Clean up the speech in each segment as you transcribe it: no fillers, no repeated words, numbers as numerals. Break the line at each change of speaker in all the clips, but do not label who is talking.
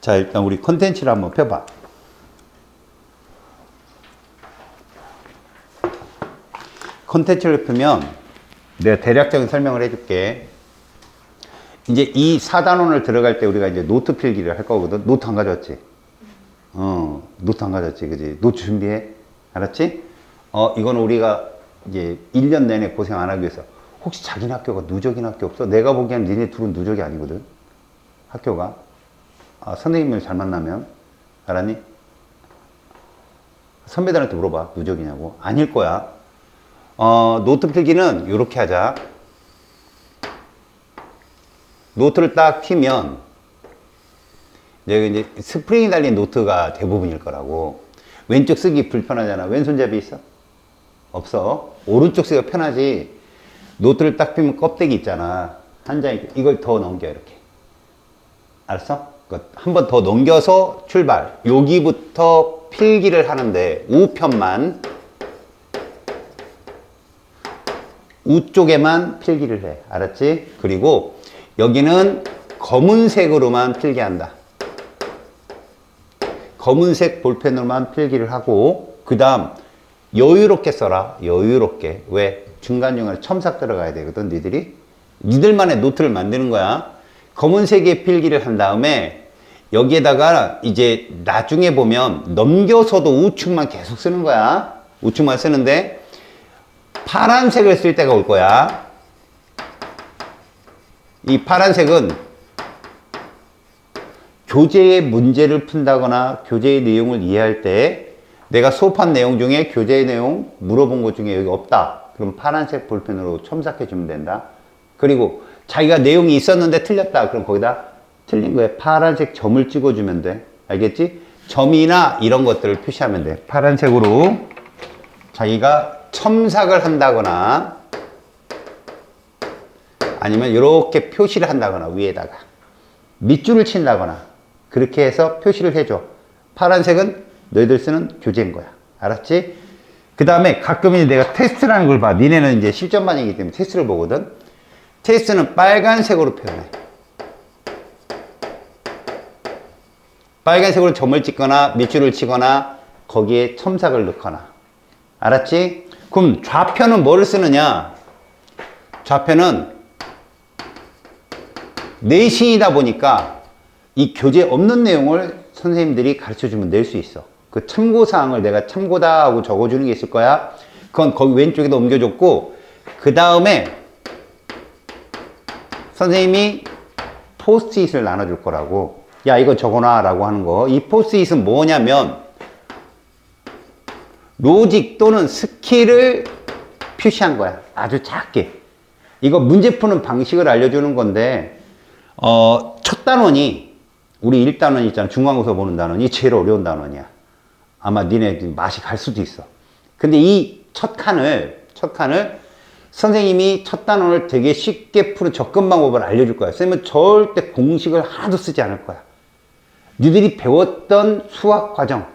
자, 일단 우리 콘텐츠를 한번 펴봐. 콘텐츠를 펴면 내가 대략적인 설명을 해줄게. 이제 이 4단원을 들어갈 때 우리가 이제 노트 필기를 할 거거든. 노트 안 가져왔지? 노트 안 가져왔지, 그지? 노트 준비해. 알았지? 이건 우리가 이제 1년 내내 고생 안 하기 위해서. 혹시 자기네 학교가 누적인 학교 없어? 내가 보기엔 니네 둘은 누적이 아니거든. 학교가. 선생님을 잘 만나면. 알았니? 선배들한테 물어봐. 누적이냐고. 아닐 거야. 노트 필기는 이렇게 하자. 노트를 딱 펴면 이제 스프링이 달린 노트가 대부분일 거라고. 왼쪽 쓰기 불편하잖아. 왼손잡이 있어? 없어. 오른쪽 쓰기가 편하지. 노트를 딱 펴면 껍데기 있잖아. 한 장에 이걸 더 넘겨 이렇게. 알았어? 한 번 더 넘겨서 출발. 여기부터 필기를 하는데 우편만 우쪽에만 필기를 해. 알았지? 그리고 여기는 검은색으로만 필기한다. 검은색 볼펜으로만 필기를 하고, 그 다음 여유롭게 써라. 여유롭게. 왜? 중간중간에 첨삭 들어가야 되거든. 니들만의 노트를 만드는 거야. 검은색의 필기를 한 다음에 여기에다가 이제 나중에 보면 넘겨서도 우측만 계속 쓰는 거야. 우측만 쓰는데 파란색을 쓸 때가 올 거야. 이 파란색은 교재의 문제를 푼다거나 교재의 내용을 이해할 때 내가 수업한 내용 중에 교재의 내용 물어본 것 중에 여기 없다. 그럼 파란색 볼펜으로 첨삭해 주면 된다. 그리고 자기가 내용이 있었는데 틀렸다. 그럼 거기다 틀린 거에 파란색 점을 찍어주면 돼. 알겠지? 점이나 이런 것들을 표시하면 돼. 파란색으로 자기가 첨삭을 한다거나 아니면 이렇게 표시를 한다거나 위에다가 밑줄을 친다거나 그렇게 해서 표시를 해줘. 파란색은 너희들 쓰는 교재인 거야. 알았지? 그 다음에 가끔 이제 내가 테스트라는 걸 봐. 니네는 이제 실전반이기 때문에 테스트를 보거든. 테스트는 빨간색으로 표현해. 빨간색으로 점을 찍거나 밑줄을 치거나 거기에 첨삭을 넣거나. 알았지? 그럼 좌표는 뭐를 쓰느냐? 좌표는 내신이다 보니까 이 교재에 없는 내용을 선생님들이 가르쳐주면 낼 수 있어. 그 참고사항을 내가 참고다 하고 적어주는 게 있을 거야. 그건 거기 왼쪽에다 옮겨줬고, 그 다음에 선생님이 포스트잇을 나눠줄 거라고. 야, 이거 적어놔 라고 하는 거. 이 포스트잇은 뭐냐면 로직 또는 스킬을 표시한 거야. 아주 작게. 이거 문제 푸는 방식을 알려주는 건데, 첫 단원이, 우리 1단원 있잖아. 중간고사 보는 단원이 제일 어려운 단원이야. 아마 니네 맛이 갈 수도 있어. 근데 이 첫 칸을 선생님이 첫 단원을 되게 쉽게 푸는 접근 방법을 알려줄 거야. 선생님은 절대 공식을 하나도 쓰지 않을 거야. 니들이 배웠던 수학 과정,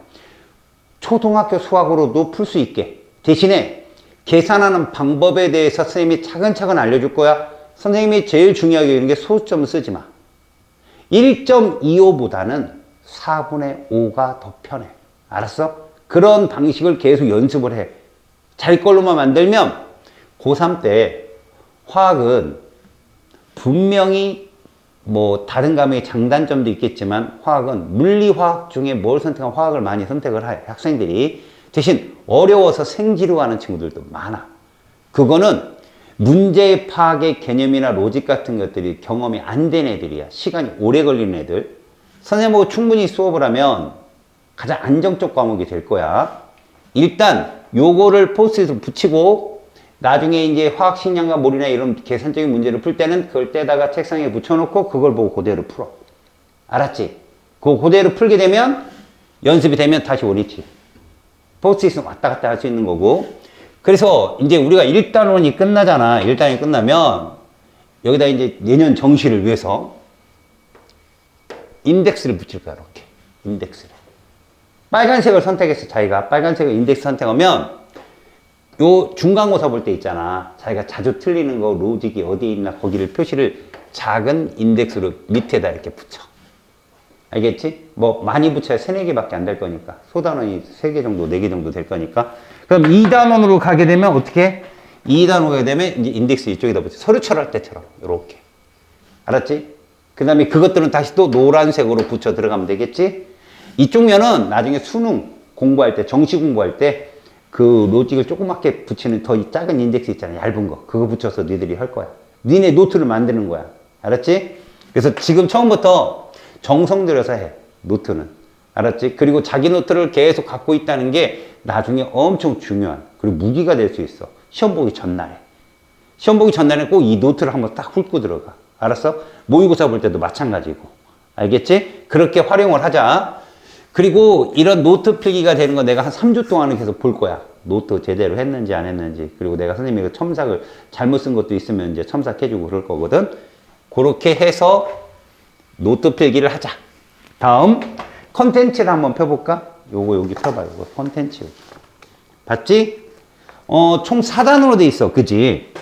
초등학교 수학으로도 풀 수 있게. 대신에 계산하는 방법에 대해서 선생님이 차근차근 알려줄 거야. 선생님이 제일 중요하게 여기는 게 소수점을 쓰지 마. 1.25보다는 4분의 5가 더 편해. 알았어? 그런 방식을 계속 연습을 해. 자기 걸로만 만들면 고3 때 화학은 분명히 뭐 다른 과목의 장단점도 있겠지만 화학은 물리화학 중에 뭘 선택하면 화학을 많이 선택을 해. 학생들이. 대신 어려워서 생지루하는 친구들도 많아. 그거는 문제 파악의 개념이나 로직 같은 것들이 경험이 안 된 애들이야. 시간이 오래 걸리는 애들. 선생님하고 충분히 수업을 하면 가장 안정적 과목이 될 거야. 일단 요거를 포스트잇을 붙이고 나중에 이제 화학 식량과 물이나 이런 계산적인 문제를 풀 때는 그걸 떼다가 책상에 붙여놓고 그걸 보고 그대로 풀어. 알았지? 그대로 풀게 되면 연습이 되면 다시 오리지. 포스트잇은 왔다 갔다 할 수 있는 거고. 그래서 이제 우리가 1단원이 끝나잖아. 1단원이 끝나면 여기다 이제 내년 정시를 위해서 인덱스를 붙일 거야. 이렇게 인덱스를. 빨간색을 선택해서 자기가 빨간색을 인덱스 선택하면 요 중간고사 볼 때 있잖아. 자기가 자주 틀리는 거 로직이 어디에 있나 거기를 표시를 작은 인덱스로 밑에다 이렇게 붙여. 알겠지? 뭐 많이 붙여야 3, 4개밖에 안 될 거니까. 소단원이 3개 정도, 4개 정도 될 거니까. 그럼 2단원으로 가게 되면 어떻게? 2단원으로 가게 되면 이제 인덱스 이쪽에다 붙여. 서류 처리할 때처럼. 요렇게. 알았지? 그 다음에 그것들은 다시 또 노란색으로 붙여 들어가면 되겠지? 이쪽 면은 나중에 수능 공부할 때, 정시 공부할 때 그 로직을 조그맣게 붙이는 더 작은 인덱스 있잖아. 얇은 거. 그거 붙여서 니들이 할 거야. 니네 노트를 만드는 거야. 알았지? 그래서 지금 처음부터 정성 들여서 해. 노트는. 알았지? 그리고 자기 노트를 계속 갖고 있다는 게 나중에 엄청 중요한, 그리고 무기가 될 수 있어. 시험 보기 전날에. 시험 보기 전날에 꼭 이 노트를 한번 딱 훑고 들어가. 알았어? 모의고사 볼 때도 마찬가지고. 알겠지? 그렇게 활용을 하자. 그리고 이런 노트 필기가 되는 거 내가 한 3주 동안은 계속 볼 거야. 노트 제대로 했는지 안 했는지. 그리고 내가 선생님이 그 첨삭을 잘못 쓴 것도 있으면 이제 첨삭해주고 그럴 거거든. 그렇게 해서 노트 필기를 하자. 다음 컨텐츠를 한번 펴볼까? 요거 여기 펴봐. 요거 컨텐츠. 봤지? 총 4단으로 돼 있어. 그지?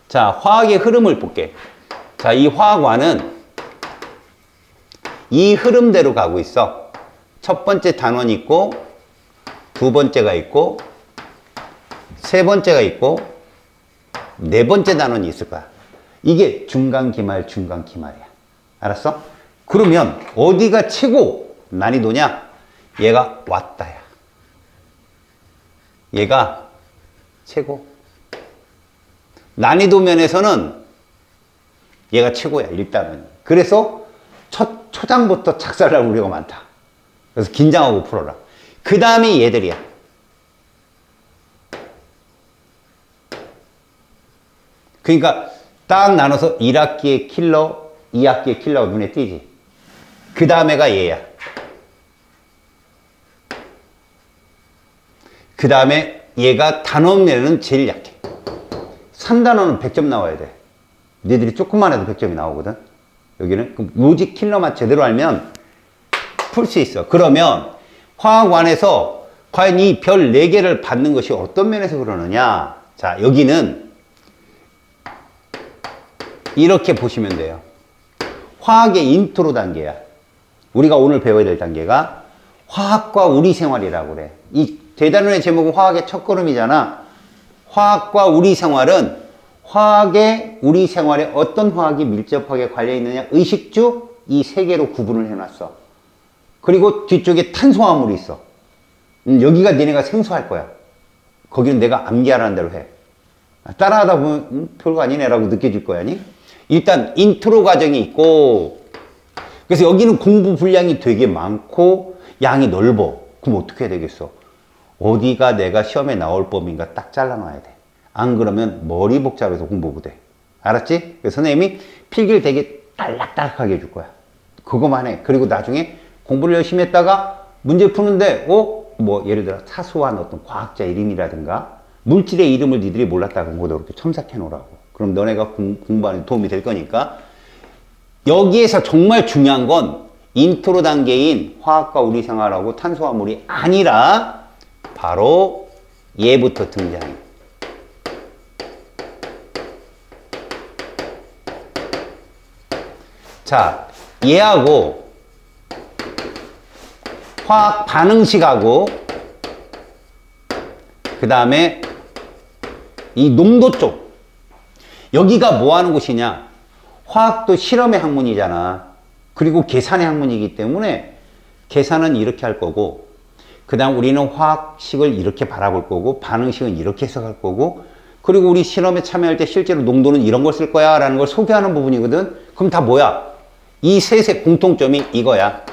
자, 화학의 흐름을 볼게. 자, 이 화학화는 이 흐름대로 가고 있어. 첫 번째 단원이 있고, 두 번째가 있고, 세 번째가 있고, 네 번째 단원이 있을 거야. 이게 중간 기말, 중간 기말이야. 알았어? 그러면 어디가 최고 난이도냐? 얘가 왔다야. 얘가 최고. 난이도 면에서는 얘가 최고야, 일단은. 그래서 초장부터 작살날 우려가 많다. 그래서 긴장하고 풀어라. 그 다음이 얘들이야. 그러니까 딱 나눠서 1학기의 킬러, 2학기의 킬러가 눈에 띄지. 그 다음에가 얘야. 그 다음에 얘가 단원면은 제일 약해. 3단원은 100점 나와야 돼. 니들이 조금만 해도 100점이 나오거든. 여기는 그럼 로직 킬러만 제대로 알면 풀 수 있어. 그러면 화학원에서 과연 이 별 4개를 받는 것이 어떤 면에서 그러느냐? 자, 여기는 이렇게 보시면 돼요. 화학의 인트로 단계야. 우리가 오늘 배워야 될 단계가 화학과 우리 생활이라고 그래. 이 대단원의 제목은 화학의 첫걸음이잖아. 화학과 우리 생활은 화학의 우리 생활에 어떤 화학이 밀접하게 관련 있느냐, 의식주 이 3개로 구분을 해놨어. 그리고 뒤쪽에 탄소화물이 있어. 여기가 니네가 생소할 거야. 거기는 내가 암기하라는 대로 해. 따라하다 보면 별거 아니네라고 느껴질 거야. 아니? 일단 인트로 과정이 있고, 그래서 여기는 공부 분량이 되게 많고 양이 넓어. 그럼 어떻게 해야 되겠어? 어디가 내가 시험에 나올 범위인가 딱 잘라놔야 돼. 안 그러면 머리 복잡해서 공부 못해. 알았지? 그래서 선생님이 필기를 되게 딸락딸락하게 해줄 거야. 그거만 해. 그리고 나중에 공부를 열심히 했다가 문제 푸는데 뭐 예를 들어 사소한 어떤 과학자 이름이라든가 물질의 이름을 니들이 몰랐다 그런 것도 이렇게 첨삭해 놓으라고. 그럼 너네가 공부하는 데 도움이 될 거니까. 여기에서 정말 중요한 건 인트로 단계인 화학과 우리 생활하고 탄소화물이 아니라 바로 얘부터 등장해. 자, 얘하고 화학 반응식하고 그 다음에 이 농도 쪽, 여기가 뭐 하는 곳이냐? 화학도 실험의 학문이잖아. 그리고 계산의 학문이기 때문에 계산은 이렇게 할 거고, 그 다음 우리는 화학식을 이렇게 바라볼 거고, 반응식은 이렇게 해석할 거고, 그리고 우리 실험에 참여할 때 실제로 농도는 이런 걸 쓸 거야 라는 걸 소개하는 부분이거든. 그럼 다 뭐야? 이 셋의 공통점이 이거야.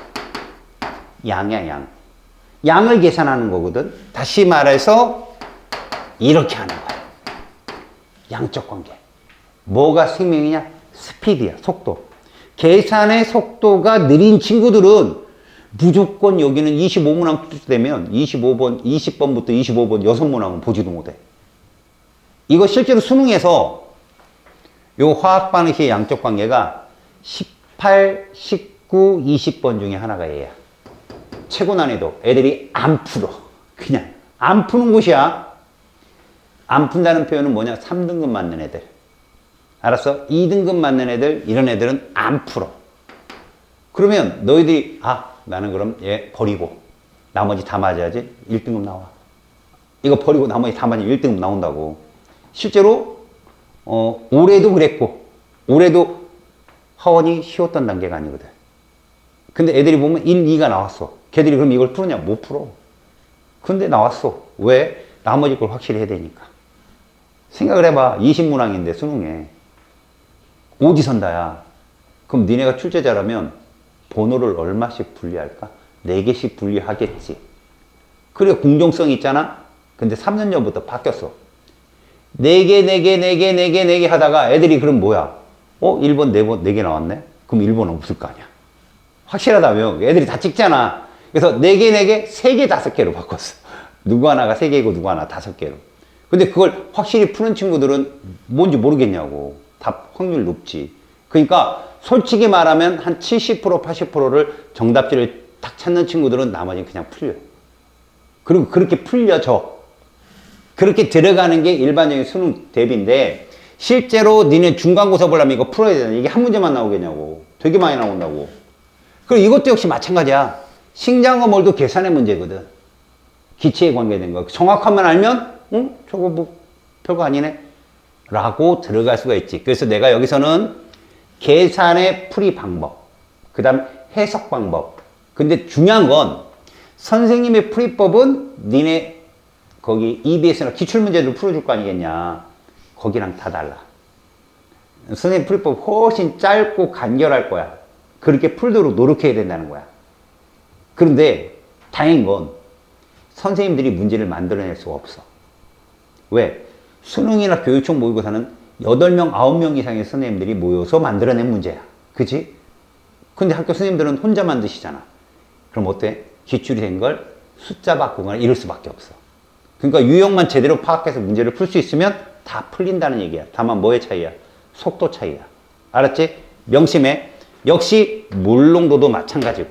양이야, 양. 양을 계산하는 거거든. 다시 말해서 이렇게 하는 거야. 양적 관계. 뭐가 생명이냐? 스피드야, 속도. 계산의 속도가 느린 친구들은 무조건 여기는 25문항 되면 25번, 20번부터 25번 6문항은 보지도 못해. 이거 실제로 수능에서 요 화학 반응식의 양적 관계가 18, 19, 20번 중에 하나가 얘야. 최고 난이도. 애들이 안 풀어. 그냥 안 푸는 곳이야. 안 푼다는 표현은 뭐냐? 3등급 맞는 애들. 알았어? 2등급 맞는 애들, 이런 애들은 안 풀어. 그러면 너희들이 나는 그럼 얘 버리고 나머지 다 맞아야지 1등급 나와. 이거 버리고 나머지 다 맞으면 1등급 나온다고. 실제로 올해도 그랬고 올해도 하원이 쉬웠던 단계가 아니거든. 근데 애들이 보면 1, 2가 나왔어. 걔들이 그럼 이걸 풀었냐? 못 풀어. 근데 나왔어. 왜? 나머지 걸 확실히 해야 되니까. 생각을 해봐. 20문항인데 수능에 오지선다야. 그럼 니네가 출제자라면 번호를 얼마씩 분리할까? 4개씩 분리하겠지. 그래 공정성이 있잖아. 근데 3년 전부터 바뀌었어. 4개, 4개, 4개, 4개, 4개 하다가 애들이 그럼 뭐야? 1번, 4번, 4개 나왔네? 그럼 1번 없을 거 아니야. 확실하다며. 애들이 다 찍잖아. 그래서 4개, 4개, 3개, 5개로 바꿨어. 누구 하나가 3개고 누구 하나 5개로. 근데 그걸 확실히 푸는 친구들은 뭔지 모르겠냐고. 답 확률 높지. 그러니까 솔직히 말하면 한 70%, 80%를 정답지를 딱 찾는 친구들은 나머지는 그냥 풀려. 그리고 그렇게 풀려져. 그렇게 들어가는 게 일반적인 수능 대비인데 실제로 니네 중간고사 보려면 이거 풀어야 되잖아. 이게 한 문제만 나오겠냐고. 되게 많이 나온다고. 그리고 이것도 역시 마찬가지야. 신장과 몰도 계산의 문제거든. 기체에 관계된 거. 정확함만 알면 저거 뭐 별거 아니네 라고 들어갈 수가 있지. 그래서 내가 여기서는 계산의 풀이 방법, 그 다음 해석 방법. 근데 중요한 건 선생님의 풀이법은 니네 거기 EBS나 기출문제를 풀어줄 거 아니겠냐. 거기랑 다 달라. 선생님 풀이법 훨씬 짧고 간결할 거야. 그렇게 풀도록 노력해야 된다는 거야. 그런데 다행인 건 선생님들이 문제를 만들어낼 수가 없어. 왜? 수능이나 교육청 모의고사는 8명, 9명 이상의 선생님들이 모여서 만들어낸 문제야. 그치? 근데 학교 선생님들은 혼자 만드시잖아. 그럼 어때? 기출이 된 걸 숫자 바꾸거나 이럴 수밖에 없어. 그러니까 유형만 제대로 파악해서 문제를 풀 수 있으면 다 풀린다는 얘기야. 다만 뭐의 차이야? 속도 차이야. 알았지? 명심해. 역시 물농도도 마찬가지고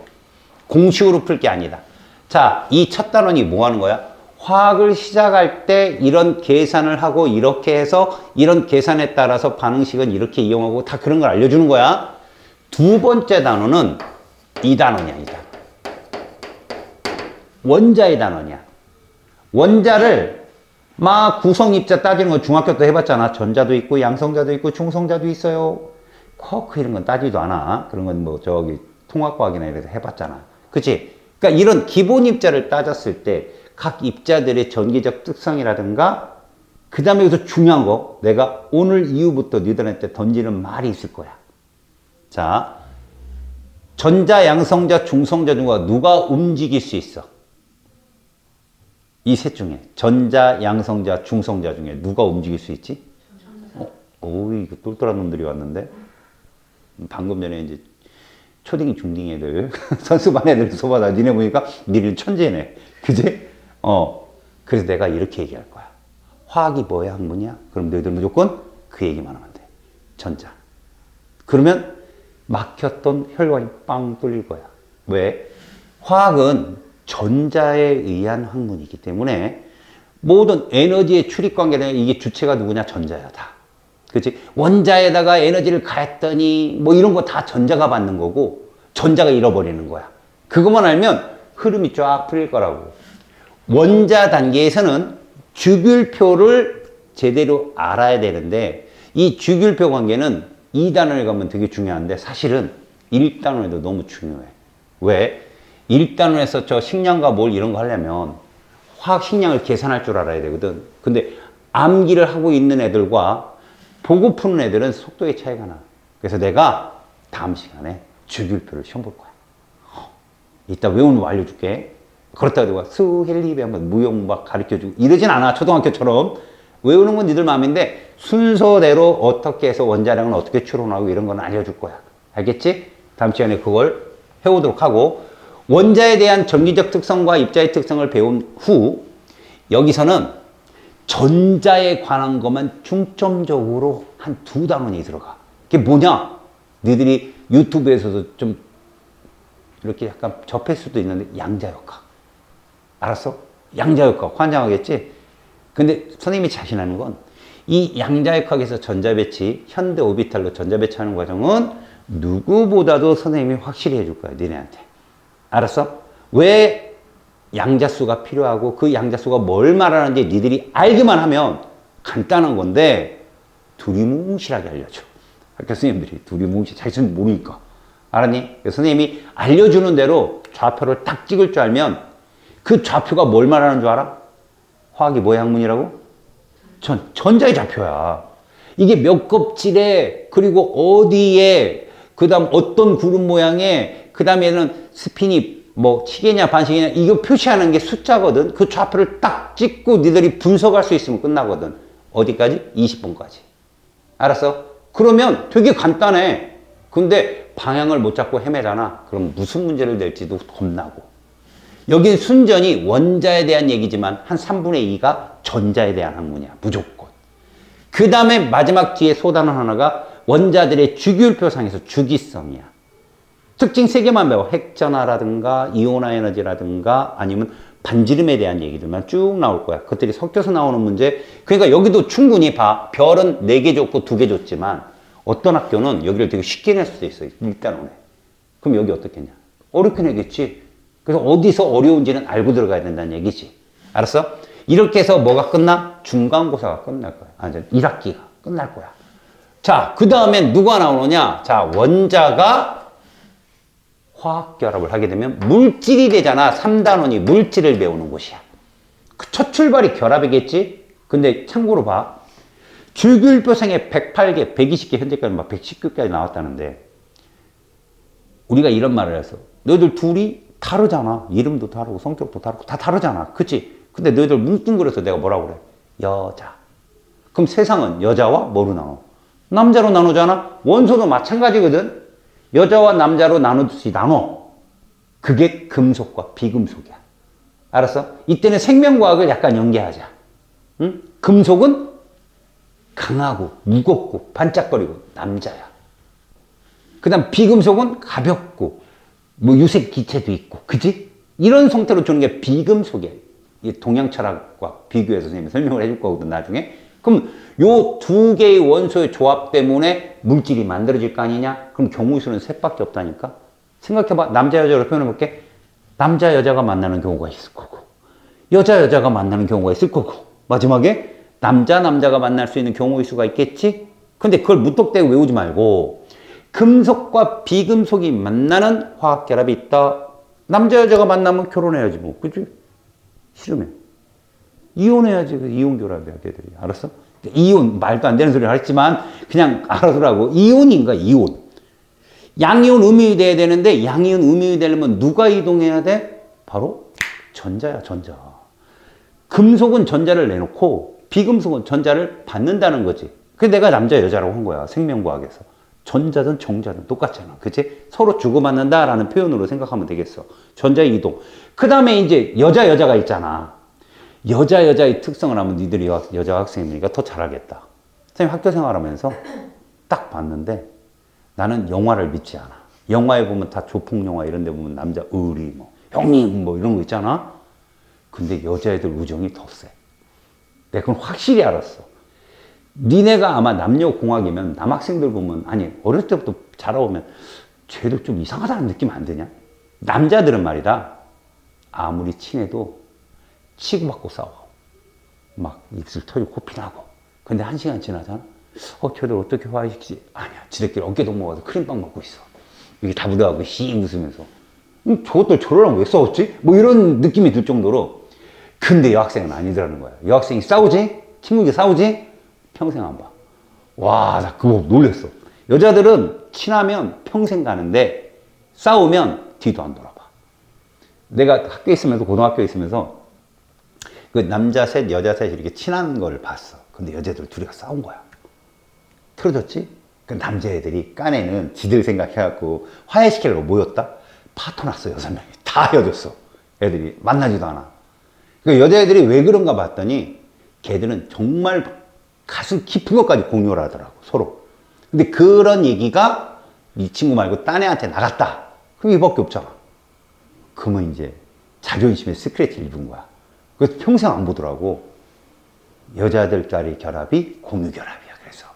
공식으로 풀 게 아니다. 자, 이 첫 단원이 뭐 하는 거야? 화학을 시작할 때 이런 계산을 하고 이렇게 해서 이런 계산에 따라서 반응식은 이렇게 이용하고 다 그런 걸 알려주는 거야. 두 번째 단원은 이 단원이야. 이 단원. 원자의 단원이야. 원자를 막 구성입자 따지는 건 중학교 때 해봤잖아. 전자도 있고 양성자도 있고 중성자도 있어요. 쿼크 이런 건 따지도 않아. 그런 건 뭐 저기 통합과학이나 이래서 해봤잖아. 그치? 그러니까 이런 기본 입자를 따졌을 때 각 입자들의 전기적 특성이라든가 그 다음에 여기서 중요한 거 내가 오늘 이후부터 니들한테 던지는 말이 있을 거야. 자, 전자, 양성자, 중성자 중에 누가 움직일 수 있어? 이 셋 중에 전자, 양성자, 중성자 중에 누가 움직일 수 있지? 오, 이거 똘똘한 놈들이 왔는데 방금 전에 이제 초딩, 중딩 애들 선수반 애들 소바다 니네 보니까 니들 천재네. 그지? 그래서 내가 이렇게 얘기할 거야. 화학이 뭐야? 학문이야? 그럼 너희들 무조건 그 얘기만 하면 돼. 전자. 그러면 막혔던 혈관이 빵 뚫릴 거야. 왜? 화학은 전자에 의한 학문이기 때문에 모든 에너지의 출입 관계는 이게 주체가 누구냐? 전자야, 다. 그치? 원자에다가 에너지를 가했더니 뭐 이런 거 다 전자가 받는 거고 전자가 잃어버리는 거야. 그것만 알면 흐름이 쫙 풀릴 거라고. 원자 단계에서는 주균표를 제대로 알아야 되는데 이 주균표 관계는 2단원에 가면 되게 중요한데 사실은 1단원에도 너무 중요해. 왜? 1단원에서 저 식량과 몰 이런 거 하려면 화학 식량을 계산할 줄 알아야 되거든. 근데 암기를 하고 있는 애들과 보고 푸는 애들은 속도의 차이가 나. 그래서 내가 다음 시간에 주균표를 시험 볼 거야. 이따 외우는 거 알려줄게. 그렇다고 수헬리베 한번 무용막 가르쳐주고 이러진 않아. 초등학교처럼. 외우는 건 니들 마음인데 순서대로 어떻게 해서 원자량은 어떻게 추론하고 이런 건 알려줄 거야. 알겠지? 다음 시간에 그걸 해오도록 하고 원자에 대한 전기적 특성과 입자의 특성을 배운 후 여기서는 전자에 관한 것만 중점적으로 한 2단원이 들어가. 그게 뭐냐? 너희들이 유튜브에서도 좀 이렇게 약간 접할 수도 있는데 양자역학. 알았어? 양자역학 환장하겠지? 근데 선생님이 자신하는 건 이 양자역학에서 전자배치, 현대 오비탈로 전자배치하는 과정은 누구보다도 선생님이 확실히 해줄 거야, 니네한테. 알았어? 왜 양자수가 필요하고 그 양자수가 뭘 말하는지 니들이 알기만 하면 간단한 건데 두리뭉실하게 알려줘. 학교 선생님들이 두리뭉실 자기 선생님 모르니까. 알았니? 선생님이 알려주는 대로 좌표를 딱 찍을 줄 알면 그 좌표가 뭘 말하는 줄 알아? 화학이 뭐의 학문이라고? 전자의 좌표야. 이게 몇 껍질에 그리고 어디에 그 다음 어떤 구름 모양에 그 다음에는 스핀이 뭐 치개냐 반시계냐 이거 표시하는 게 숫자거든. 그 좌표를 딱 찍고 니들이 분석할 수 있으면 끝나거든. 어디까지? 20번까지. 알았어? 그러면 되게 간단해. 근데 방향을 못 잡고 헤매잖아. 그럼 무슨 문제를 낼지도 겁나고. 여긴 순전히 원자에 대한 얘기지만 한 3분의 2가 전자에 대한 학문이야. 무조건. 그 다음에 마지막 뒤에 소단원 하나가 원자들의 주기율표상에서 주기성이야. 특징 3개만 배워. 핵전하라든가 이온화 에너지라든가 아니면 반지름에 대한 얘기들만 쭉 나올 거야. 그것들이 섞여서 나오는 문제. 그러니까 여기도 충분히 봐. 별은 4개 줬고 2개 줬지만 어떤 학교는 여기를 되게 쉽게 낼 수도 있어. 일단 오네. 그럼 여기 어떻겠냐? 어렵게 내겠지. 그래서 어디서 어려운지는 알고 들어가야 된다는 얘기지. 알았어? 이렇게 해서 뭐가 끝나? 중간고사가 끝날 거야. 아, 이제 1학기가 끝날 거야. 자, 그 다음엔 누가 나오느냐? 자, 원자가 화학결합을 하게 되면 물질이 되잖아. 3단원이 물질을 배우는 곳이야. 그 첫 출발이 결합이겠지? 근데 참고로 봐. 주기율표상에 108개, 120개, 현재까지 막 119개까지 나왔다는데 우리가 이런 말을 해서 너희들 둘이 다르잖아. 이름도 다르고 성격도 다르고 다 다르잖아. 그치? 근데 너희들 뭉뚱그려서 내가 뭐라고 그래? 여자. 그럼 세상은 여자와 뭐로 나눠? 남자로 나누잖아. 원소도 마찬가지거든. 여자와 남자로 나누듯이 나눠. 그게 금속과 비금속이야. 알았어? 이때는 생명과학을 약간 연계하자. 응? 금속은 강하고 무겁고 반짝거리고 남자야. 그 다음 비금속은 가볍고 뭐 유색 기체도 있고 그지? 이런 형태로 주는 게 비금속이야. 이 동양 철학과 비교해서 선생님이 설명을 해줄 거거든 나중에. 그럼 요 2개의 원소의 조합 때문에 물질이 만들어질 거 아니냐? 그럼 경우수는 셋밖에 없다니까? 생각해봐. 남자 여자로 표현해볼게. 남자 여자가 만나는 경우가 있을 거고 여자 여자가 만나는 경우가 있을 거고 마지막에 남자 남자가 만날 수 있는 경우의 수가 있겠지? 근데 그걸 무턱대고 외우지 말고 금속과 비금속이 만나는 화학결합이 있다. 남자 여자가 만나면 결혼해야지 뭐. 그치? 싫으면 이혼해야지. 이혼결합이야 걔들이. 알았어? 이혼 말도 안 되는 소리를 했지만 그냥 알아두라고. 이혼인가 이혼. 양이온 음이온이 돼야 되는데 양이온 음이온이 되려면 누가 이동해야 돼? 바로 전자야 전자. 금속은 전자를 내놓고 비금속은 전자를 받는다는 거지. 그래서 내가 남자 여자라고 한 거야. 생명과학에서. 전자든 정자든 똑같잖아. 그치? 서로 주고받는다라는 표현으로 생각하면 되겠어. 전자의 이동. 그 다음에 이제 여자가 있잖아. 여자의 특성을 하면 니들이 여자 학생이니까 더 잘하겠다. 선생님 학교 생활하면서 딱 봤는데 나는 영화를 믿지 않아. 영화에 보면 다 조폭영화 이런 데 보면 남자 의리 뭐 형님 뭐 이런 거 있잖아. 근데 여자애들 우정이 더 세. 내가 그건 확실히 알았어. 니네가 아마 남녀공학이면 남학생들 보면 아니 어렸을 때부터 자라오면 쟤들 좀 이상하다는 느낌 안 드냐? 남자들은 말이다. 아무리 친해도 치고받고 싸워. 막 입술 터지고 코피 나고. 근데 1시간 지나잖아. 쟤들 어떻게 화해시키지? 아니야. 지들끼리 어깨동 먹어서 크림빵 먹고 있어. 이게 다 묻어가고 씩 웃으면서. 저것들 저러랑 왜 싸웠지? 뭐 이런 느낌이 들 정도로. 근데 여학생은 아니더라는 거야. 여학생이 싸우지? 친구끼리 싸우지? 평생 안 봐. 와, 나 그거 놀랬어. 여자들은 친하면 평생 가는데 싸우면 뒤도 안 돌아봐. 내가 학교에 있으면서 고등학교에 있으면서 그 남자 셋, 여자 셋 이렇게 친한 걸 봤어. 근데 여자들 둘이가 싸운 거야. 틀어졌지? 그 남자애들이 깐에는 지들 생각해갖고 화해시키려고 모였다? 파토 났어, 6명이. 다 헤어졌어. 애들이 만나지도 않아. 그 여자애들이 왜 그런가 봤더니 걔들은 정말 가슴 깊은 것까지 공유를 하더라고, 서로. 근데 그런 얘기가 이 친구 말고 딴 애한테 나갔다. 그럼 이밖에 없잖아. 그러면 이제 자존심에 스크래치를 입은 거야. 그래서 평생 안 보더라고. 여자들끼리 결합이 공유 결합이야. 그래서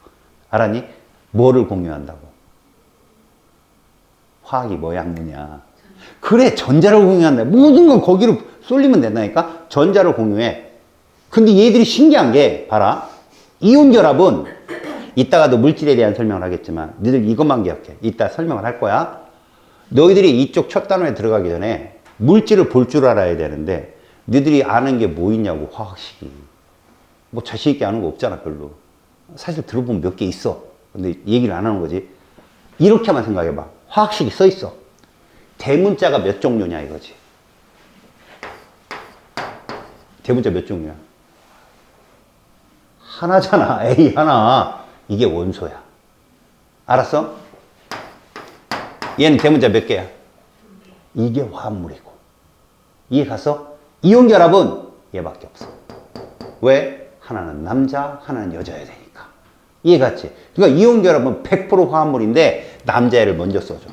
알았니? 뭐를 공유한다고? 화학이 뭐의 학문이야? 그래, 전자를 공유한다. 모든 걸 거기로 쏠리면 된다니까? 전자를 공유해. 근데 얘들이 신기한 게, 봐라. 이온 결합은, 이따가도 물질에 대한 설명을 하겠지만, 너희들 이것만 기억해. 이따 설명을 할 거야. 너희들이 이쪽 첫 단원에 들어가기 전에 물질을 볼 줄 알아야 되는데, 너희들이 아는 게 뭐 있냐고, 화학식이. 뭐 자신있게 아는 거 없잖아, 별로. 사실 들어보면 몇 개 있어. 근데 얘기를 안 하는 거지. 이렇게만 생각해봐. 화학식이 써 있어. 대문자가 몇 종류냐 이거지. 대문자 몇 종류야? 하나잖아. A 하나. 이게 원소야. 알았어? 얘는 대문자 몇 개야? 이게 화합물이고. 이해 갔어? 이온 결합은 얘밖에 없어. 왜? 하나는 남자, 하나는 여자여야 되니까. 이해 갔지? 그러니까 이온 결합은 100% 화합물인데 남자애를 먼저 써줘.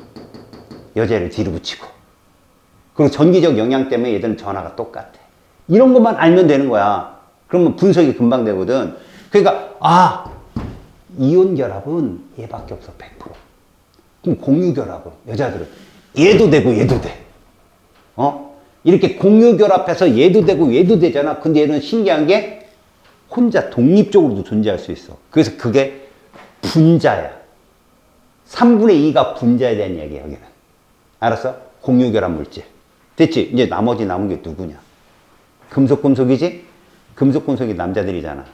여자애를 뒤로 붙이고. 그리고 전기적 영향 때문에 얘들은 전하가 똑같아. 이런 것만 알면 되는 거야. 그러면 분석이 금방 되거든. 그러니까 이온 결합은 얘밖에 없어. 100%. 그럼 공유 결합은 여자들은 얘도 되고 얘도 돼. 이렇게 공유 결합해서 얘도 되고 얘도 되잖아. 근데 얘는 신기한 게 혼자 독립적으로도 존재할 수 있어. 그래서 그게 분자야. 3분의 2가 분자에 대한 얘기야, 여기는. 알았어? 공유결합 물질. 됐지? 이제 나머지 남은 게 누구냐? 금속, 금속이지? 금속, 금속이 남자들이잖아.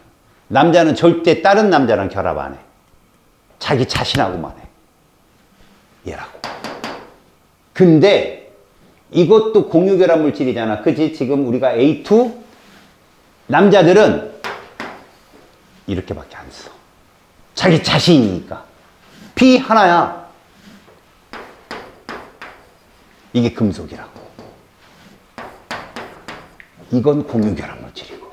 남자는 절대 다른 남자랑 결합 안 해. 자기 자신하고만 해. 얘라고. 근데 이것도 공유결합 물질이잖아. 그치? 지금 우리가 A2 남자들은 이렇게밖에 안 써. 자기 자신이니까. P 하나야. 이게 금속이라고. 이건 공유결합 물질이고.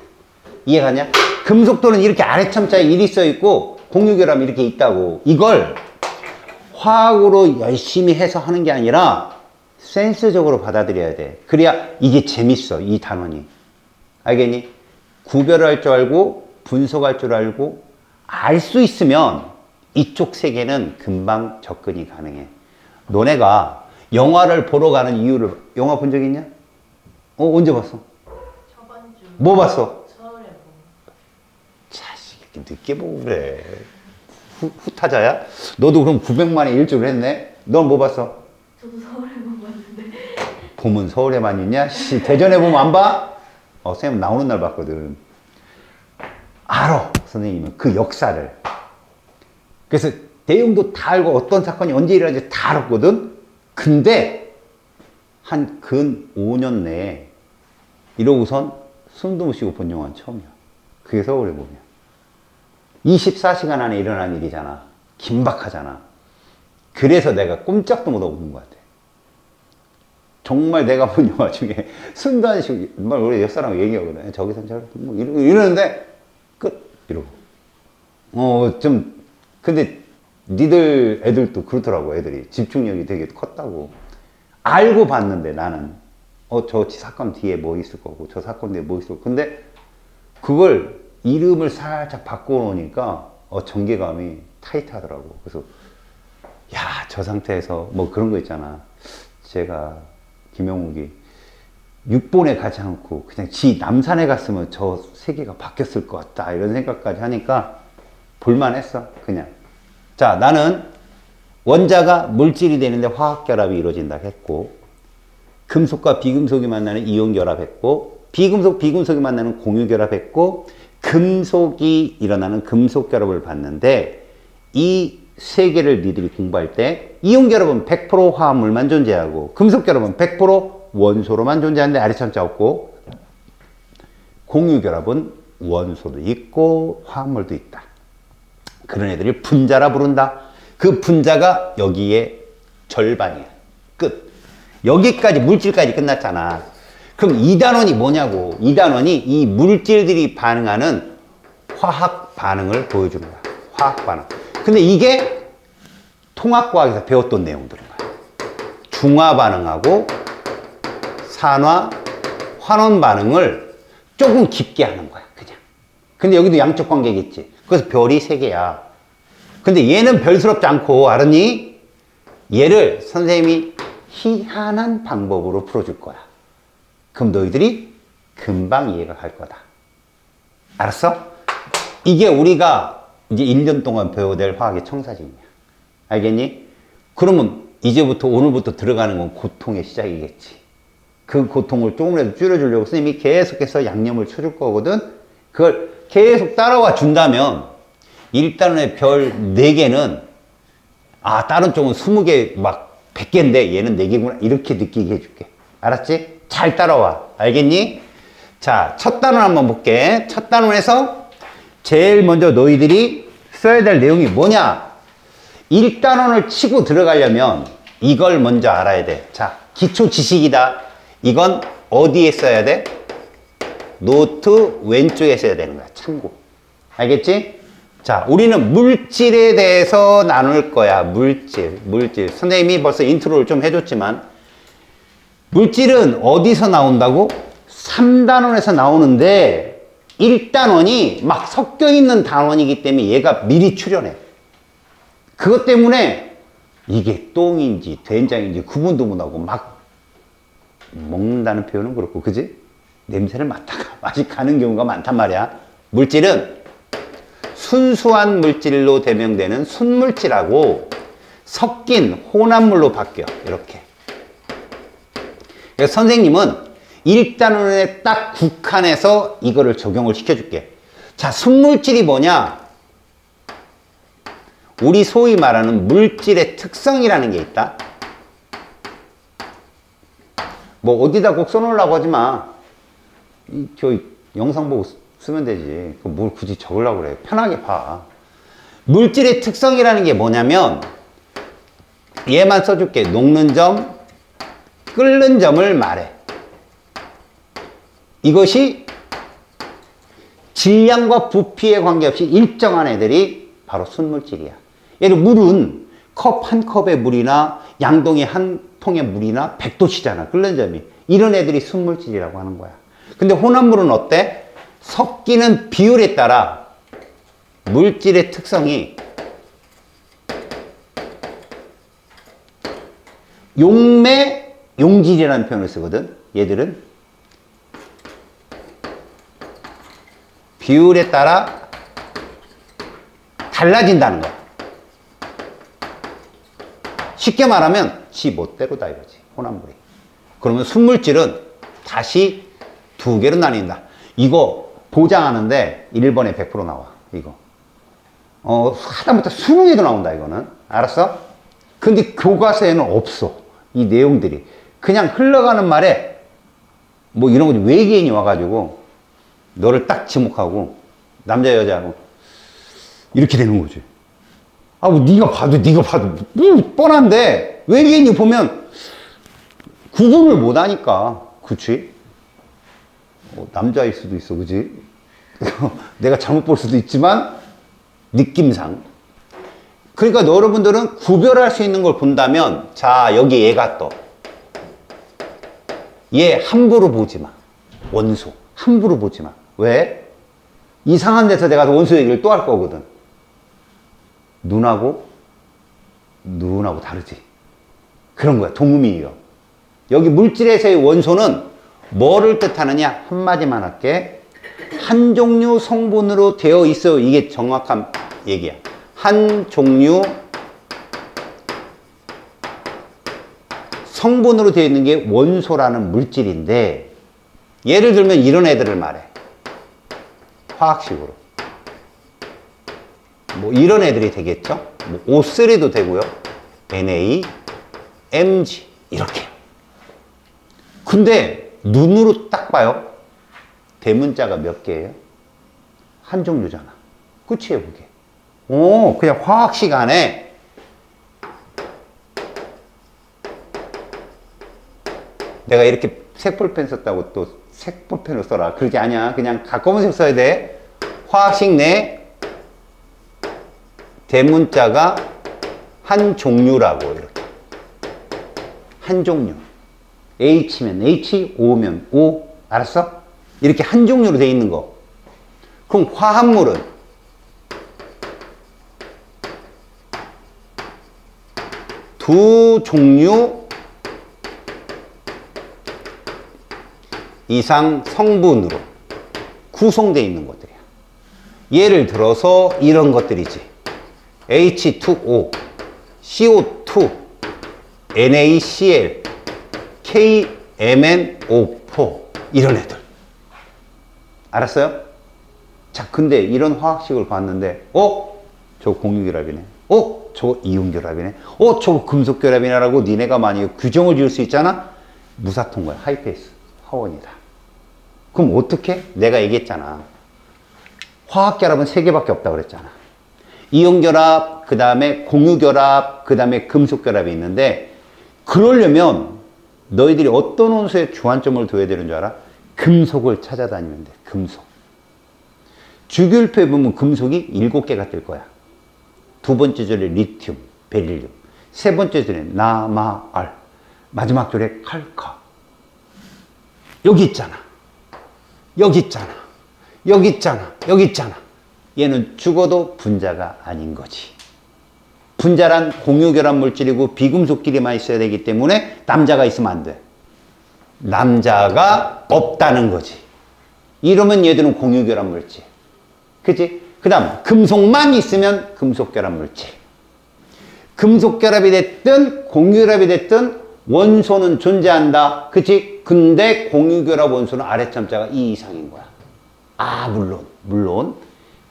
이해가냐? 금속도는 이렇게 아래첨자에 1이 써있고 공유결합이 이렇게 있다고. 이걸 화학으로 열심히 해서 하는 게 아니라 센스적으로 받아들여야 돼. 그래야 이게 재밌어, 이 단원이. 알겠니? 구별할 줄 알고 분석할 줄 알고 알 수 있으면 이쪽 세계는 금방 접근이 가능해. 너네가 영화를 보러 가는 이유를, 영화 본 적 있냐? 언제 봤어?
저번 주.
뭐 봤어?
서울에 본.
자식, 이렇게 늦게 보고 그래. 후타자야? 너도 그럼 900만에 일주를 했네? 넌 뭐 봤어?
저도 서울에만 봤는데.
보면 서울에만 있냐? 씨, 대전에 보면 안 봐? 선생님 나오는 날 봤거든. 알아, 선생님은 그 역사를. 그래서 내용도 다 알고 어떤 사건이 언제 일어나는지 다 알았거든? 근데 한 근 5년 내에 이러고선 숨도 못 쉬고 본 영화는 처음이야. 그게 서울에 보면. 24시간 안에 일어난 일이잖아. 긴박하잖아. 그래서 내가 꼼짝도 못하고 본 것 같아. 정말 내가 본 영화 중에 숨도 안 쉬고, 정말 우리 옆사람 얘기하거든. 저기서 저렇게 뭐 이러는데 끝! 이러고. 근데 니들 애들도 그렇더라고, 애들이. 집중력이 되게 컸다고. 알고 봤는데 나는. 저 사건 뒤에 뭐 있을 거고, 저 사건 뒤에 뭐 있을 거고. 근데 그걸 이름을 살짝 바꿔놓으니까, 전개감이 타이트하더라고. 그래서, 야, 저 상태에서 뭐 그런 거 있잖아. 제가, 김영욱이 6본에 가지 않고 그냥 지 남산에 갔으면 저 세계가 바뀌었을 것 같다. 이런 생각까지 하니까 볼만했어, 그냥. 자, 나는 원자가 물질이 되는데 화학결합이 이루어진다 했고, 금속과 비금속이 만나는 이온결합했고, 비금속이 만나는 공유결합했고, 금속이 일어나는 금속결합을 봤는데, 이 세 개를 니들이 공부할 때 이온결합은 100% 화합물만 존재하고 금속결합은 100% 원소로만 존재하는데 아래천자 없고, 공유결합은 원소도 있고 화합물도 있다. 그런 애들을 분자라 부른다. 그 분자가 여기에 절반이야. 끝. 여기까지 물질까지 끝났잖아. 그럼 2단원이 뭐냐고. 2단원이 이 물질들이 반응하는 화학 반응을 보여주는 거야. 화학 반응. 근데 이게 통합과학에서 배웠던 내용들인 거야. 중화 반응하고 산화, 환원 반응을 조금 깊게 하는 거야, 그냥. 근데 여기도 양적 관계겠지. 그래서 별이 3개야. 근데 얘는 별스럽지 않고, 알았니? 얘를 선생님이 희한한 방법으로 풀어줄 거야. 그럼 너희들이 금방 이해가 갈 거다. 알았어? 이게 우리가 이제 1년 동안 배워야 될 화학의 청사진이야. 알겠니? 그러면 이제부터 오늘부터 들어가는 건 고통의 시작이겠지. 그 고통을 조금이라도 줄여주려고 선생님이 계속해서 양념을 쳐줄 거거든. 그걸 계속 따라와 준다면 1단원의 별 4개는 다른 쪽은 20개 막 100개인데 얘는 4개구나 이렇게 느끼게 해줄게. 알았지? 잘 따라와. 알겠니? 자, 첫 단원 한번 볼게. 첫 단원에서 제일 먼저 너희들이 써야 될 내용이 뭐냐? 1단원을 치고 들어가려면 이걸 먼저 알아야 돼. 자, 기초 지식이다. 이건 어디에 써야 돼? 노트 왼쪽에 써야 되는 거야. 참고. 알겠지? 자, 우리는 물질에 대해서 나눌 거야. 물질. 선생님이 벌써 인트로를 좀 해줬지만 물질은 어디서 나온다고? 3단원에서 나오는데 1단원이 막 섞여 있는 단원이기 때문에 얘가 미리 출현해. 그것 때문에 이게 똥인지 된장인지 구분도 못하고 막 먹는다는 표현은 그렇고, 그지? 냄새를 맡다가 맛이 가는 경우가 많단 말이야. 물질은 순수한 물질로 대명되는 순물질하고 섞인 혼합물로 바뀌어. 이렇게. 그래서 선생님은 1단원에 딱 국한해서 이거를 적용을 시켜줄게. 자, 순물질이 뭐냐? 우리 소위 말하는 물질의 특성이라는 게 있다. 뭐 어디다 꼭 써놓으려고 하지 마. 저 영상 보고 쓰면 되지. 뭘 굳이 적으려고 그래. 편하게 봐. 물질의 특성이라는 게 뭐냐면 얘만 써줄게. 녹는 점, 끓는 점을 말해. 이것이 질량과 부피에 관계없이 일정한 애들이 바로 순물질이야. 예를 들어 물은 컵 한 컵의 물이나 양동이 한 통의 물이나 100도씨잖아. 끓는 점이. 이런 애들이 순물질이라고 하는 거야. 근데 혼합물은 어때? 섞이는 비율에 따라 물질의 특성이 용매, 용질이라는 표현을 쓰거든. 얘들은 비율에 따라 달라진다는 거야. 쉽게 말하면 지 멋대로다 이거지. 혼합물이. 그러면 순물질은 다시 2개로 나뉜다. 이거 보장하는데 1번에 100% 나와. 이거. 하다못해 수능에도 나온다 이거는. 알았어? 근데 교과서에는 없어. 이 내용들이. 그냥 흘러가는 말에 뭐 이런 거지. 외계인이 와가지고 너를 딱 지목하고 남자 여자하고 이렇게 되는 거지. 뭐 네가 봐도 뭐 뻔한데 외계인이 보면 구분을 못 하니까. 그치? 남자일 수도 있어. 그치? 내가 잘못 볼 수도 있지만 느낌상. 그러니까 여러분들은 구별할 수 있는 걸 본다면, 자, 여기 얘가 또 얘 함부로 보지 마. 원소 함부로 보지 마. 왜? 이상한 데서 내가 원소 얘기를 또 할 거거든. 눈하고 다르지. 그런 거야. 동음이에요. 여기 물질에서의 원소는 뭐를 뜻하느냐? 한마디만 할게. 한 종류 성분으로 되어 있어. 이게 정확한 얘기야. 한 종류 성분으로 되어 있는 게 원소라는 물질인데, 예를 들면 이런 애들을 말해. 화학식으로. 뭐 이런 애들이 되겠죠? 뭐 O3도 되고요. Na, Mg 이렇게. 근데 눈으로 딱 봐요. 대문자가 몇 개예요? 한 종류잖아. 끝이에요, 그게. 그냥 화학식 안에 내가 이렇게 색볼펜 썼다고 또 색볼펜을 써라. 그게 아니야. 그냥 검은색 써야 돼. 화학식 내 대문자가 한 종류라고. 이렇게 한 종류. H면 H, O면 O. 알았어? 이렇게 한 종류로 되어 있는 거. 그럼 화합물은 두 종류 이상 성분으로 구성되어 있는 것들이야. 예를 들어서 이런 것들이지. H2O, CO2, NaCl, KMnO4 이런 애들. 알았어요? 자, 근데 이런 화학식을 봤는데 저 공유결합이네. 저거 이온결합이네. 저거 금속결합이네라고 니네가 만약에 규정을 지을 수 있잖아? 무사통과야. 하이페이스. 화원이다. 그럼 어떻게? 내가 얘기했잖아. 화학결합은 3개밖에 없다고 그랬잖아. 이온결합, 그 다음에 공유결합, 그 다음에 금속결합이 있는데, 그러려면 너희들이 어떤 원소에 주안점을 둬야 되는 줄 알아? 금속을 찾아다니면 돼. 금속. 주기율표에 보면 금속이 7개가 뜰 거야. 두 번째 줄에 리튬, 베릴륨. 세 번째 줄에 나마알. 마지막 줄에 칼카. 여기 있잖아. 여기 있잖아. 여기 있잖아. 여기 있잖아. 얘는 죽어도 분자가 아닌 거지. 분자란 공유결합 물질이고 비금속끼리만 있어야 되기 때문에 남자가 있으면 안 돼. 남자가 없다는 거지. 이러면 얘들은 공유결합 물질. 그치? 그 다음 금속만 있으면 금속결합 물질. 금속결합이 됐든 공유결합이 됐든 원소는 존재한다. 그치? 근데 공유결합 원소는 아래참자가 2 이상인 거야. 물론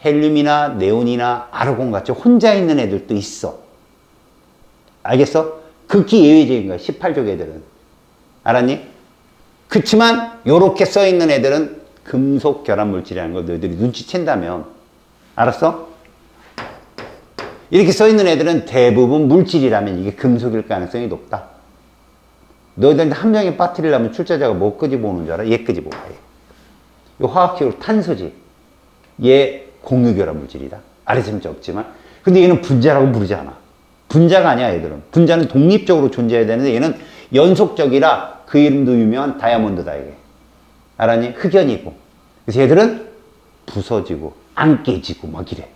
헬륨이나 네온이나 아르곤 같이 혼자 있는 애들도 있어. 알겠어? 극히 예외적인 거야. 18족 애들은. 알았니? 그치만 요렇게 써있는 애들은 금속 결합 물질이라는 걸 너희들이 눈치챈다면. 알았어? 이렇게 써있는 애들은 대부분 물질이라면 이게 금속일 가능성이 높다. 너희들한테 함정에 빠뜨리려면 출제자가 뭐 끄집어오는 줄 알아? 얘 끄집어와. 이 화학식으로 탄소지. 얘 공유결합 물질이다. 아래sem자 없지만. 근데 얘는 분자라고 부르지 않아. 분자가 아니야, 얘들은. 분자는 독립적으로 존재해야 되는데 얘는 연속적이라 그 이름도 유명한 다이아몬드다, 이게. 알았니? 흑연이고. 그래서 얘들은 부서지고, 안 깨지고, 막 이래.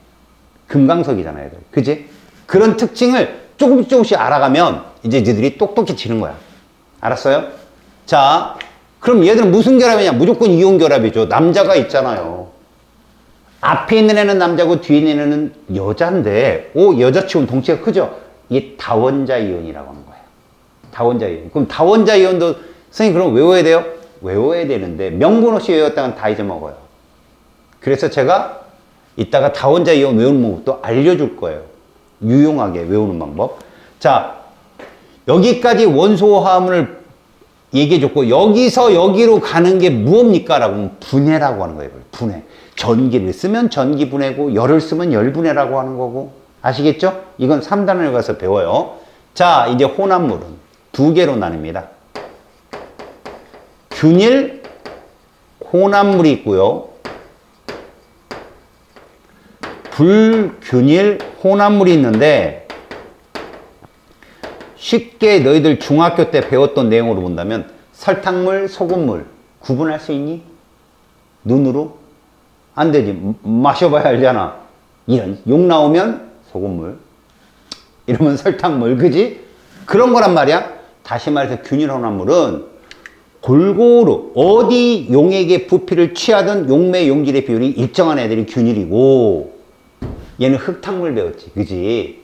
금강석이잖아, 얘들. 그지? 그런 특징을 조금씩 알아가면 이제 얘들이 똑똑해지는 거야. 알았어요? 자, 그럼 얘들은 무슨 결합이냐? 무조건 이온 결합이죠. 남자가 있잖아요. 앞에 있는 애는 남자고 뒤에 있는 애는 여자인데, 여자 치고는 덩치가 크죠? 이게 다원자 이온이라고 하는 거예요. 다원자 이온. 그럼 다원자 이온도 선생님 그럼 외워야 돼요? 외워야 되는데 명분 없이 외웠다간 다 잊어먹어요. 그래서 제가 이따가 다원자 이온 외우는 방법도 알려줄 거예요. 유용하게 외우는 방법. 자, 여기까지 원소 화합을 얘기해줬고 여기서 여기로 가는 게 무엇입니까? 라고 하면 분해라고 하는 거예요. 분해. 전기를 쓰면 전기분해고 열을 쓰면 열분해라고 하는 거고. 아시겠죠? 이건 3단원에 가서 배워요. 자, 이제 혼합물은 2개로 나뉩니다. 균일 혼합물이 있고요. 불균일 혼합물이 있는데 쉽게 너희들 중학교 때 배웠던 내용으로 본다면 설탕물, 소금물 구분할 수 있니? 눈으로? 안 되지. 마셔봐야 알잖아. 이런 욕 나오면 소금물, 이러면 설탕물, 그지? 그런 거란 말이야. 다시 말해서 균일 혼합물은 골고루 어디 용액의 부피를 취하든 용매 용질의 비율이 일정한 애들이 균일이고, 얘는 흙탕물 배웠지, 그지?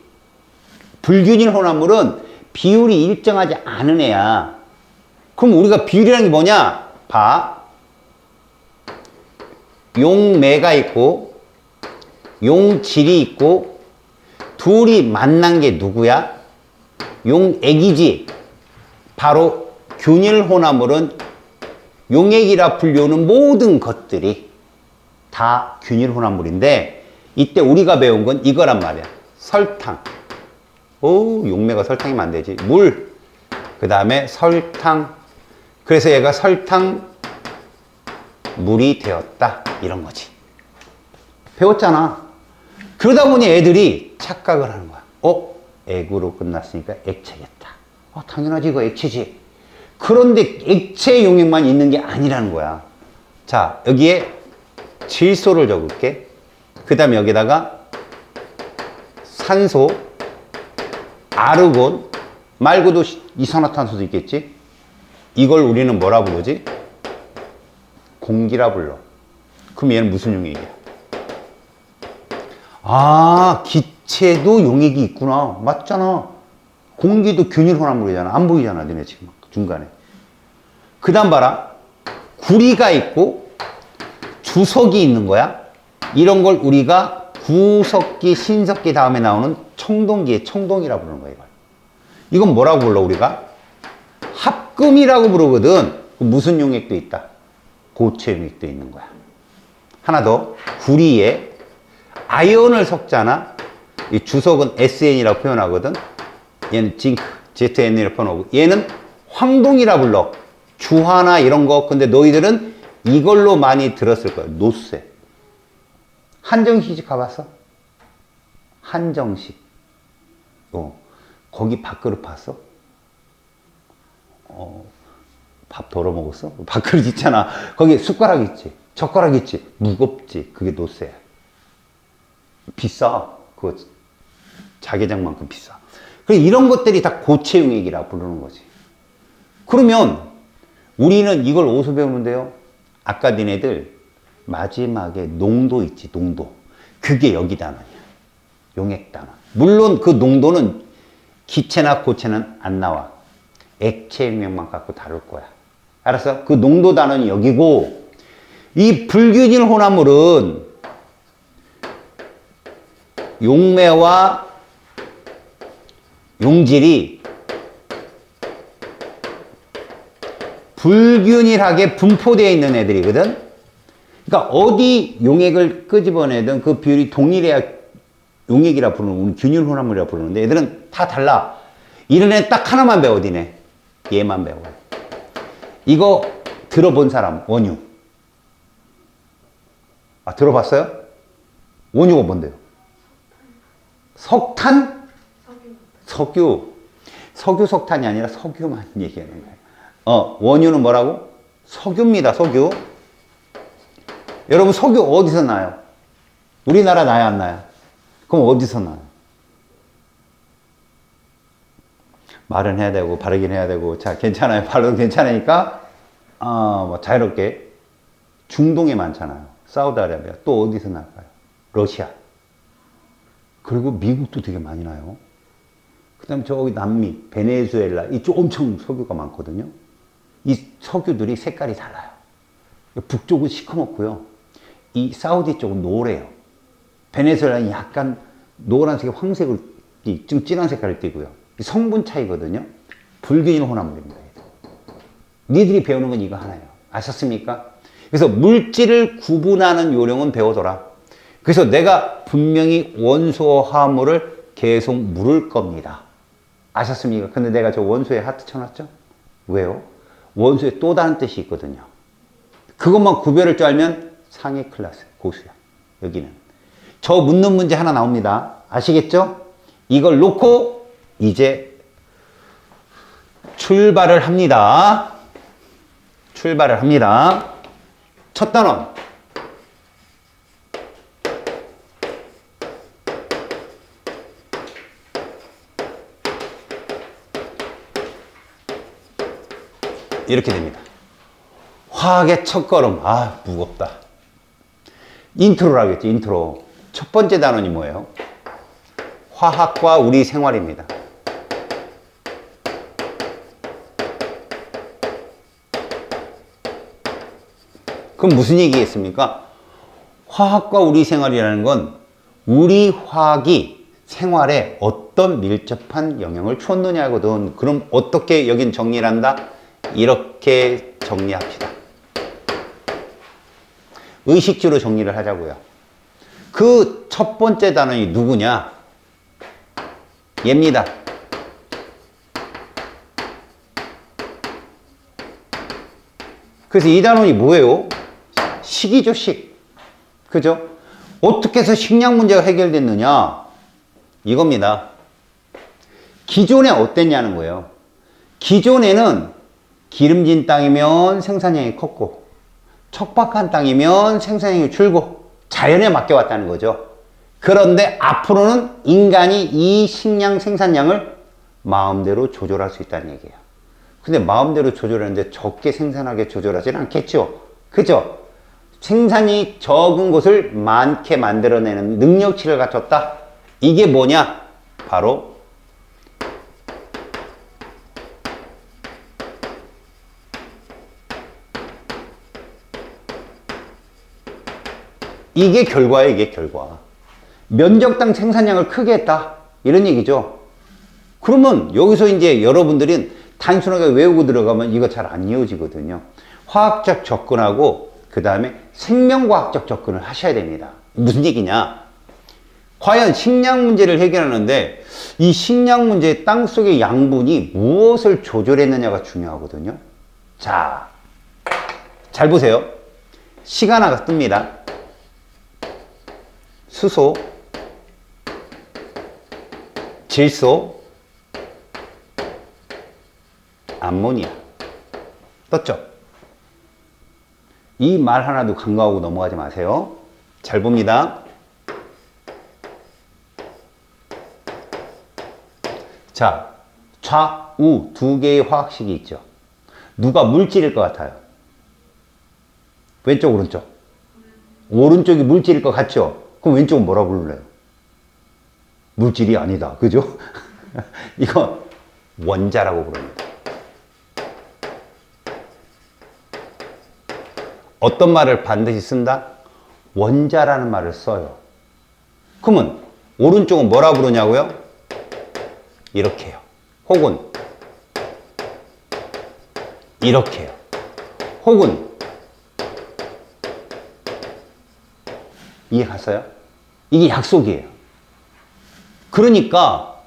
불균일 혼합물은 비율이 일정하지 않은 애야. 그럼 우리가 비율이라는 게 뭐냐? 봐. 용매가 있고 용질이 있고 둘이 만난 게 누구야? 용액이지. 바로 균일 혼합물은 용액이라 불리우는 모든 것들이 다 균일 혼합물인데, 이때 우리가 배운 건 이거란 말이야. 설탕. 용매가 설탕이면 안 되지. 물. 그 다음에 설탕. 그래서 얘가 설탕 물이 되었다. 이런 거지. 배웠잖아. 그러다 보니 애들이 착각을 하는 거야. 액으로 끝났으니까 액체겠다. 당연하지, 이거 액체지. 그런데 액체 용액만 있는 게 아니라는 거야. 자, 여기에 질소를 적을게. 그 다음에 여기다가 산소, 아르곤 말고도 이산화탄소도 있겠지. 이걸 우리는 뭐라 부르지? 공기라 불러. 그럼 얘는 무슨 용액이야? 아, 기체도 용액이 있구나. 맞잖아. 공기도 균일 혼합물이잖아. 안 보이잖아, 너네 지금 중간에. 그 다음 봐라. 구리가 있고 주석이 있는 거야. 이런 걸 우리가 구석기, 신석기 다음에 나오는 청동기의 청동이라 부르는 거야, 이걸. 이건 뭐라고 불러, 우리가? 합금이라고 부르거든. 무슨 용액도 있다? 고체 용액도 있는 거야. 하나 더. 구리에 아연을 섞잖아. 이 주석은 SN이라고 표현하거든. 얘는 징크, ZN이라고 표현하고. 얘는 황동이라 불러. 주화나 이런 거. 근데 너희들은 이걸로 많이 들었을 거야. 노쇠. 한정식 집 가봤어? 한정식. 거기 밥그릇 봤어? 밥 덜어 먹었어? 밥그릇 있잖아. 거기 숟가락 있지. 젓가락 있지. 무겁지. 그게 노쇠야. 비싸. 그거 자개장만큼 비싸. 그래서 이런 것들이 다 고체용액이라 부르는 거지. 그러면 우리는 이걸 어디서 배우면 돼요? 아까 니네들 마지막에 농도 있지, 농도. 그게 여기 단원이야. 용액 단원. 물론 그 농도는 기체나 고체는 안 나와. 액체 용액만 갖고 다룰 거야. 알았어? 그 농도 단원이 여기고, 이 불균일 혼합물은 용매와 용질이 불균일하게 분포되어 있는 애들이거든. 그러니까 어디 용액을 끄집어내든 그 비율이 동일해야 용액이라 부르는, 우리 균일 혼합물이라 부르는데 얘들은 다 달라. 이런 애 딱 하나만 배워, 니네. 얘만 배워. 이거 들어본 사람, 원유. 아, 들어봤어요? 원유가 뭔데요? 석탄? 석유. 석유, 석탄이 아니라 석유만 얘기하는 거예요. 원유는 뭐라고? 석유입니다, 석유. 여러분, 석유 어디서 나요? 우리나라 나요, 안 나요? 그럼 어디서 나요? 말은 해야 되고, 바르긴 해야 되고, 자, 괜찮아요. 발로 괜찮으니까, 뭐, 자유롭게. 중동에 많잖아요. 사우디아라비아. 또 어디서 날까요? 러시아. 그리고 미국도 되게 많이 나요. 그 다음에 저기 남미, 베네수엘라. 이쪽 엄청 석유가 많거든요. 이 석유들이 색깔이 달라요. 북쪽은 시커멓고요. 이 사우디 쪽은 노래요. 베네수엘라는 약간 노란색에 황색을, 좀 진한 색깔을 띠고요. 성분 차이거든요. 불균일 혼합물입니다. 니들이 배우는 건 이거 하나예요. 아셨습니까? 그래서 물질을 구분하는 요령은 배워둬라. 그래서 내가 분명히 원소와 화합물을 계속 물을 겁니다. 아셨습니까? 근데 내가 저 원소에 하트 쳐놨죠? 왜요? 원소에 또 다른 뜻이 있거든요. 그것만 구별할 줄 알면 상위 클래스, 고수야. 여기는. 저 묻는 문제 하나 나옵니다. 아시겠죠? 이걸 놓고 이제 출발을 합니다. 출발을 합니다. 첫 단원. 이렇게 됩니다. 화학의 첫걸음. 아, 무겁다. 인트로라고 했죠, 인트로. 첫 번째 단원이 뭐예요? 화학과 우리 생활입니다. 그럼 무슨 얘기겠습니까? 화학과 우리 생활이라는 건 우리 화학이 생활에 어떤 밀접한 영향을 주었느냐거든. 그럼 어떻게 여긴 정리를 한다? 이렇게 정리합시다. 의식주로 정리를 하자고요. 그 첫 번째 단원이 누구냐? 얘입니다. 그래서 이 단원이 뭐예요? 식이죠, 식. 그죠? 어떻게 해서 식량 문제가 해결됐느냐? 이겁니다. 기존에 어땠냐는 거예요. 기존에는 기름진 땅이면 생산량이 컸고, 척박한 땅이면 생산량이 줄고, 자연에 맡겨왔다는 거죠. 그런데 앞으로는 인간이 이 식량 생산량을 마음대로 조절할 수 있다는 얘기예요. 근데 마음대로 조절하는데 적게 생산하게 조절하지는 않겠죠. 그죠? 생산이 적은 것을 많게 만들어내는 능력치를 갖췄다. 이게 뭐냐? 바로 이게 결과예요. 이게 결과. 면적당 생산량을 크게 했다. 이런 얘기죠. 그러면 여기서 이제 여러분들은 단순하게 외우고 들어가면 이거 잘 안 이어지거든요. 화학적 접근하고 그 다음에 생명과학적 접근을 하셔야 됩니다. 무슨 얘기냐? 과연 식량 문제를 해결하는데 이 식량 문제의 땅속의 양분이 무엇을 조절했느냐가 중요하거든요. 자, 잘 보세요. 시가 하나가 뜹니다. 수소, 질소, 암모니아 떴죠? 이 말 하나도 간과하고 넘어가지 마세요. 잘 봅니다. 자, 좌우 두 개의 화학식이 있죠. 누가 물질일 것 같아요? 왼쪽, 오른쪽? 오른쪽이 물질일 것 같죠? 그럼 왼쪽은 뭐라고 부를래요? 물질이 아니다. 그죠? 이거 원자라고 부릅니다. 어떤 말을 반드시 쓴다? 원자라는 말을 써요. 그러면 오른쪽은 뭐라 부르냐고요? 이렇게요. 혹은 이렇게요. 혹은 이해 갔어요? 이게 약속이에요. 그러니까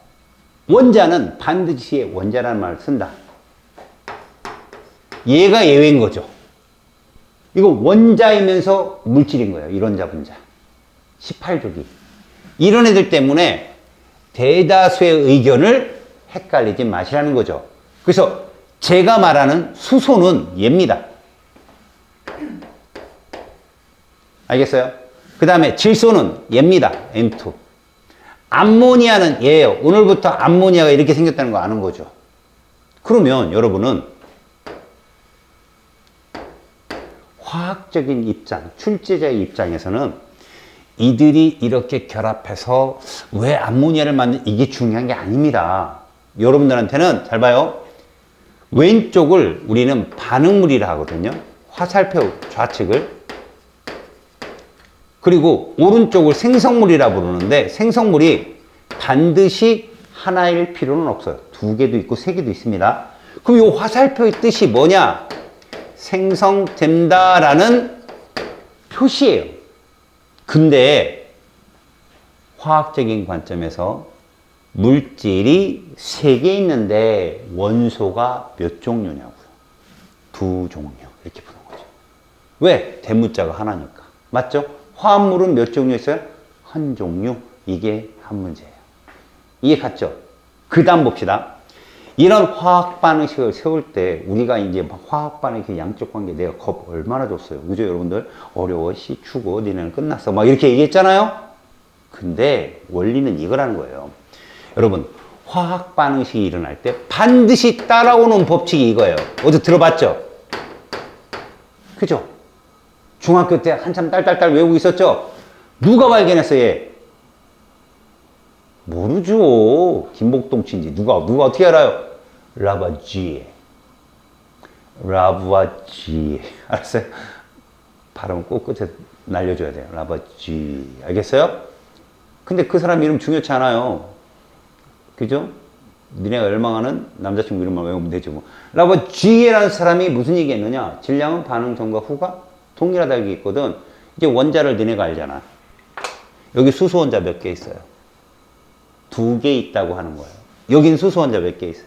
원자는 반드시 원자라는 말을 쓴다. 얘가 예외인 거죠. 이거 원자이면서 물질인 거예요. 이론자 분자. 18조기. 이런 애들 때문에 대다수의 의견을 헷갈리지 마시라는 거죠. 그래서 제가 말하는 수소는 얘입니다. 알겠어요? 그 다음에 질소는 얘입니다. N2. 암모니아는 얘예요. 오늘부터 암모니아가 이렇게 생겼다는 거 아는 거죠. 그러면 여러분은 화학적인 입장, 출제자의 입장에서는 이들이 이렇게 결합해서 왜 암모니아를 만든 이게 중요한 게 아닙니다. 여러분들한테는 잘 봐요. 왼쪽을 우리는 반응물이라 하거든요. 화살표 좌측을. 그리고 오른쪽을 생성물이라 부르는데 생성물이 반드시 하나일 필요는 없어요. 두 개도 있고 세 개도 있습니다. 그럼 이 화살표의 뜻이 뭐냐? 생성된다라는 표시예요. 근데 화학적인 관점에서 물질이 3개 있는데 원소가 몇 종류냐고요. 2종류 이렇게 부르는 거죠. 왜? 대문자가 하나니까. 맞죠? 화합물은 몇 종류 있어요? 한 종류. 이게 한 문제예요. 이해 갔죠? 그 다음 봅시다. 이런 화학 반응식을 세울 때 우리가 이제 화학 반응식 양쪽 관계 내가 겁 얼마나 줬어요. 그죠 여러분들? 어려워, 씨, 추고, 니네는 끝났어. 막 이렇게 얘기했잖아요? 근데 원리는 이거라는 거예요. 여러분, 화학 반응식이 일어날 때 반드시 따라오는 법칙이 이거예요. 어제 들어봤죠? 그죠? 중학교 때 한참 딸딸딸 외우고 있었죠? 누가 발견했어, 얘? 모르죠. 김복동 친지. 누가 어떻게 알아요? 라바지에. 라바지에. 알았어요? 발음 꼭 끝에 날려줘야 돼요. 라바지. 알겠어요? 근데 그 사람 이름 중요치 않아요. 그죠? 니네가 열망하는 남자친구 이름만 외우면 되죠. 뭐. 라바지에라는 사람이 무슨 얘기 했느냐? 질량은 반응 전과 후가 동일하다 이게 있거든. 이제 원자를 니네가 알잖아. 여기 수소 원자 몇 개 있어요? 2개 있다고 하는 거예요. 여긴 수소 원자 몇 개 있어요?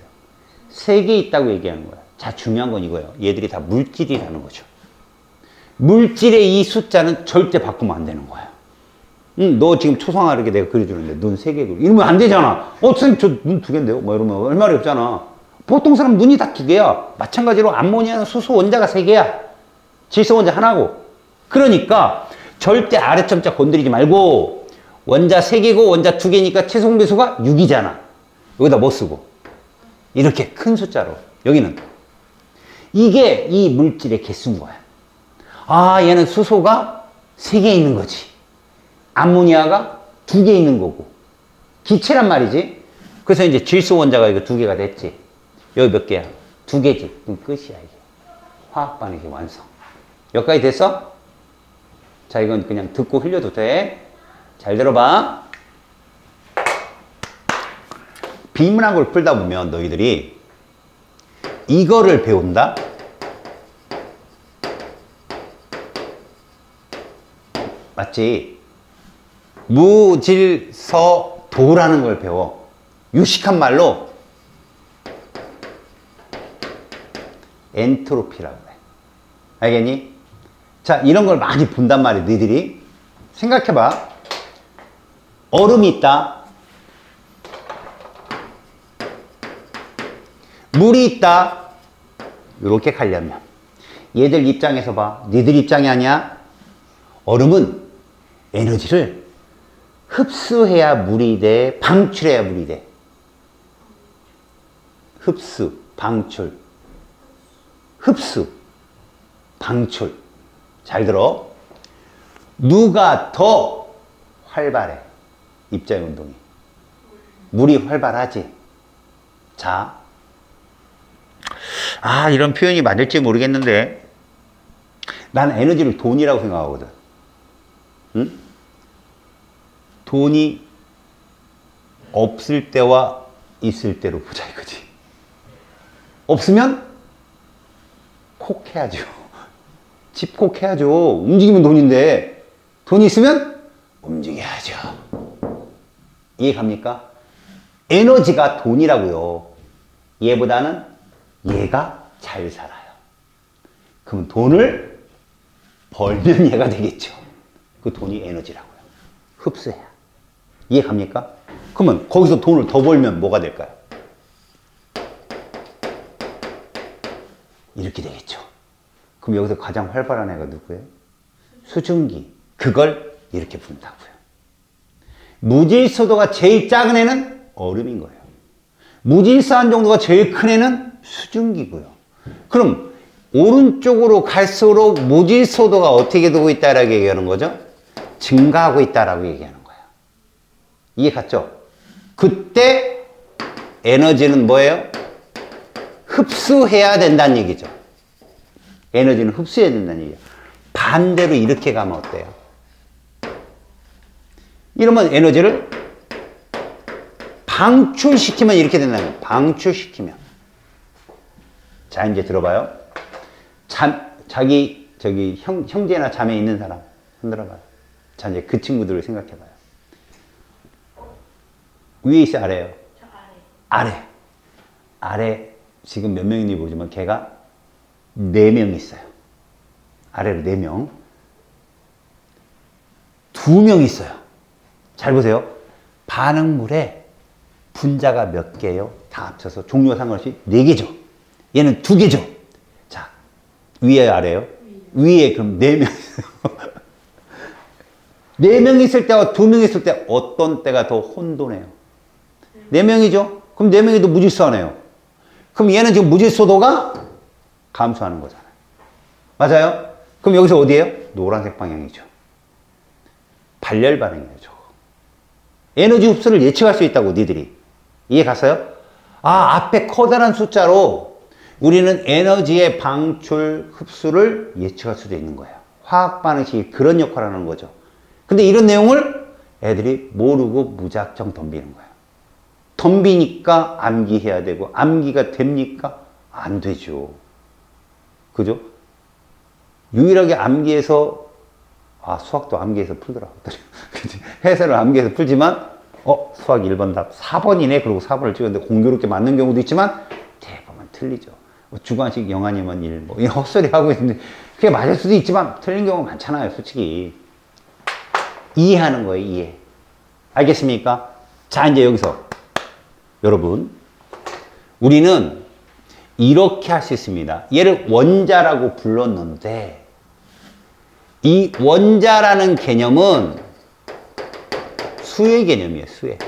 3개 있다고 얘기하는 거예요. 자, 중요한 건 이거예요. 얘들이 다 물질이라는 거죠. 물질의 이 숫자는 절대 바꾸면 안 되는 거야. 너 지금 초상화르게 내가 그려주는데 눈 3개 그려. 이러면 안 되잖아. 선생님 저 눈 2개인데요? 뭐 이러면 할 말이 없잖아. 보통 사람 눈이 다 2개야. 마찬가지로 암모니아는 수소 원자가 3개야. 질소 원자 하나고. 그러니까 절대 아래점자 건드리지 말고 원자 3개고 원자 2개니까 최종 배수가 6이잖아. 여기다 뭐 쓰고? 이렇게 큰 숫자로. 여기는. 이게 이 물질의 개수인 거야. 아, 얘는 수소가 3개 있는 거지. 암모니아가 2개 있는 거고. 기체란 말이지. 그래서 이제 질소 원자가 이거 2개가 됐지. 여기 몇 개야? 2개지. 그럼 끝이야, 이게. 화학 반응이 완성. 여기까지 됐어? 자, 이건 그냥 듣고 흘려도 돼. 잘 들어봐. 비문학을 풀다 보면 너희들이 이거를 배운다? 맞지? 무질서도라는 걸 배워. 유식한 말로 엔트로피라고 해. 알겠니? 자, 이런 걸 많이 본단 말이야, 너희들이. 생각해봐. 얼음이 있다. 물이 있다. 이렇게 가려면 얘들 입장에서 봐. 니들 입장이 아니야. 얼음은 에너지를 흡수해야 물이 돼, 방출해야 물이 돼. 흡수, 방출. 흡수, 방출. 잘 들어. 누가 더 활발해? 입자의 운동이. 물이 활발하지. 자, 아, 이런 표현이 맞을지 모르겠는데 난 에너지를 돈이라고 생각하거든. 응? 돈이 없을 때와 있을 때로 보자 이거지. 없으면 콕 해야죠. 집콕 해야죠. 움직이면 돈인데 돈이 있으면 움직여야죠. 이해 갑니까? 에너지가 돈이라고요. 얘보다는 얘가 잘 살아요. 그럼 돈을 벌면 얘가 되겠죠. 그 돈이 에너지라고요. 흡수해야. 이해 갑니까? 그러면 거기서 돈을 더 벌면 뭐가 될까요? 이렇게 되겠죠. 그럼 여기서 가장 활발한 애가 누구예요? 수증기. 그걸 이렇게 부른다고요. 무질서도가 제일 작은 애는 얼음인 거예요. 무질서한 정도가 제일 큰 애는 수증기고요. 그럼 오른쪽으로 갈수록 무질서도가 어떻게 되고 있다라고 얘기하는 거죠? 증가하고 있다라고 얘기하는 거예요. 이해 갔죠? 그때 에너지는 뭐예요? 흡수해야 된다는 얘기죠. 에너지는 흡수해야 된다는 얘기예요. 반대로 이렇게 가면 어때요? 이러면 에너지를 방출시키면 이렇게 된다는 거예요. 방출시키면. 자, 이제 들어봐요. 자기 형제나 자매 있는 사람 흔들어봐요. 자, 이제 그 친구들을 생각해봐요. 위에 있어요, 아래요?
저 아래.
아래. 아래 지금 몇 명인지 모르지만 걔가 4명 있어요. 아래로 4명. 2명 있어요. 잘 보세요. 반응물에 분자가 몇 개요? 다 합쳐서 종류와 상관없이 4개죠. 얘는 2개죠. 자, 위에 아래요? 위에 그럼 4명 있어요. 4명 있을 때와 2명 있을 때 어떤 때가 더 혼돈해요? 4명이죠? 그럼 4명이도 무질서하네요. 그럼 얘는 지금 무질서도가 감소하는 거잖아요. 맞아요? 그럼 여기서 어디예요? 노란색 방향이죠. 발열 반응이에요, 저거. 에너지 흡수를 예측할 수 있다고, 니들이. 이해 갔어요? 아, 앞에 커다란 숫자로 우리는 에너지의 방출, 흡수를 예측할 수도 있는 거예요. 화학 반응식이 그런 역할을 하는 거죠. 근데 이런 내용을 애들이 모르고 무작정 덤비는 거예요. 덤비니까 암기해야 되고, 암기가 됩니까? 안 되죠. 그죠? 유일하게 암기해서, 수학도 암기해서 풀더라고. 해설을 암기해서 풀지만, 수학 1번 답 4번이네. 그리고 4번을 찍었는데 공교롭게 맞는 경우도 있지만, 대부분 틀리죠. 주관식 영아님은 1, 이 헛소리 하고 있는데, 그게 맞을 수도 있지만, 틀린 경우가 많잖아요, 솔직히. 이해하는 거예요, 이해. 알겠습니까? 자, 이제 여기서. 여러분, 우리는 이렇게 할 수 있습니다. 얘를 원자라고 불렀는데, 이 원자라는 개념은 수의 개념이에요, 수의.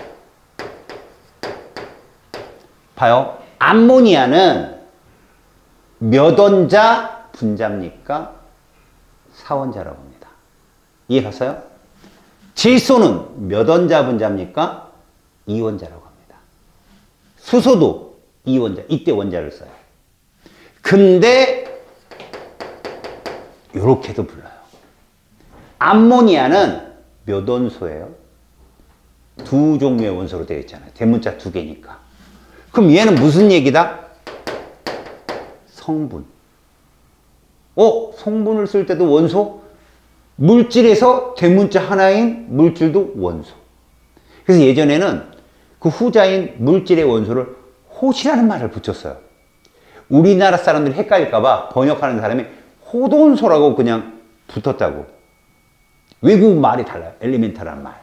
봐요. 암모니아는 몇 원자 분자입니까? 사원자라고 합니다. 이해 갔어요? 질소는 몇 원자 분자입니까? 2원자라고 합니다. 수소도 2원자, 이때 원자를 써요. 근데 이렇게도 불러요. 암모니아는 몇 원소예요? 두 종류의 원소로 되어 있잖아요. 대문자 두 개니까. 그럼 얘는 무슨 얘기다? 성분. 성분을 쓸 때도 원소? 물질에서 대문자 하나인 물질도 원소. 그래서 예전에는 그 후자인 물질의 원소를 호시라는 말을 붙였어요. 우리나라 사람들이 헷갈릴까봐 번역하는 사람이 호돈소라고 그냥 붙었다고. 외국 말이 달라요. 엘리멘탈한 말.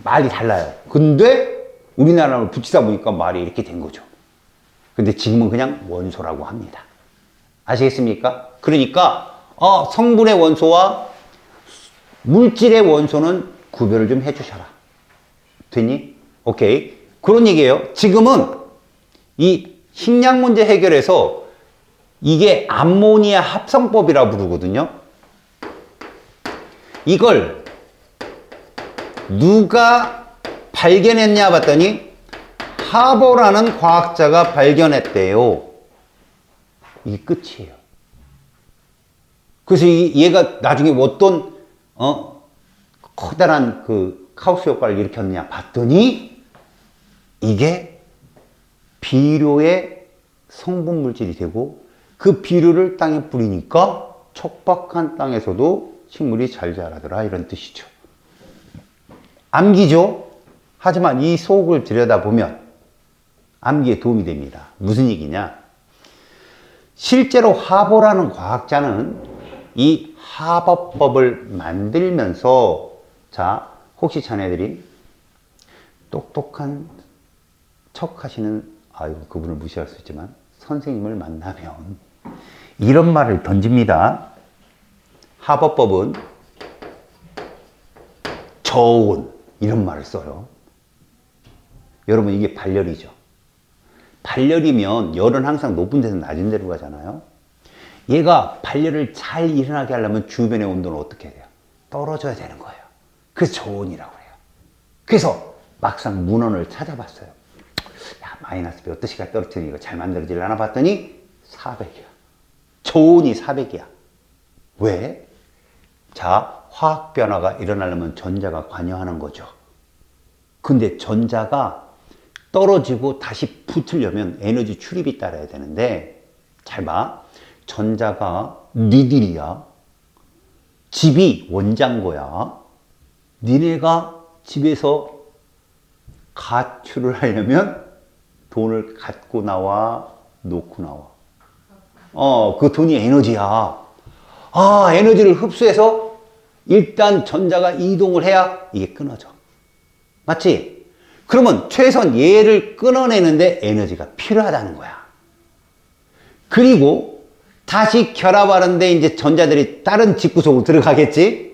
말이 달라요. 근데 우리나라로 붙이다 보니까 말이 이렇게 된 거죠. 근데 지금은 그냥 원소라고 합니다. 아시겠습니까? 그러니까 성분의 원소와 물질의 원소는 구별을 좀 해주셔라. 됐니? 오케이. 그런 얘기예요. 지금은 이 식량 문제 해결해서 이게 암모니아 합성법이라고 부르거든요. 이걸 누가 발견했냐 봤더니 하버라는 과학자가 발견했대요. 이게 끝이에요. 그래서 얘가 나중에 어떤 커다란 그 카우스 효과를 일으켰느냐 봤더니 이게 비료의 성분 물질이 되고 그 비료를 땅에 뿌리니까 척박한 땅에서도 식물이 잘 자라더라, 이런 뜻이죠. 암기죠? 하지만 이 속을 들여다보면 암기에 도움이 됩니다. 무슨 얘기냐? 실제로 하버라는 과학자는 이 하버법을 만들면서, 자, 혹시 자네들이 똑똑한 척 하시는, 그분을 무시할 수 있지만 선생님을 만나면 이런 말을 던집니다. 하버법은 저온, 이런 말을 써요. 여러분, 이게 발열이죠. 발열이면 열은 항상 높은 데서 낮은 데로 가잖아요. 얘가 발열을 잘 일어나게 하려면 주변의 온도는 어떻게 돼요? 떨어져야 되는 거예요. 그래서 저온이라고 해요. 그래서 막상 문헌을 찾아봤어요. 야, 마이너스 몇 도씨가 떨어지니 이거 잘 만들어지려나 봤더니 400이야. 저온이 400이야. 왜? 자, 화학 변화가 일어나려면 전자가 관여하는 거죠. 근데 전자가 떨어지고 다시 붙으려면 에너지 출입이 따라야 되는데, 잘 봐. 전자가 니들이야. 집이 원장고야. 니네가 집에서 가출을 하려면 돈을 갖고 나와, 놓고 나와. 그 돈이 에너지야. 에너지를 흡수해서 일단 전자가 이동을 해야 이게 끊어져. 맞지? 그러면 최소한 얘를 끊어내는데 에너지가 필요하다는 거야. 그리고 다시 결합하는데 이제 전자들이 다른 집구석으로 들어가겠지?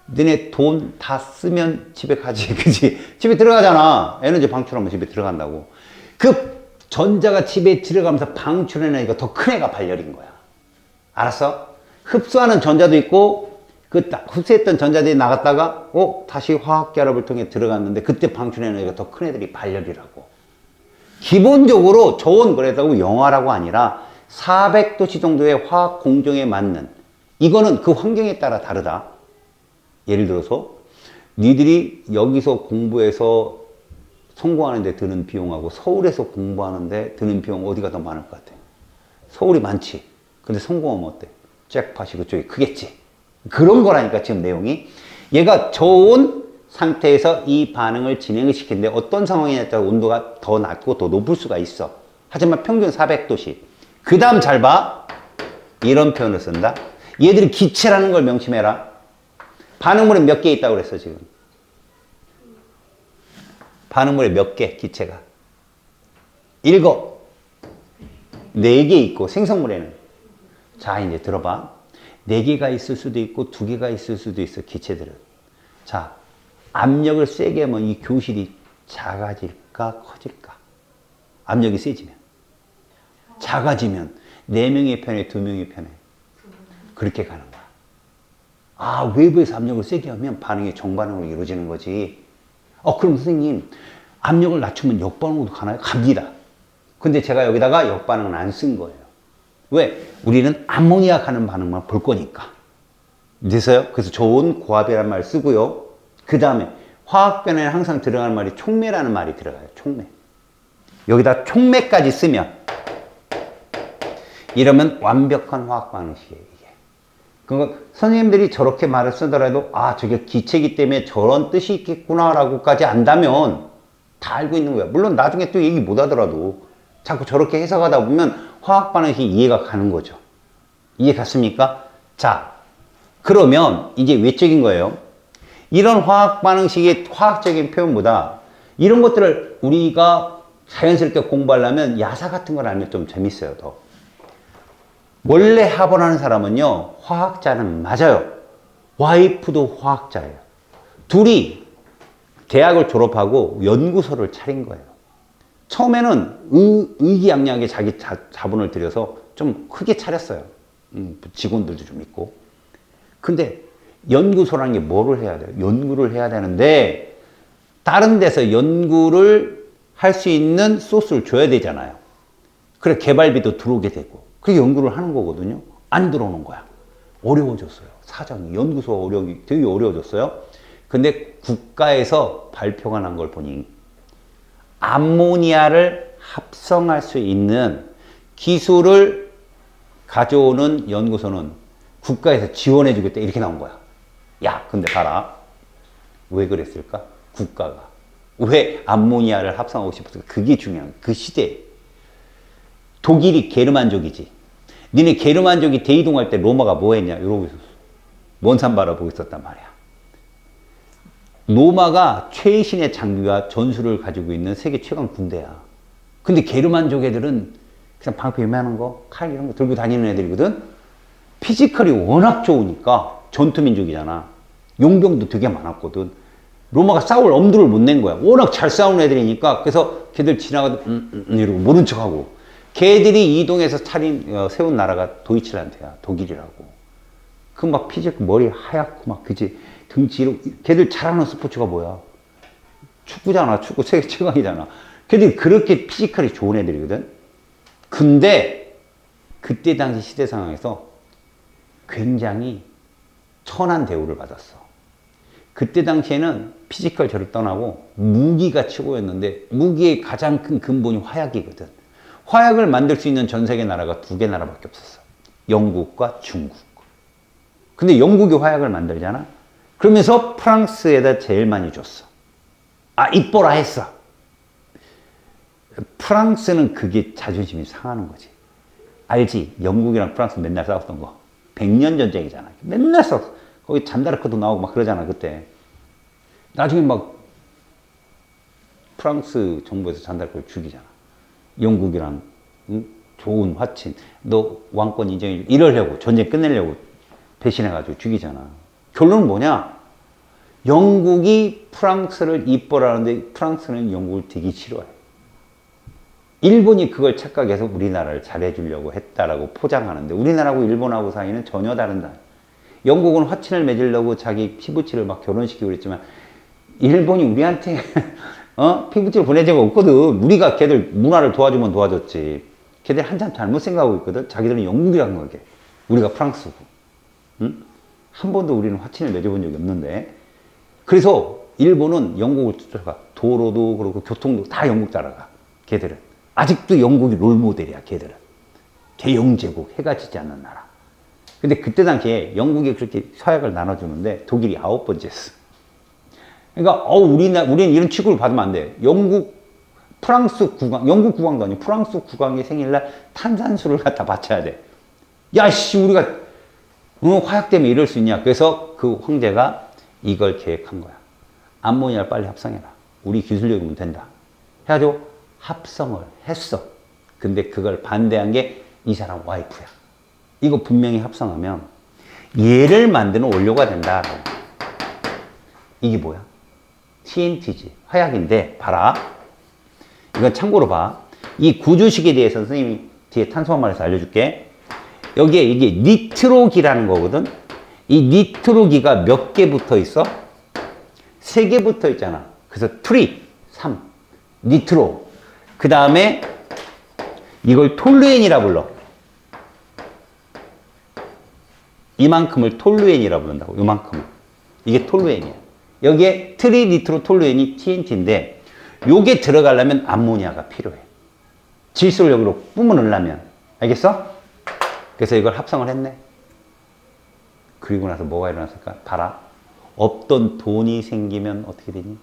너네 돈 다 쓰면 집에 가지, 그지? 집에 들어가잖아. 에너지 방출하면 집에 들어간다고. 그 전자가 집에 들어가면서 방출해내니까 더 큰 애가 발열인 거야. 알았어? 흡수하는 전자도 있고, 그 흡수했던 전자들이 나갔다가, 다시 화학 결합을 통해 들어갔는데, 그때 방출해내니까 더 큰 애들이 발열이라고. 기본적으로 저온, 그랬다고 영하라고 아니라 400도씨 정도의 화학 공정에 맞는, 이거는 그 환경에 따라 다르다. 예를 들어서 니들이 여기서 공부해서 성공하는데 드는 비용하고 서울에서 공부하는데 드는 비용 어디가 더 많을 것 같아? 서울이 많지. 근데 성공하면 어때? 잭팟이 그쪽이 크겠지. 그런 거라니까 지금 내용이. 얘가 저온 상태에서 이 반응을 진행을 시키는데 어떤 상황에 따라 온도가 더 낮고 더 높을 수가 있어. 하지만 평균 400도씨. 그 다음 잘 봐. 이런 표현을 쓴다. 얘들이 기체라는 걸 명심해라. 반응물에 몇 개 있다고 그랬어, 지금? 반응물에 몇 개, 기체가? 읽어. 4개 있고, 생성물에는. 자, 이제 들어봐. 4개가 있을 수도 있고, 2개가 있을 수도 있어, 기체들은. 자, 압력을 세게 하면 이 교실이 작아질까, 커질까? 압력이 세지면. 작아지면 4명의 편에 2명의 편에. 그렇게 가는 거야. 아, 외부에서 압력을 세게 하면 반응이 정반응으로 이루어지는 거지. 그럼 선생님, 압력을 낮추면 역반응으로 가나요? 갑니다. 근데 제가 여기다가 역반응은 안 쓴 거예요. 왜? 우리는 암모니아 하는 반응만 볼 거니까. 됐어요? 그래서 좋은 고압이라는 말 쓰고요. 그 다음에 화학 변화에 항상 들어가는 말이 촉매라는 말이 들어가요. 촉매. 여기다 촉매까지 쓰면 이러면 완벽한 화학 반응식이에요. 이게. 그러니까 선생님들이 저렇게 말을 쓰더라도 아, 저게 기체이기 때문에 저런 뜻이 있겠구나라고까지 안다면 다 알고 있는 거야. 물론 나중에 또 얘기 못 하더라도 자꾸 저렇게 해석하다 보면 화학 반응식이 이해가 가는 거죠. 이해 갔습니까? 자, 그러면 이제 외적인 거예요. 이런 화학 반응식의 화학적인 표현보다 이런 것들을 우리가 자연스럽게 공부하려면 야사 같은 걸 알면 좀 재밌어요, 더. 원래 합원하는 사람은요, 화학자는 맞아요. 와이프도 화학자예요. 둘이 대학을 졸업하고 연구소를 차린 거예요. 처음에는 의기양양하게 자기 자본을 들여서 좀 크게 차렸어요. 직원들도 좀 있고. 근데 연구소라는 게 뭐를 해야 돼요? 연구를 해야 되는데 다른 데서 연구를 할 수 있는 소스를 줘야 되잖아요. 그래 개발비도 들어오게 되고 그게 연구를 하는 거거든요. 안 들어오는 거야. 어려워졌어요. 사정이. 연구소 되게 어려워졌어요. 근데 국가에서 발표가 난 걸 보니 암모니아를 합성할 수 있는 기술을 가져오는 연구소는 국가에서 지원해 주겠다 이렇게 나온 거야. 야, 근데 봐라. 왜 그랬을까? 국가가. 왜 암모니아를 합성하고 싶었을까? 그게 중요한 거야. 그 시대에. 독일이 게르만족이지. 니네 게르만족이 대이동할 때 로마가 뭐 했냐? 이러고 있었어. 먼 산 바라보고 있었단 말이야. 로마가 최신의 장비와 전술을 가지고 있는 세계 최강 군대야. 근데 게르만족 애들은 그냥 방패 요만한 거, 칼 이런 거 들고 다니는 애들이거든? 피지컬이 워낙 좋으니까 전투민족이잖아. 용병도 되게 많았거든. 로마가 싸울 엄두를 못 낸 거야. 워낙 잘 싸우는 애들이니까. 그래서 걔들 지나가도 이러고 모른 척하고. 걔들이 이동해서 세운 나라가 도이칠란드야. 독일이라고. 그 막 피지컬 머리 하얗고 막 그지. 등치로 걔들 잘하는 스포츠가 뭐야? 축구잖아. 축구 세계 최강이잖아. 걔들이 그렇게 피지컬이 좋은 애들이거든. 근데 그때 당시 시대 상황에서 굉장히 천한 대우를 받았어. 그때 당시에는 피지컬 저를 떠나고 무기가 최고였는데 무기의 가장 큰 근본이 화약이거든. 화약을 만들 수 있는 전 세계 나라가 두 개 나라밖에 없었어. 영국과 중국. 근데 영국이 화약을 만들잖아. 그러면서 프랑스에다 제일 많이 줬어. 아, 이뻐라 했어. 프랑스는 그게 자존심이 상하는 거지. 알지? 영국이랑 프랑스 맨날 싸웠던 거. 100년 전쟁이잖아. 맨날 싸웠어. 거기 잔다르크도 나오고 막 그러잖아, 그때. 나중에 막 프랑스 정부에서 잔다르크를 죽이잖아. 영국이랑 좋은 화친. 너 왕권 인정해. 이러려고, 전쟁 끝내려고 배신해가지고 죽이잖아. 결론은 뭐냐? 영국이 프랑스를 이뻐라는데 프랑스는 영국을 되게 싫어해. 일본이 그걸 착각해서 우리나라를 잘해주려고 했다라고 포장하는데 우리나라하고 일본하고 사이는 전혀 다른다. 영국은 화친을 맺으려고 자기 피부치를 막 결혼시키고 그랬지만 일본이 우리한테 피부치를 보내준 적 없거든. 우리가 걔들 문화를 도와주면 도와줬지. 걔들 한참 잘못 생각하고 있거든. 자기들은 영국이라는 거게. 우리가 프랑스고. 응? 한 번도 우리는 화친을 맺어본 적이 없는데. 그래서 일본은 영국을 쫓아가. 도로도 그렇고 교통도 다 영국 따라가. 걔들은. 아직도 영국이 롤모델이야, 걔들은. 대영제국, 해가 지지 않는 나라. 근데 그때 당시에 영국이 그렇게 서약을 나눠주는데 독일이 9번째였어. 그러니까, 우리는 이런 취급을 받으면 안 돼. 영국 국왕도 아니고 프랑스 국왕의 생일날 탄산수를 갖다 바쳐야 돼. 야, 씨, 우리가, 화약 때문에 이럴 수 있냐. 그래서 그 황제가 이걸 계획한 거야. 암모니아를 빨리 합성해라. 우리 기술력이면 된다. 해가지고 합성을 했어. 근데 그걸 반대한 게 이 사람 와이프야. 이거 분명히 합성하면 얘를 만드는 원료가 된다. 이게 뭐야? TNT지. 화약인데 봐라. 이건 참고로 봐. 이 구조식에 대해서 선생님이 뒤에 탄소화말에서 알려줄게. 여기에 이게 니트로기라는 거거든. 이 니트로기가 몇 개 붙어 있어? 3개 붙어 있잖아. 그래서 트리, 3. 니트로. 그 다음에 이걸 톨루엔이라 불러. 이만큼을 톨루엔이라 부른다고. 이만큼을. 이게 톨루엔이야. 여기에 트리, 니트로, 톨루엔이 TNT인데 요게 들어가려면 암모니아가 필요해. 질소를 여기로 뿜어 넣으려면. 알겠어? 그래서 이걸 합성을 했네. 그리고 나서 뭐가 일어났을까? 봐라. 없던 돈이 생기면 어떻게 되니?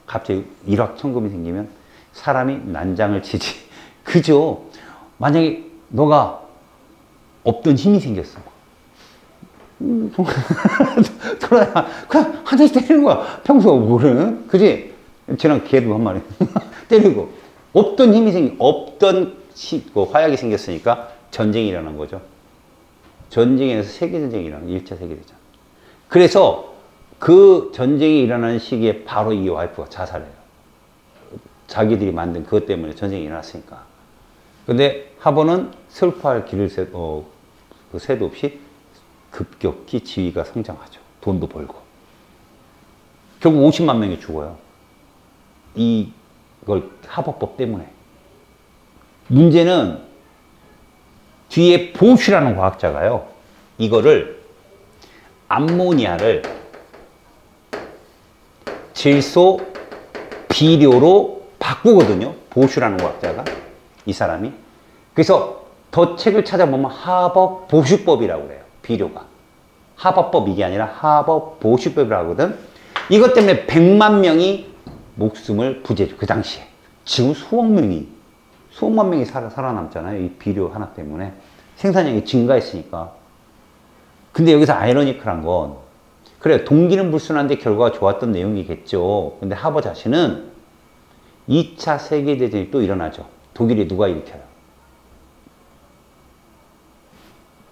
갑자기 일확천금이 생기면 사람이 난장을 치지. 그죠? 만약에 너가 없던 힘이 생겼어. 그냥 한 대씩 때리는 거야. 평소 모르는. 그지? 쟤랑 걔도 한 마리. 때리고. 없던 힘이 없던 화약이 생겼으니까 전쟁이 일어난 거죠. 전쟁에서 세계전쟁이 일어난 1차 세계대전. 그래서 그 전쟁이 일어나는 시기에 바로 이 와이프가 자살해요. 자기들이 만든 그것 때문에 전쟁이 일어났으니까. 근데 하버는 슬퍼할 길을 새도 없이 급격히 지위가 성장하죠. 돈도 벌고. 결국 50만 명이 죽어요. 이걸 하버법 때문에. 문제는 뒤에 보슈라는 과학자가요. 이거를 암모니아를 질소 비료로 바꾸거든요. 보슈라는 과학자가. 이 사람이. 그래서 더 책을 찾아보면 하버 보슈법이라고 그래요. 비료가. 하버법 이게 아니라 하버 보슈법이라고 하거든. 이것 때문에 100만 명이 목숨을 부재죠. 그 당시에. 지금 수억만 명이 살아남잖아요. 이 비료 하나 때문에. 생산량이 증가했으니까. 근데 여기서 아이러니컬한 건, 그래, 동기는 불순한데 결과가 좋았던 내용이겠죠. 근데 하버 자신은 2차 세계대전이 또 일어나죠. 독일이 누가 일으켜요?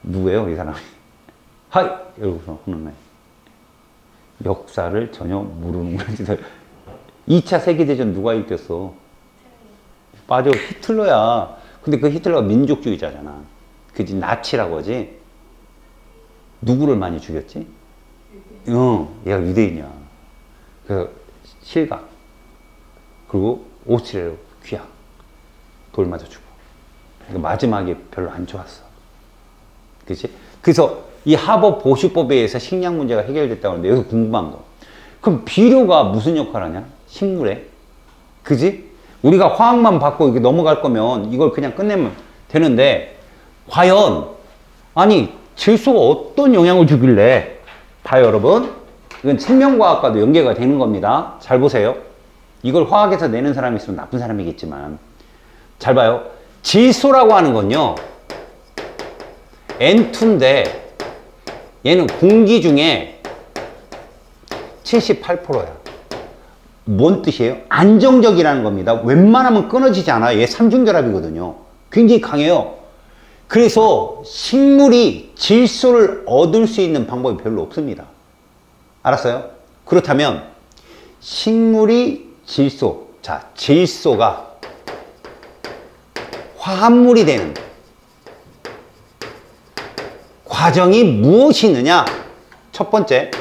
누구예요, 이 사람이? 하이! 이러고서 하는 역사를 전혀 모르는구나. 2차 세계대전 누가 일으켰어? 맞아, 히틀러야. 근데 그 히틀러가 민족주의자잖아. 그지? 나치라고 하지? 누구를 많이 죽였지? 얘가 유대인이야. 그래서 실각. 그리고 오스트리아로 귀향. 돌 맞아 죽어. 그러니까 마지막에 별로 안 좋았어. 그치? 그래서 이 하버 보슈법에 의해서 식량 문제가 해결됐다고 하는데 여기서 궁금한 거. 그럼 비료가 무슨 역할을 하냐? 식물에. 그지? 우리가 화학만 받고 이렇게 넘어갈 거면 이걸 그냥 끝내면 되는데, 과연, 아니, 질소가 어떤 영향을 주길래, 봐요, 여러분. 이건 생명과학과도 연계가 되는 겁니다. 잘 보세요. 이걸 화학에서 내는 사람이 있으면 나쁜 사람이겠지만, 잘 봐요. 질소라고 하는 건요, N2인데, 얘는 공기 중에 78%야. 뭔 뜻이에요? 안정적이라는 겁니다. 웬만하면 끊어지지 않아요. 얘 삼중결합이거든요. 굉장히 강해요. 그래서 식물이 질소를 얻을 수 있는 방법이 별로 없습니다. 알았어요? 그렇다면 식물이 질소, 자, 질소가 화합물이 되는 과정이 무엇이 있느냐? 첫 번째,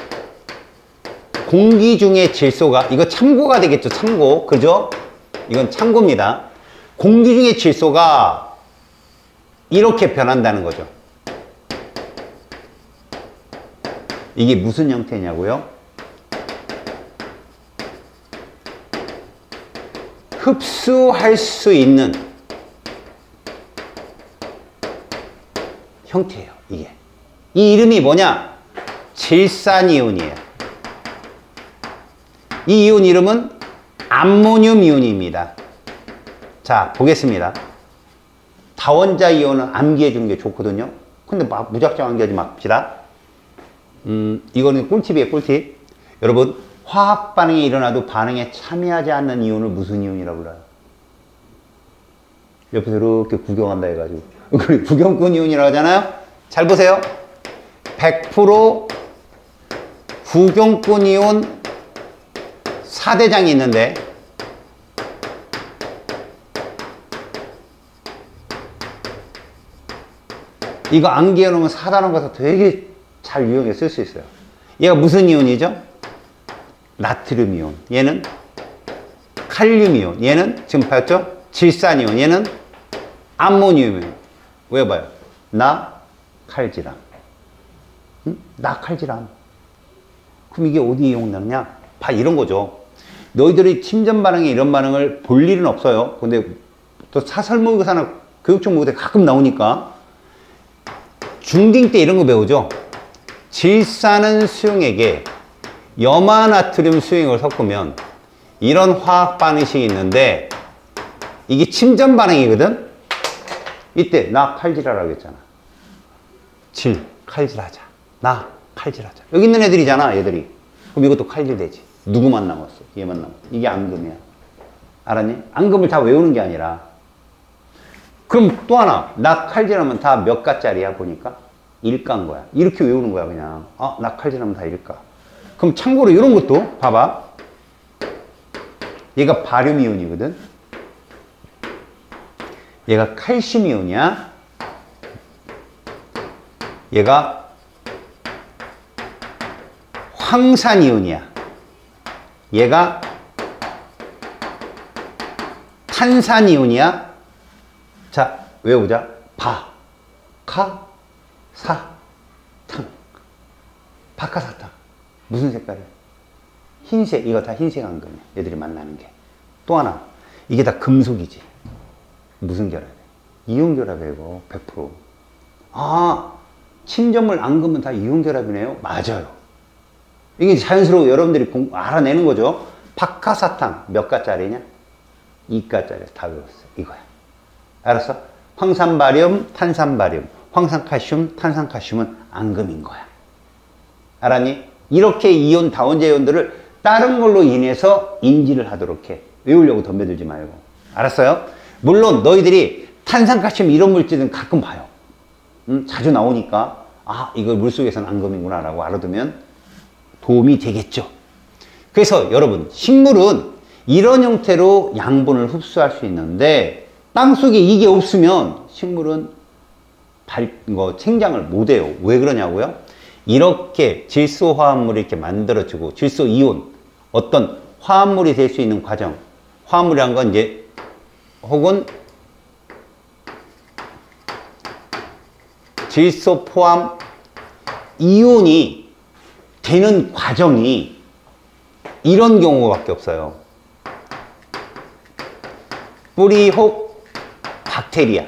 공기 중에 질소가, 이거 참고가 되겠죠, 참고. 그죠? 이건 참고입니다. 공기 중에 질소가 이렇게 변한다는 거죠. 이게 무슨 형태냐고요? 흡수할 수 있는 형태예요, 이게. 이 이름이 뭐냐? 질산이온이에요. 이 이온 이름은 암모늄 이온입니다. 자, 보겠습니다. 다원자 이온은 암기해 주는 게 좋거든요. 근데 막 무작정 암기하지 맙시다. 이거는 꿀팁이에요, 꿀팁. 여러분, 화학 반응이 일어나도 반응에 참여하지 않는 이온을 무슨 이온이라고 불러요? 옆에서 이렇게 구경한다 해가지고. 구경꾼 이온이라고 하잖아요? 잘 보세요. 100% 구경꾼 이온 4대장이 있는데, 이거 암기해 놓으면 4단원 가서 되게 잘 유용해 쓸 수 있어요. 얘가 무슨 이온이죠? 나트륨 이온. 얘는 칼륨 이온. 얘는 지금 봤죠? 질산 이온. 얘는 암모니움 이온. 외워봐요. 나칼지람. 응? 나칼지람. 그럼 이게 어디 이용되느냐? 봐, 이런 거죠. 너희들이 침전 반응에 이런 반응을 볼 일은 없어요. 근데 또 사설 모의고사나 교육청 모의고사에 가끔 나오니까 중딩 때 이런 거 배우죠. 질산은 수용액에 염화나트륨 수용액을 섞으면 이런 화학 반응식이 있는데 이게 침전 반응이거든. 이때 나 칼질하라고 했잖아. 질 칼질하자. 나 칼질하자. 여기 있는 애들이잖아, 얘들이. 그럼 이것도 칼질되지. 누구만 남았어? 얘만 남았어. 이게 앙금이야. 알았니? 앙금을 다 외우는 게 아니라. 그럼 또 하나. 나 칼질하면 다 몇 가짜리야 보니까? 1가인 거야. 이렇게 외우는 거야, 그냥. 나 칼질하면 다 1가. 그럼 참고로 이런 것도 봐봐. 얘가 바륨 이온이거든. 얘가 칼슘 이온이야. 얘가 황산 이온이야. 얘가 탄산 이온이야. 자, 외워보자. 바카사탕. 바카사탕. 무슨 색깔이야? 흰색. 이거 다 흰색 앙금이야. 얘들이 만나는 게. 또 하나. 이게 다 금속이지. 무슨 결합이야? 이온 결합이야, 이거. 100%. 침전물 앙금은 다 이온 결합이네요. 맞아요. 이게 자연스러워 여러분들이 알아내는 거죠. 바카사탕 몇 가짜리냐? 2가짜리 다 외웠어. 이거야. 알았어? 황산바륨, 탄산바륨, 황산칼슘, 탄산칼슘은 앙금인 거야. 알았니? 이렇게 이온, 다원제 이온들을 다른 걸로 인해서 인지를 하도록 해. 외우려고 덤벼들지 말고. 알았어요? 물론 너희들이 탄산칼슘 이런 물질은 가끔 봐요. 자주 나오니까 이거 물속에서는 앙금이구나 라고 알아두면 도움이 되겠죠. 그래서 여러분, 식물은 이런 형태로 양분을 흡수할 수 있는데 땅속에 이게 없으면 식물은 생장을 못해요. 왜 그러냐고요? 이렇게 질소 화합물이 이렇게 만들어지고 질소 이온, 어떤 화합물이 될 수 있는 과정, 화합물이란 건 이제 혹은 질소 포함 이온이 되는 과정이 이런 경우밖에 없어요. 뿌리혹 박테리아.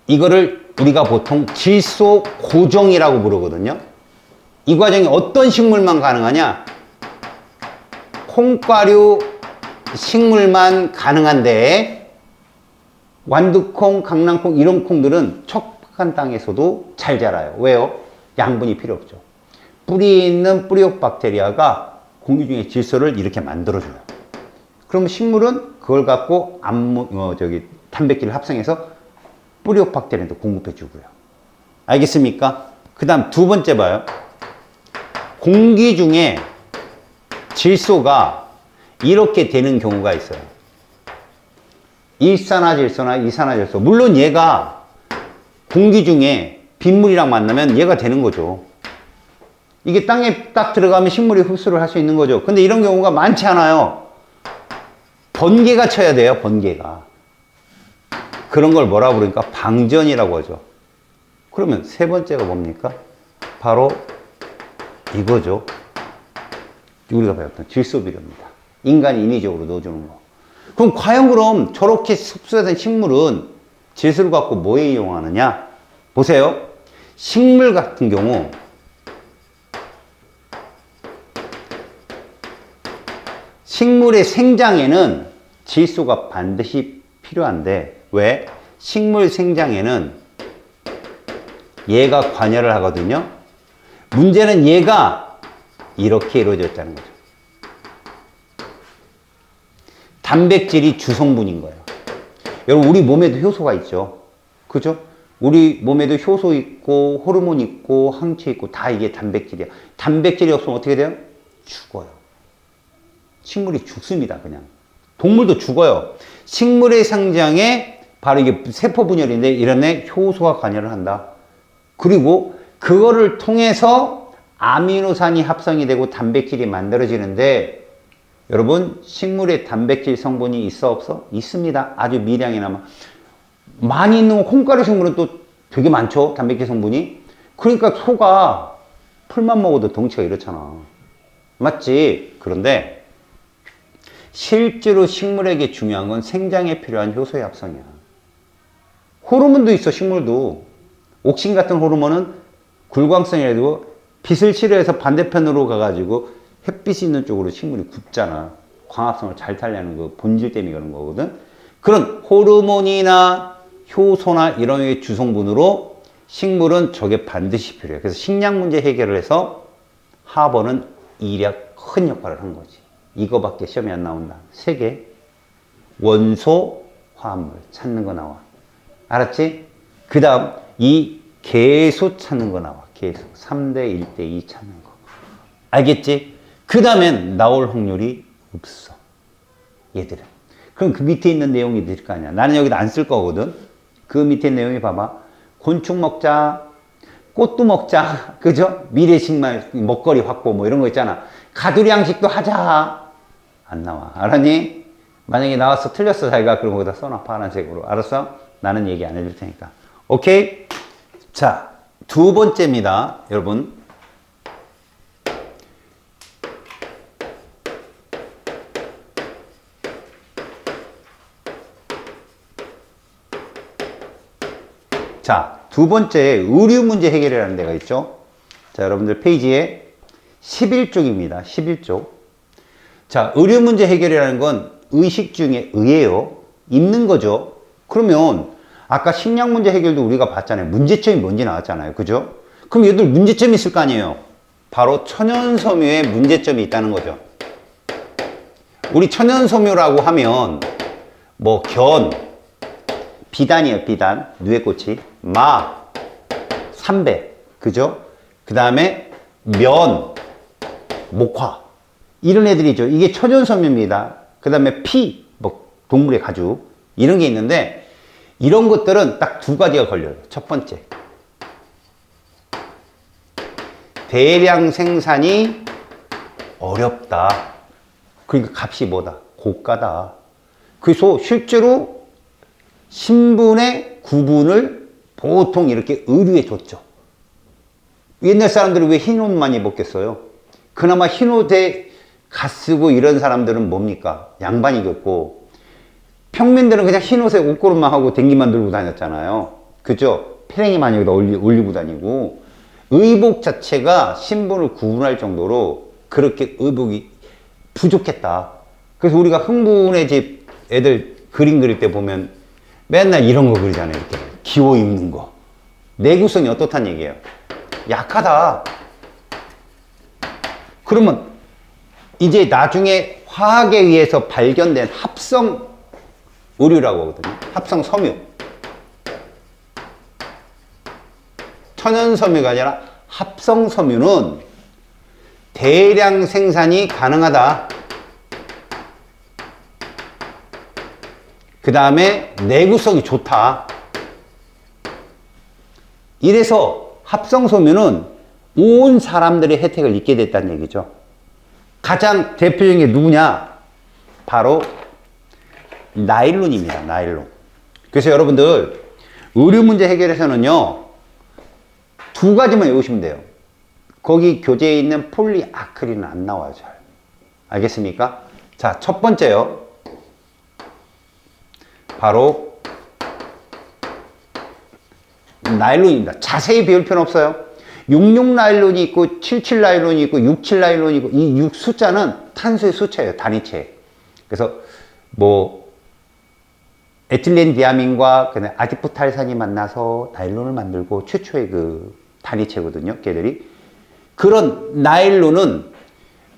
이거를 우리가 보통 질소 고정이라고 부르거든요. 이 과정이 어떤 식물만 가능하냐? 콩과류 식물만 가능한데 완두콩, 강낭콩 이런 콩들은 척박한 땅에서도 잘 자라요. 왜요? 양분이 필요 없죠. 뿌리에 있는 뿌리옥 박테리아가 공기 중에 질소를 이렇게 만들어줘요. 그럼 식물은 그걸 갖고 단백질을 합성해서 뿌리옥 박테리아한테 공급해 주고요. 알겠습니까? 그 다음 두 번째 봐요. 공기 중에 질소가 이렇게 되는 경우가 있어요. 일산화질소나 이산화질소. 물론 얘가 공기 중에 빗물이랑 만나면 얘가 되는 거죠. 이게 땅에 딱 들어가면 식물이 흡수를 할 수 있는 거죠. 근데 이런 경우가 많지 않아요. 번개가 쳐야 돼요, 번개가. 그런 걸 뭐라 부르니까 방전이라고 하죠. 그러면 세 번째가 뭡니까? 바로 이거죠. 우리가 배웠던 질소비료입니다. 인간이 인위적으로 넣어주는 거. 그럼 과연 그럼 저렇게 흡수된 식물은 질소를 갖고 뭐에 이용하느냐? 보세요. 식물 같은 경우 식물의 생장에는 질소가 반드시 필요한데 왜? 식물 생장에는 얘가 관여를 하거든요. 문제는 얘가 이렇게 이루어졌다는 거죠. 단백질이 주성분인 거예요. 여러분, 우리 몸에도 효소가 있죠. 그죠? 우리 몸에도 효소 있고 호르몬 있고 항체 있고 다 이게 단백질이야. 단백질이 없으면 어떻게 돼요? 죽어요. 식물이 죽습니다. 그냥. 동물도 죽어요. 식물의 생장에 바로 이게 세포 분열인데 이런 데 효소가 관여를 한다. 그리고 그거를 통해서 아미노산이 합성이 되고 단백질이 만들어지는데 여러분 식물에 단백질 성분이 있어 없어? 있습니다. 아주 미량이나마. 많이 있는 콩가루 식물은 또 되게 많죠. 단백질 성분이. 그러니까 소가 풀만 먹어도 덩치가 이렇잖아. 맞지? 그런데 실제로 식물에게 중요한 건 생장에 필요한 효소의 합성이야. 호르몬도 있어, 식물도. 옥신 같은 호르몬은 굴광성이라도 빛을 싫어해서 반대편으로 가가지고 햇빛이 있는 쪽으로 식물이 굽잖아. 광합성을 잘 타려는 그 본질 때문에 그런 거거든. 그런 호르몬이나 효소나 이런 류의 주성분으로 식물은 저게 반드시 필요해. 그래서 식량 문제 해결을 해서 하버는 이력 큰 역할을 한 거지. 이거밖에 시험에 안 나온다. 3개. 원소, 화합물 찾는 거 나와. 알았지? 그 다음 이 개수 찾는 거 나와. 개수. 3대 1대 2 찾는 거. 알겠지? 그 다음엔 나올 확률이 없어. 얘들은. 그럼 그 밑에 있는 내용이 될 거 아니야. 나는 여기다 안 쓸 거거든. 그 밑에 내용이 봐봐. 곤충 먹자. 꽃도 먹자. 그죠? 미래식물 먹거리 확보 뭐 이런 거 있잖아. 가두리 양식도 하자. 안 나와. 알았니? 만약에 나왔어. 틀렸어. 자기가. 그럼 거기다 써놔. 파란색으로. 알았어? 나는 얘기 안 해줄 테니까. 오케이? 자, 두 번째입니다. 여러분. 자, 두 번째 의류 문제 해결이라는 데가 있죠. 자, 여러분들 페이지에 11쪽입니다. 11쪽. 자, 의류 문제 해결이라는 건 의식 중에 의예요. 있는 거죠. 그러면 아까 식량 문제 해결도 우리가 봤잖아요. 문제점이 뭔지 나왔잖아요. 그죠? 그럼 얘들 문제점이 있을 거 아니에요. 바로 천연섬유에 문제점이 있다는 거죠. 우리 천연섬유라고 하면 뭐 견, 비단이에요. 비단, 누에꽃이, 마, 삼배, 그죠? 그 다음에 면, 목화 이런 애들이죠. 이게 천연섬유입니다. 그 다음에 피, 뭐 동물의 가죽 이런 게 있는데 이런 것들은 딱 두 가지가 걸려요. 첫 번째, 대량 생산이 어렵다. 그러니까 값이 뭐다? 고가다. 그래서 실제로 신분의 구분을 보통 이렇게 의류에 줬죠. 옛날 사람들이 왜 흰 옷만 입었겠어요? 그나마 흰 옷에 가 쓰고 이런 사람들은 뭡니까? 양반이겠고, 평민들은 그냥 흰 옷에 옷고름만 하고 댕기만 들고 다녔잖아요. 그죠? 페랭이만 여기다 올리고 다니고, 의복 자체가 신분을 구분할 정도로 그렇게 의복이 부족했다. 그래서 우리가 흥분의 집 애들 그림 그릴 때 보면 맨날 이런 거 그리잖아요. 이렇게 기호 입는 거. 내구성이 어떻다는 얘기예요? 약하다. 그러면 이제 나중에 화학에 의해서 발견된 합성 의류라고 하거든요. 합성 섬유. 천연 섬유가 아니라 합성 섬유는 대량 생산이 가능하다. 그 다음에 내구성이 좋다. 이래서 합성 섬유는 온 사람들의 혜택을 입게 됐다는 얘기죠. 가장 대표적인 게 누구냐? 바로 나일론입니다. 나일론. 그래서 여러분들 의류 문제 해결에서는요, 두 가지만 외우시면 돼요. 거기 교재에 있는 폴리아크릴은 안 나와요. 잘. 알겠습니까? 자, 첫 번째요. 바로 나일론입니다. 자세히 배울 필요는 없어요. 66 나일론이 있고 77 나일론이 있고 67 나일론이 있고 이 6 숫자는 탄소의 숫자예요. 단위체. 그래서 뭐 에틸렌 디아민과 그다음에 아디포탈산이 만나서 나일론을 만들고 최초의 그 단위체거든요. 걔들이. 그런 나일론은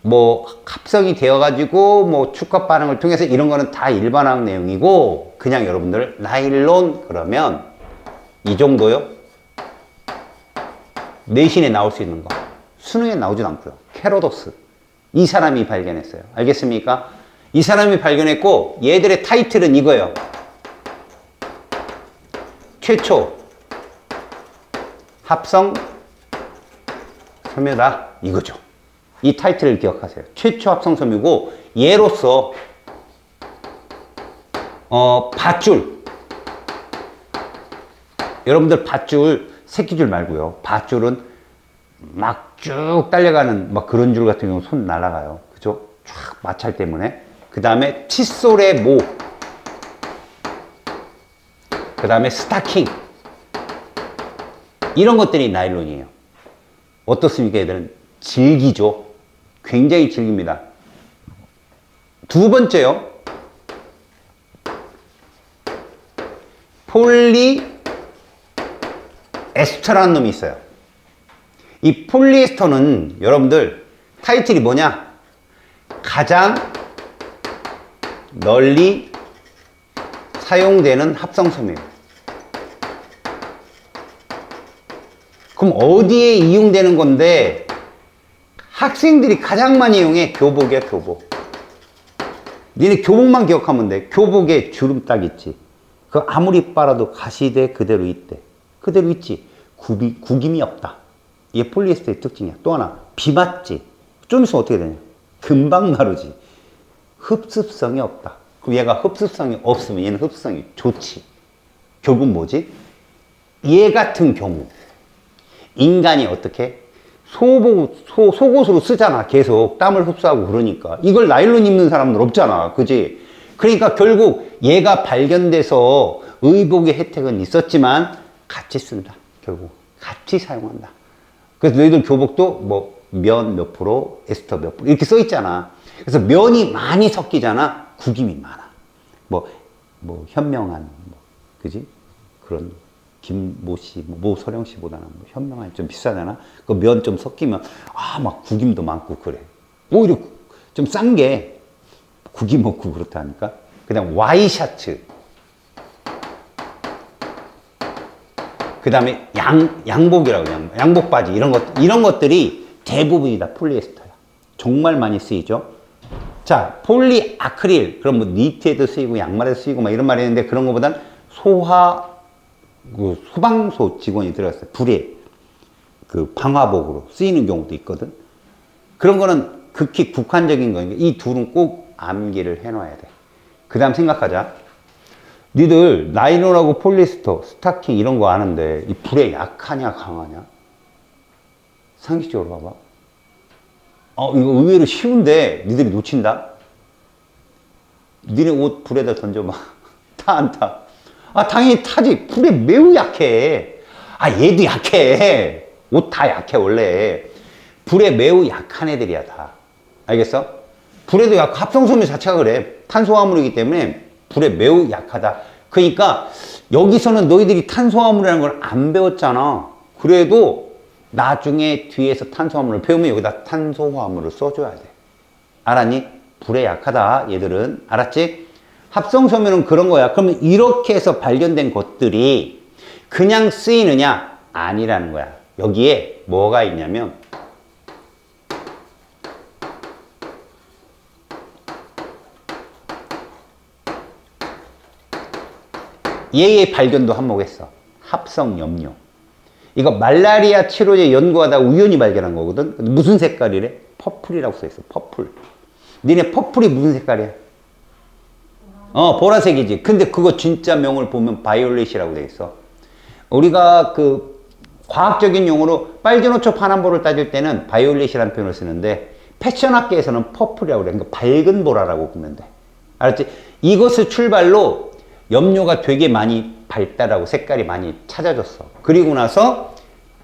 뭐 합성이 되어가지고 뭐 축합 반응을 통해서 이런 거는 다 일반화학 내용이고 그냥 여러분들 나일론 그러면 이 정도요. 내신에 나올 수 있는 거. 수능에 나오진 않고요. 헤로도스. 이 사람이 발견했어요. 알겠습니까? 이 사람이 발견했고 얘들의 타이틀은 이거예요. 최초 합성 섬유다 이거죠. 이 타이틀을 기억하세요. 최초 합성 섬유고 얘로서 밧줄, 여러분들 밧줄 새끼줄 말고요. 밧줄은 막 쭉 딸려가는 막 그런 줄 같은 경우 손 날아가요. 그죠? 쫙 마찰 때문에. 그 다음에 칫솔의 모, 그 다음에 스타킹, 이런 것들이 나일론이에요. 어떻습니까? 얘들은 질기죠. 굉장히 질깁니다. 두 번째요, 폴리에스터라는 놈이 있어요. 이 폴리에스터는 여러분들 타이틀이 뭐냐? 가장 널리 사용되는 합성섬유예요. 그럼 어디에 이용되는 건데 학생들이 가장 많이 이용해? 교복이야, 교복. 니네 교복만 기억하면 돼. 교복에 주름 딱 있지. 그 아무리 빨아도 가시대 그대로 있대. 그대로 있지. 구김이 없다. 이게 폴리에스터의 특징이야. 또 하나, 비 맞지? 좀 있으면 어떻게 되냐? 금방 마르지. 흡습성이 없다. 그럼 얘가 흡습성이 없으면 얘는 흡습성이 좋지. 결국 뭐지? 얘 같은 경우 인간이 어떻게? 속옷으로 쓰잖아. 계속 땀을 흡수하고 그러니까. 이걸 나일론 입는 사람은 없잖아. 그지? 그러니까 결국 얘가 발견돼서 의복의 혜택은 있었지만 같이 쓴다. 결국 같이 사용한다. 그래서 너희들 교복도 뭐 면 몇 프로, 에스터 몇 프로 이렇게 써 있잖아. 그래서 면이 많이 섞이잖아. 구김이 많아. 뭐 현명한 그지? 그런 김모 씨, 모서령 씨보다는 현명한 좀 비싸잖아. 그 면 좀 섞이면 막 구김도 많고 그래. 오히려 좀 싼 게 구김 없고 그렇다니까. 그다음 와이셔츠. 그 다음에 양복이라고 그냥 양복 바지 이런 것들이 대부분이 다 폴리에스터야. 정말 많이 쓰이죠. 자, 폴리아크릴. 그럼 뭐 니트에도 쓰이고 양말에도 쓰이고 막 이런 말이 있는데 그런 것보단 소방서 직원이 들어갔어요. 불에 그 방화복으로 쓰이는 경우도 있거든. 그런 거는 극히 국한적인 거니까 이 둘은 꼭 암기를 해놔야 돼. 그 다음 생각하자. 니들 나일론하고 폴리에스터, 스타킹 이런 거 아는데 이 불에 약하냐 강하냐? 상식적으로 봐봐. 이거 의외로 쉬운데 니들이 놓친다? 니네 옷 불에다 던져봐. 타 안 타? 당연히 타지. 불에 매우 약해. 얘도 약해. 옷 다 약해 원래. 불에 매우 약한 애들이야 다. 알겠어? 불에도 합성섬유 자체가 그래. 탄소화물이기 때문에 불에 매우 약하다. 그러니까 여기서는 너희들이 탄소화물이라는 걸 안 배웠잖아. 그래도 나중에 뒤에서 탄소화물을 배우면 여기다 탄소화물을 써줘야 돼. 알았니? 불에 약하다 얘들은. 알았지? 합성섬유는 그런 거야. 그러면 이렇게 해서 발견된 것들이 그냥 쓰이느냐? 아니라는 거야. 여기에 뭐가 있냐면 얘의 발견도 한몫했어. 합성염료. 이거 말라리아 치료제 연구하다가 우연히 발견한 거거든. 근데 무슨 색깔이래? 퍼플이라고 써있어. 퍼플. 니네 퍼플이 무슨 색깔이야? 보라색이지. 근데 그거 진짜 명을 보면 바이올렛이라고 돼 있어. 우리가 그 과학적인 용어로 빨주노초 파남보를 따질 때는 바이올렛이라는 표현을 쓰는데 패션학계에서는 퍼플이라고 그래. 그러니까 밝은 보라라고 보면 돼. 알았지? 이것을 출발로 염료가 되게 많이 발달하고 색깔이 많이 찾아졌어. 그리고 나서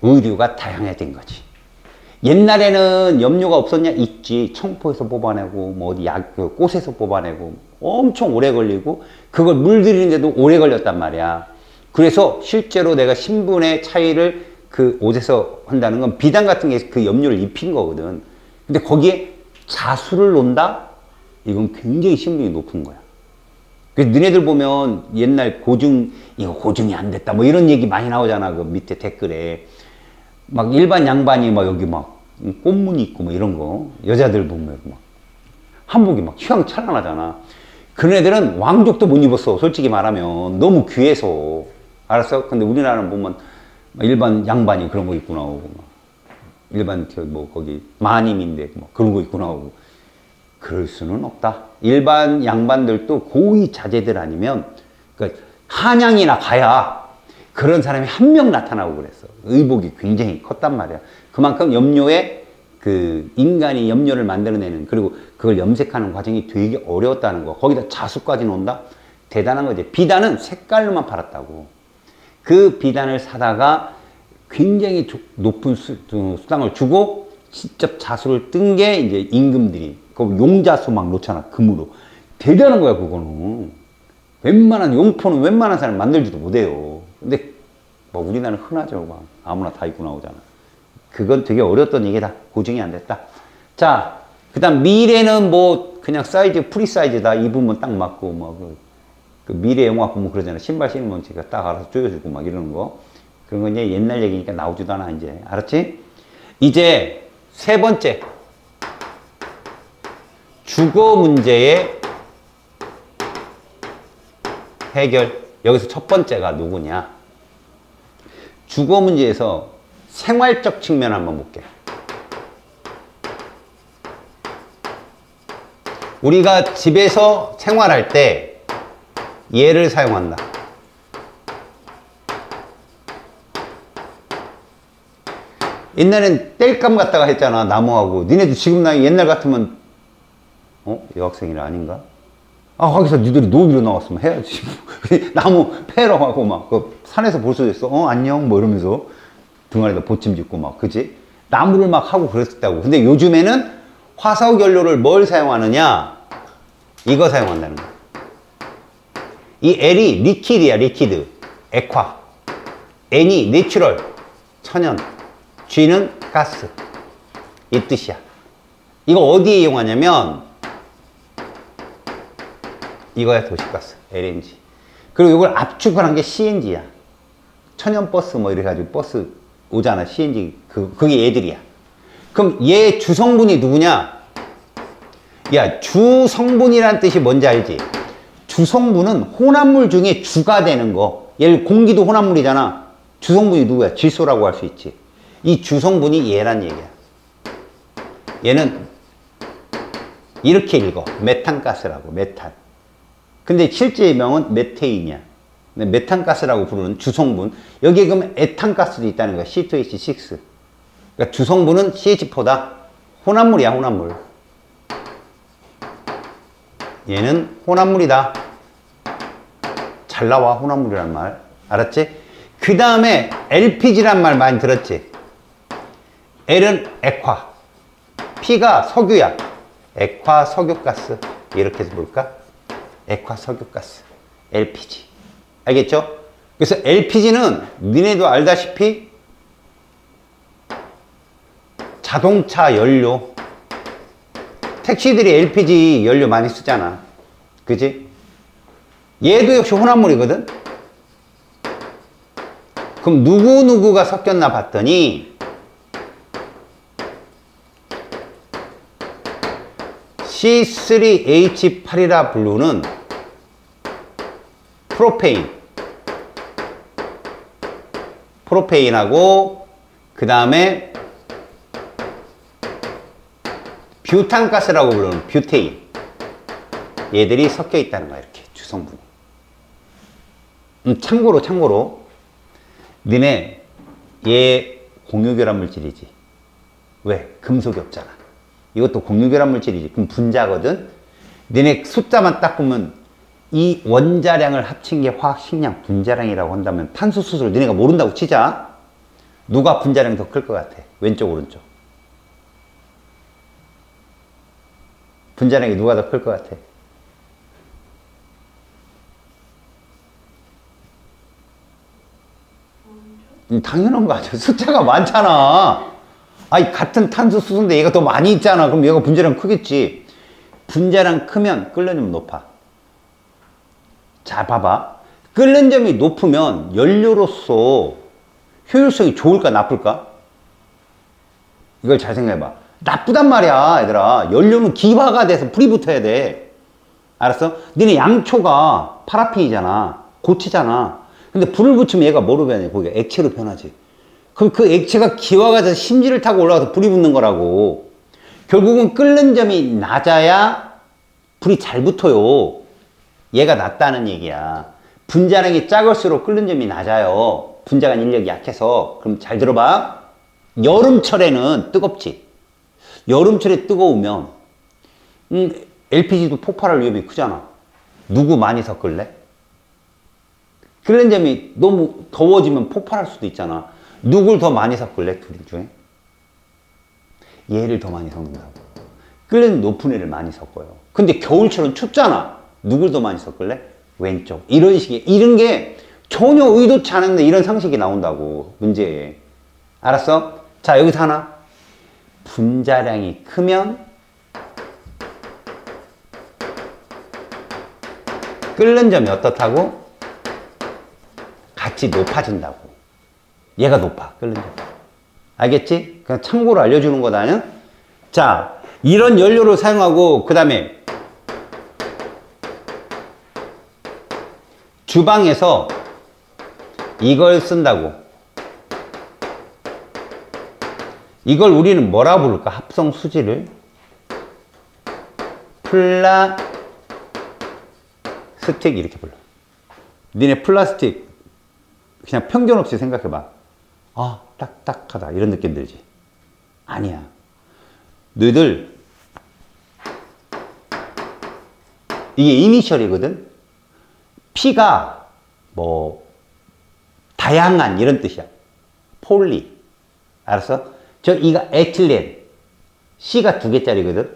의류가 다양해진 거지. 옛날에는 염료가 없었냐? 있지. 청포에서 뽑아내고 뭐 어디 꽃에서 뽑아내고 엄청 오래 걸리고 그걸 물들이는데도 오래 걸렸단 말이야. 그래서 실제로 내가 신분의 차이를 그 옷에서 한다는 건 비단 같은 게 그 염료를 입힌 거거든. 근데 거기에 자수를 놓는다? 이건 굉장히 신분이 높은 거야. 그래서 너네들 보면 옛날 이거 고증이 안 됐다 뭐 이런 얘기 많이 나오잖아. 그 밑에 댓글에. 막 일반 양반이 막 여기 막 꽃무늬 있고 뭐 이런 거. 여자들 보면 막 한복이 막 휘황찬란하잖아. 그런 애들은 왕족도 못 입었어. 솔직히 말하면. 너무 귀해서. 알았어? 근데 우리나라는 보면 일반 양반이 그런 거 입고 나오고, 막. 일반, 뭐, 거기, 마님인데, 뭐, 그런 거 입고 나오고. 그럴 수는 없다. 일반 양반들도 고위 자제들 아니면, 그러니까 한양이나 가야 그런 사람이 한 명 나타나고 그랬어. 의복이 굉장히 컸단 말이야. 그만큼 염료에 그 인간이 염료를 만들어내는, 그리고 그걸 염색하는 과정이 되게 어려웠다는 거. 거기다 자수까지 넣는다? 대단한 거지. 비단은 색깔로만 팔았다고. 그 비단을 사다가 굉장히 높은 수당을 주고 직접 자수를 뜬 게 이제 임금들이, 그 용자수 막 놓잖아, 금으로. 대단한 거야, 그거는. 웬만한 용포는 웬만한 사람 만들지도 못해요. 근데 뭐 우리나라는 흔하죠. 막 아무나 다 입고 나오잖아. 그건 되게 어려웠던 얘기다. 고증이 안 됐다. 자, 그 다음 미래는 뭐 그냥 사이즈, 프리 사이즈다. 입으면 딱 맞고, 뭐 그 미래 영화 보면 그러잖아. 신발 신으면 제가 딱 알아서 조여주고 막 이러는 거. 그런 건 이제 옛날 얘기니까 나오지도 않아, 이제. 알았지? 이제 세 번째. 주거 문제의 해결. 여기서 첫 번째가 누구냐? 주거 문제에서 생활적 측면 한번 볼게. 우리가 집에서 생활할 때 얘를 사용한다. 옛날엔 땔감 갖다가 했잖아, 나무하고. 니네도 지금 나이 옛날 같으면 여학생이라 아닌가? 아, 거기서 니들이 노비로 나왔으면 해야지. 나무 패러 하고 막, 그 산에서 볼 수도 있어. 안녕, 뭐 이러면서 등아리에다 보침 짓고 막, 그지? 나무를 막 하고 그랬다고. 근데 요즘에는 화석 연료를 뭘 사용하느냐? 이거 사용한다는 거야. 이 L이 리퀴드야, 리퀴드. 액화. N이 내추럴, 천연. G는 가스. 이 뜻이야. 이거 어디에 이용하냐면, 이거야, 도시가스. LNG. 그리고 이걸 압축을 한 게 CNG야. 천연버스 뭐 이래가지고 버스 오잖아, CNG. 그게 얘들이야. 그럼 얘 주성분이 누구냐? 야, 주성분이란 뜻이 뭔지 알지? 주성분은 혼합물 중에 주가 되는 거. 예를 공기도 혼합물이잖아. 주성분이 누구야? 질소라고 할 수 있지. 이 주성분이 얘란 얘기야. 얘는 이렇게 읽어. 메탄가스라고, 메탄. 근데 실제 명은 메테인이야. 메탄가스라고 부르는 주성분. 여기에 그러면 에탄가스도 있다는 거야. C2H6. 그러니까 주성분은 CH4다. 혼합물이야, 혼합물. 얘는 혼합물이다. 잘 나와, 혼합물이란 말. 알았지? 그 다음에 LPG란 말 많이 들었지? L은 액화. P가 석유야. 액화 석유가스. 이렇게 해서 볼까? 액화 석유가스. LPG. 알겠죠? 그래서 LPG는 니네도 알다시피 자동차 연료. 택시들이 LPG 연료 많이 쓰잖아. 그지? 얘도 역시 혼합물이거든? 그럼 누구누구가 섞였나 봤더니 C3H8이라 부르는 프로페인하고 그 다음에 뷰탄가스라고 부르는 뷰테인, 얘들이 섞여 있다는 거야. 이렇게 주성분이. 참고로 니네 얘 공유결합 물질이지. 왜? 금속이 없잖아. 이것도 공유결합 물질이지. 그럼 분자거든. 니네 숫자만 딱 보면 이 원자량을 합친 게 화학식량 분자량이라고 한다면 탄소수소를 니네가 모른다고 치자. 누가 분자량이 더 클 것 같아? 왼쪽 오른쪽? 분자량이 누가 더 클 것 같아? 당연한 거 아니야. 숫자가 많잖아. 아니, 같은 탄소 수소인데 얘가 더 많이 있잖아. 그럼 얘가 분자량 크겠지. 분자량 크면 끓는 점이 높아. 자, 봐봐. 끓는 점이 높으면 연료로서 효율성이 좋을까 나쁠까? 이걸 잘 생각해봐. 나쁘단 말이야, 얘들아. 연료는 기화가 돼서 불이 붙어야 돼. 알았어? 너네 양초가 파라핀이잖아. 고체잖아. 근데 불을 붙이면 얘가 뭐로 변해? 거기가 액체로 변하지. 그럼 그 액체가 기화가 심지를 타고 올라가서 불이 붙는 거라고. 결국은 끓는 점이 낮아야 불이 잘 붙어요. 얘가 낮다는 얘기야. 분자량이 작을수록 끓는 점이 낮아요. 분자간 인력이 약해서. 그럼 잘 들어봐. 여름철에는 뜨겁지. 여름철에 뜨거우면 LPG도 폭발할 위험이 크잖아. 누구 많이 섞을래? 끓는 점이 너무 더워지면 폭발할 수도 있잖아. 누굴 더 많이 섞을래? 둘 중에? 얘를 더 많이 섞는다고. 끓는 높은 애를 많이 섞어요. 근데 겨울철은 춥잖아. 누굴 더 많이 섞을래? 왼쪽. 이런 식의, 이런 게 전혀 의도치 않은데 이런 상식이 나온다고, 문제에. 알았어? 자, 여기서 하나. 분자량이 크면 끓는 점이 어떻다고? 같이 높아진다고. 얘가 높아, 끓는 점. 알겠지? 그냥 참고로 알려주는 거다. 자, 이런 연료를 사용하고, 그 다음에 주방에서 이걸 쓴다고. 이걸 우리는 뭐라 부를까? 합성 수지를 플라스틱 이렇게 불러. 니네 플라스틱 그냥 편견 없이 생각해봐. 아, 딱딱하다 이런 느낌 들지? 아니야. 너희들 이게 이니셜이거든. P가 뭐 다양한 이런 뜻이야. 폴리. 알았어? 이가 에틸렌. C가 2개짜리거든.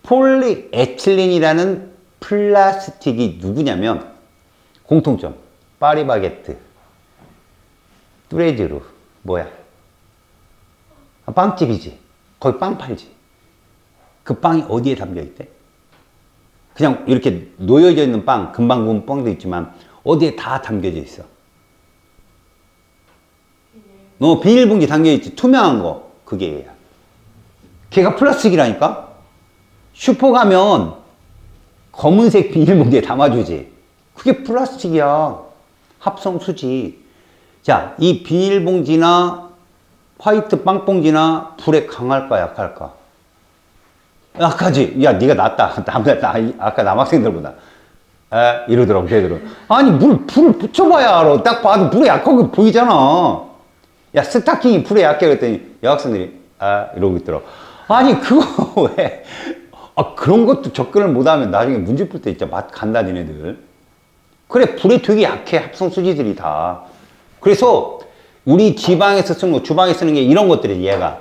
폴리에틸렌이라는 플라스틱이 누구냐면 공통점. 파리바게뜨, 뚜레쥬르, 뭐야? 빵집이지. 거기 빵 팔지. 그 빵이 어디에 담겨 있대? 그냥 이렇게 놓여져 있는 빵, 금방 구운 빵도 있지만 어디에 다 담겨져 있어. 비닐봉지 담겨 있지. 투명한 거. 그게 얘야. 걔가 플라스틱이라니까? 슈퍼 가면 검은색 비닐봉지에 담아주지. 그게 플라스틱이야. 합성수지. 자, 이 비닐봉지나 화이트 빵봉지나 불에 강할까 약할까? 약하지. 야, 네가 낫다. 아까 남학생들보다. 이러더라고, 걔들은. 아니, 불을 붙여봐야 알아. 딱 봐도 불에 약하게 보이잖아. 야, 스타킹이 불에 약해. 그랬더니 여학생들이, 이러고 있더라고. 아니, 그거 왜. 그런 것도 접근을 못하면 나중에 문제 풀 때 진짜 맛 간다, 니네들. 그래, 불에 되게 약해, 합성수지들이 다. 그래서 우리 지방에서 쓰는 거, 주방에 쓰는 게 이런 것들이 얘가.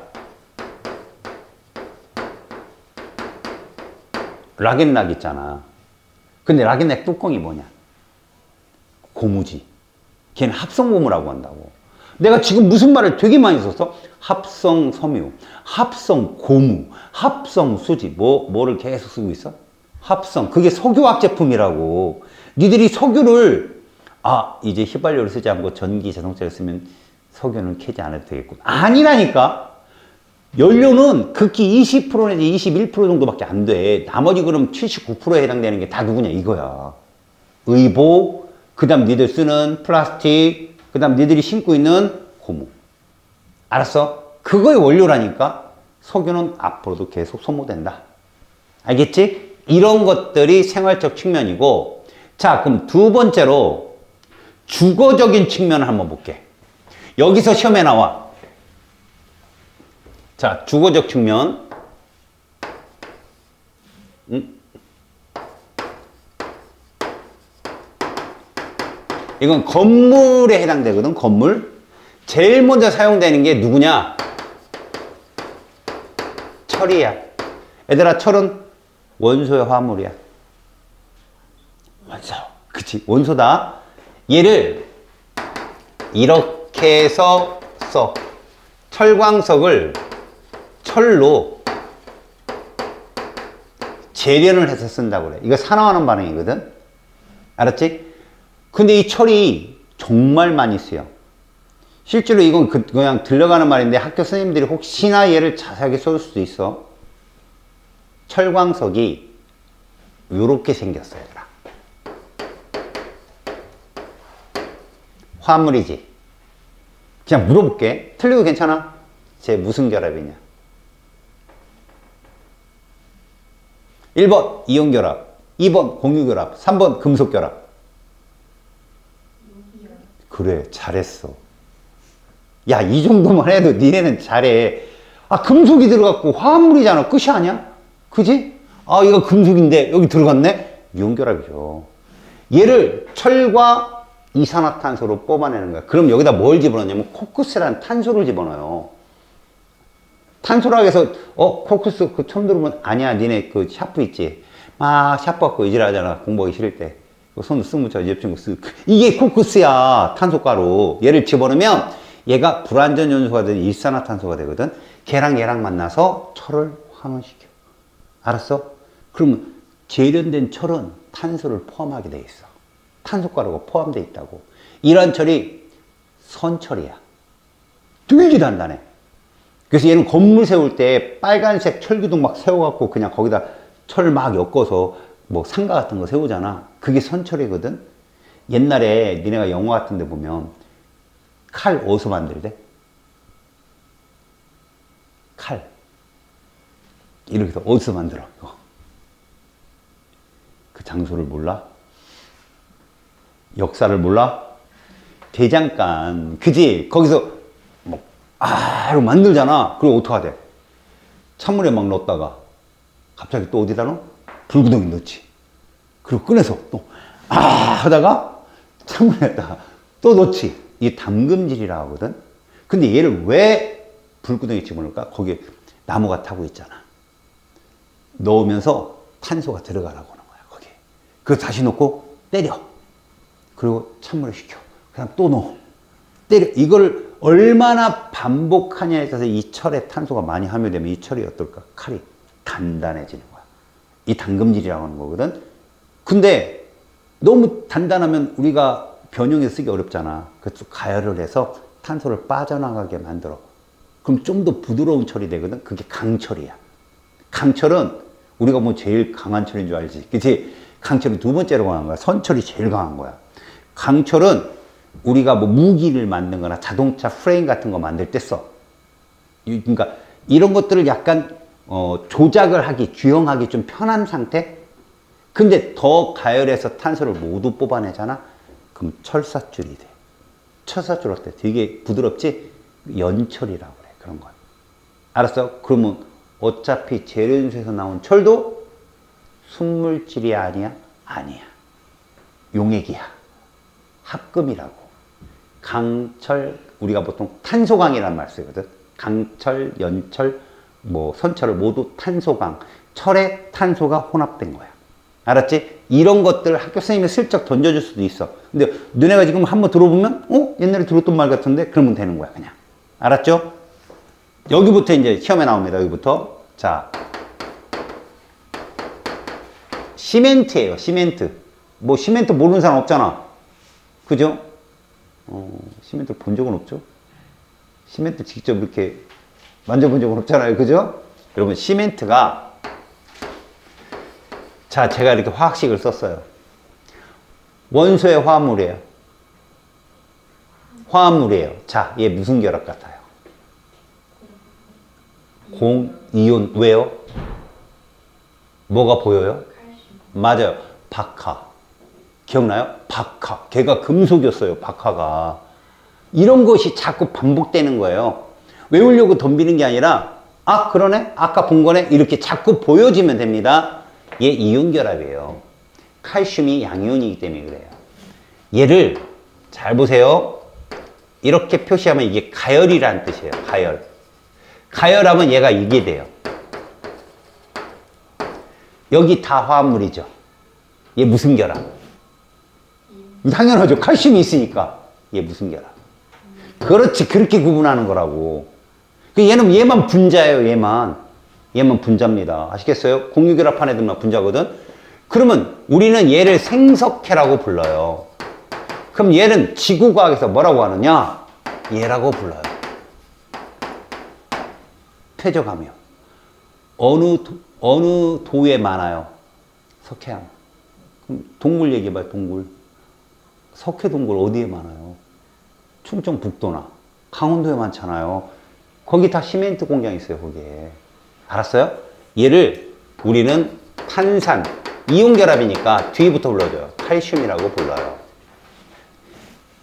락앤락 있잖아. 근데 락앤락 뚜껑이 뭐냐? 고무지. 걔는 합성고무라고 한다고. 내가 지금 무슨 말을 되게 많이 썼어? 합성섬유, 합성고무, 합성수지. 뭐를 계속 쓰고 있어? 합성. 그게 석유화학 제품이라고. 니들이 석유를, 이제 휘발유를 쓰지 않고 전기 자동차를 쓰면 석유는 캐지 않아도 되겠군. 아니라니까. 연료는 극히 20% 내지 21% 정도밖에 안 돼. 나머지 그럼 79%에 해당되는 게 다 누구냐 이거야. 의복, 그 다음 니들 쓰는 플라스틱, 그 다음 니들이 신고 있는 고무. 알았어? 그거의 원료라니까. 석유는 앞으로도 계속 소모된다. 알겠지? 이런 것들이 생활적 측면이고, 자, 그럼 두 번째로 주거적인 측면을 한번 볼게. 여기서 시험에 나와. 자, 주거적 측면. 이건 건물에 해당되거든, 건물. 제일 먼저 사용되는 게 누구냐? 철이야. 얘들아, 철은 원소의 화물이야. 원소. 그치, 원소다. 얘를 이렇게 해서 써. 철광석을 철로 재련을 해서 쓴다고 그래. 이거 산화하는 반응이거든. 알았지? 근데 이 철이 정말 많이 쓰여. 실제로 이건 그냥 들려가는 말인데 학교 선생님들이 혹시나 얘를 자세하게 써줄 수도 있어. 철광석이 요렇게 생겼어, 얘들아. 화물이지. 그냥 물어볼게. 틀려도 괜찮아? 쟤 무슨 결합이냐? 1번 이온결합, 2번 공유결합, 3번 금속결합. 그래, 잘했어. 야, 이 정도만 해도 니네는 잘해. 아, 금속이 들어갔고 화합물이잖아. 끝이 아니야? 그지? 아, 이거 금속인데 여기 들어갔네? 이온결합이죠. 얘를 철과 이산화탄소로 뽑아내는 거야. 그럼 여기다 뭘 집어넣냐면 코크스라는 탄소를 집어넣어요. 탄소라고 해서 코크스 그 처음 들어보면 아니야. 니네 그 샤프 있지? 막 샤프 갖고 이질하잖아. 공부하기 싫을 때. 손 쓱 묻혀 옆친구 쓱. 이게 코크스야. 탄소가루. 얘를 집어넣으면 얘가 불완전 연소가 되는 일산화탄소가 되거든. 걔랑 만나서 철을 환원시켜. 알았어? 그러면 재련된 철은 탄소를 포함하게 돼 있어. 탄소가루가 포함되어 있다고. 이런 철이 선철이야. 되게 단단해. 그래서 얘는 건물 세울 때 빨간색 철기둥 막 세워갖고 그냥 거기다 철 막 엮어서 뭐 상가 같은 거 세우잖아. 그게 선철이거든. 옛날에 니네가 영화 같은 데 보면 칼 어디서 만들대? 칼. 이렇게 해서 어디서 만들어? 이거. 그 장소를 몰라? 역사를 몰라? 대장간. 그지? 거기서 뭐, 이러고 만들잖아. 그리고 어떡하대? 찬물에 막 넣었다가 갑자기 또 어디다 넣어? 불구덩이 넣지. 그리고 꺼내서 또, 하다가 찬물에다가 또 넣지. 이게 담금질이라고 하거든? 근데 얘를 왜 불구덩이에 집어넣을까? 거기에 나무가 타고 있잖아. 넣으면서 탄소가 들어가라고 하는 거야, 거기에. 그래서 다시 넣고 때려. 그리고 찬물에 식혀. 그냥 또 넣어. 때려. 이걸 얼마나 반복하냐에 따라서 이 철에 탄소가 많이 함유되면 이 철이 어떨까? 칼이 단단해지는 거야. 이 담금질이라고 하는 거거든. 근데 너무 단단하면 우리가 변형해서 쓰기 어렵잖아. 그래서 가열을 해서 탄소를 빠져나가게 만들어. 그럼 좀 더 부드러운 철이 되거든. 그게 강철이야. 강철은 우리가 뭐 제일 강한 철인 줄 알지. 그치? 강철이 두 번째로 강한 거야. 선철이 제일 강한 거야. 강철은 우리가 뭐 무기를 만든 거나 자동차 프레임 같은 거 만들 때 써. 그러니까 이런 것들을 약간 조작을 하기, 규형하기 좀 편한 상태? 근데 더 가열해서 탄소를 모두 뽑아내잖아? 그럼 철사줄이 돼. 철사줄 어때? 되게 부드럽지? 연철이라고 그래. 그런 건. 알았어? 그러면 어차피 재련소에서 나온 철도 순물질이 아니야? 아니야. 용액이야. 합금이라고. 강철, 우리가 보통 탄소강이라는 말 쓰거든. 강철, 연철, 뭐 선철을 모두 탄소강. 철에 탄소가 혼합된 거야. 알았지? 이런 것들 학교 선생님이 슬쩍 던져줄 수도 있어. 근데 너네가 지금 한번 들어보면 옛날에 들었던 말 같은데? 그러면 되는 거야 그냥. 알았죠? 여기부터 이제 시험에 나옵니다. 여기부터. 자, 시멘트예요. 시멘트. 뭐 시멘트 모르는 사람 없잖아. 그죠? 시멘트 본 적은 없죠? 시멘트 직접 이렇게 만져본 적은 없잖아요. 그죠? 여러분, 시멘트가, 자, 제가 이렇게 화학식을 썼어요. 원소의 화합물이에요. 화합물이에요. 자, 얘 무슨 결합 같아요? 공, 이온. 왜요? 뭐가 보여요? 맞아요. 박하. 기억나요? 박하. 걔가 금속이었어요. 박하가. 이런 것이 자꾸 반복되는 거예요. 외우려고 덤비는 게 아니라, 그러네? 아까 본 거네? 이렇게 자꾸 보여지면 됩니다. 얘 이온 결합이에요. 칼슘이 양이온이기 때문에 그래요. 얘를 잘 보세요. 이렇게 표시하면 이게 가열이라는 뜻이에요. 가열. 가열하면 얘가 이게 돼요. 여기 다 화합물이죠. 얘 무슨 결합? 당연하죠. 칼슘이 있으니까. 얘 무슨 결합? 그렇지. 그렇게 구분하는 거라고. 얘만 분자예요. 얘만 분자입니다. 아시겠어요? 공유결합한 애들만 분자거든. 그러면 우리는 얘를 생석회라고 불러요. 그럼 얘는 지구과학에서 뭐라고 하느냐? 얘라고 불러요. 폐적하며. 어느 도에 많아요? 석회암. 그럼 동굴 얘기해봐요. 동굴. 석회동굴 어디에 많아요? 충청북도나 강원도에 많잖아요. 거기 다 시멘트 공장 있어요, 거기에. 알았어요? 얘를 우리는 탄산, 이온결합이니까 뒤부터 불러줘요. 칼슘이라고 불러요.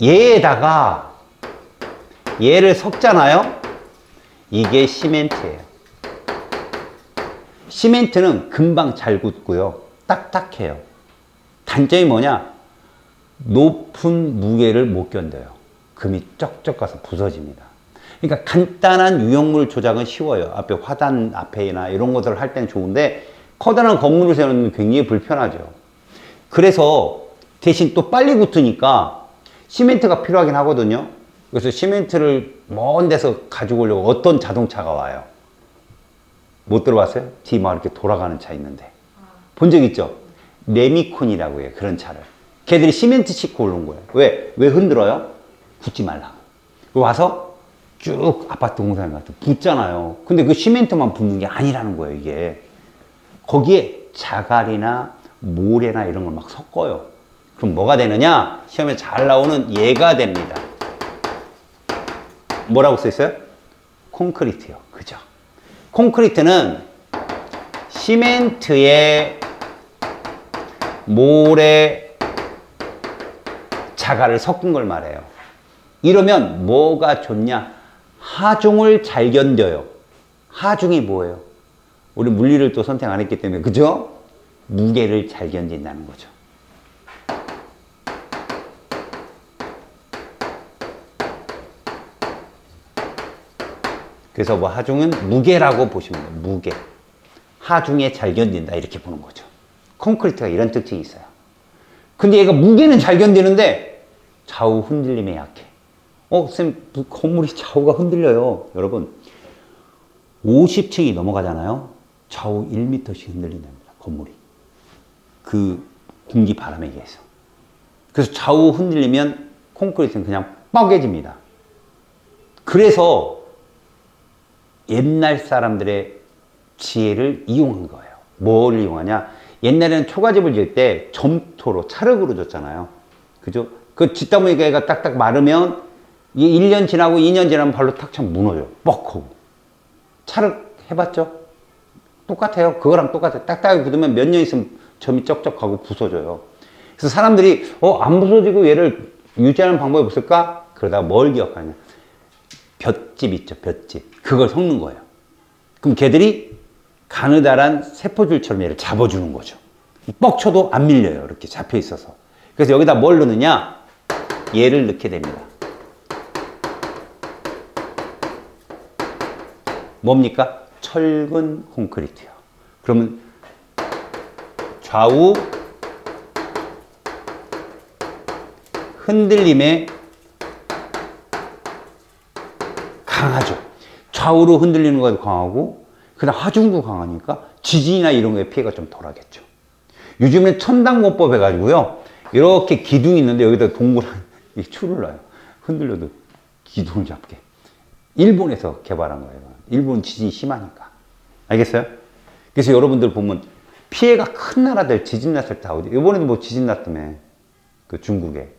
얘에다가 얘를 섞잖아요? 이게 시멘트예요. 시멘트는 금방 잘 굳고요. 딱딱해요. 단점이 뭐냐? 높은 무게를 못 견뎌요. 금이 쩍쩍 가서 부서집니다. 그러니까 간단한 유형물 조작은 쉬워요. 앞에 화단 앞에나 이런 것들을 할 때는 좋은데 커다란 건물을 세우는 굉장히 불편하죠. 그래서 대신 또 빨리 붙으니까 시멘트가 필요하긴 하거든요. 그래서 시멘트를 먼 데서 가지고 오려고 어떤 자동차가 와요. 못 들어봤어요? 뒤 막 이렇게 돌아가는 차 있는데. 본 적 있죠? 레미콘이라고 해요. 그런 차를. 걔들이 시멘트 싣고 오는 거예요. 왜? 왜 흔들어요? 붙지 말라고. 와서 쭉 아파트 공사에 가서 붙잖아요. 근데 그 시멘트만 붙는 게 아니라는 거예요, 이게. 거기에 자갈이나 모래나 이런 걸 막 섞어요. 그럼 뭐가 되느냐? 시험에 잘 나오는 얘가 됩니다. 뭐라고 써 있어요? 콘크리트요. 그죠? 콘크리트는 시멘트에 모래, 자갈을 섞은 걸 말해요. 이러면 뭐가 좋냐? 하중을 잘 견뎌요. 하중이 뭐예요? 우리 물리를 또 선택 안 했기 때문에, 그죠? 무게를 잘 견딘다는 거죠. 그래서 뭐 하중은 무게라고 보시면 돼요. 무게. 하중에 잘 견딘다. 이렇게 보는 거죠. 콘크리트가 이런 특징이 있어요. 근데 얘가 무게는 잘 견디는데 좌우 흔들림에 약해. 쌤, 건물이 좌우가 흔들려요. 여러분, 50층이 넘어가잖아요. 좌우 1m씩 흔들린답니다. 건물이. 그 공기 바람에 의해서. 그래서 좌우 흔들리면 콘크리트는 그냥 뻐개집니다. 그래서 옛날 사람들의 지혜를 이용한 거예요. 뭘 이용하냐? 옛날에는 초가집을 지을 때 점토로, 찰흙으로 졌잖아요. 그죠? 그 짓다 보니까 얘가 딱딱 마르면 이게 1년 지나고 2년 지나면 발로 탁 차면 무너져요. 뻑하고. 찰흙 해봤죠? 똑같아요. 그거랑 똑같아요. 딱딱하게 굳으면 몇 년 있으면 점이 쩍쩍하고 부서져요. 그래서 사람들이 안 부서지고 얘를 유지하는 방법이 없을까? 그러다가 뭘 기억하냐? 볏짚 있죠, 볏짚. 그걸 섞는 거예요. 그럼 걔들이 가느다란 세포줄처럼 얘를 잡아주는 거죠. 뻑쳐도 안 밀려요. 이렇게 잡혀 있어서. 그래서 여기다 뭘 넣느냐? 얘를 넣게 됩니다. 뭡니까? 철근 콘크리트요. 그러면 좌우 흔들림에 강하죠. 좌우로 흔들리는 것도 강하고, 그 다음 하중도 강하니까 지진이나 이런 거에 피해가 좀 덜하겠죠. 요즘엔 천당공법 해가지고요, 이렇게 기둥이 있는데 여기다 동그란 추를 놔요. 흔들려도 기둥을 잡게. 일본에서 개발한 거예요. 일본 지진이 심하니까. 알겠어요? 그래서 여러분들 보면 피해가 큰 나라들 지진 났을 때 어디, 이번에도 뭐 지진 났다며. 그 중국에.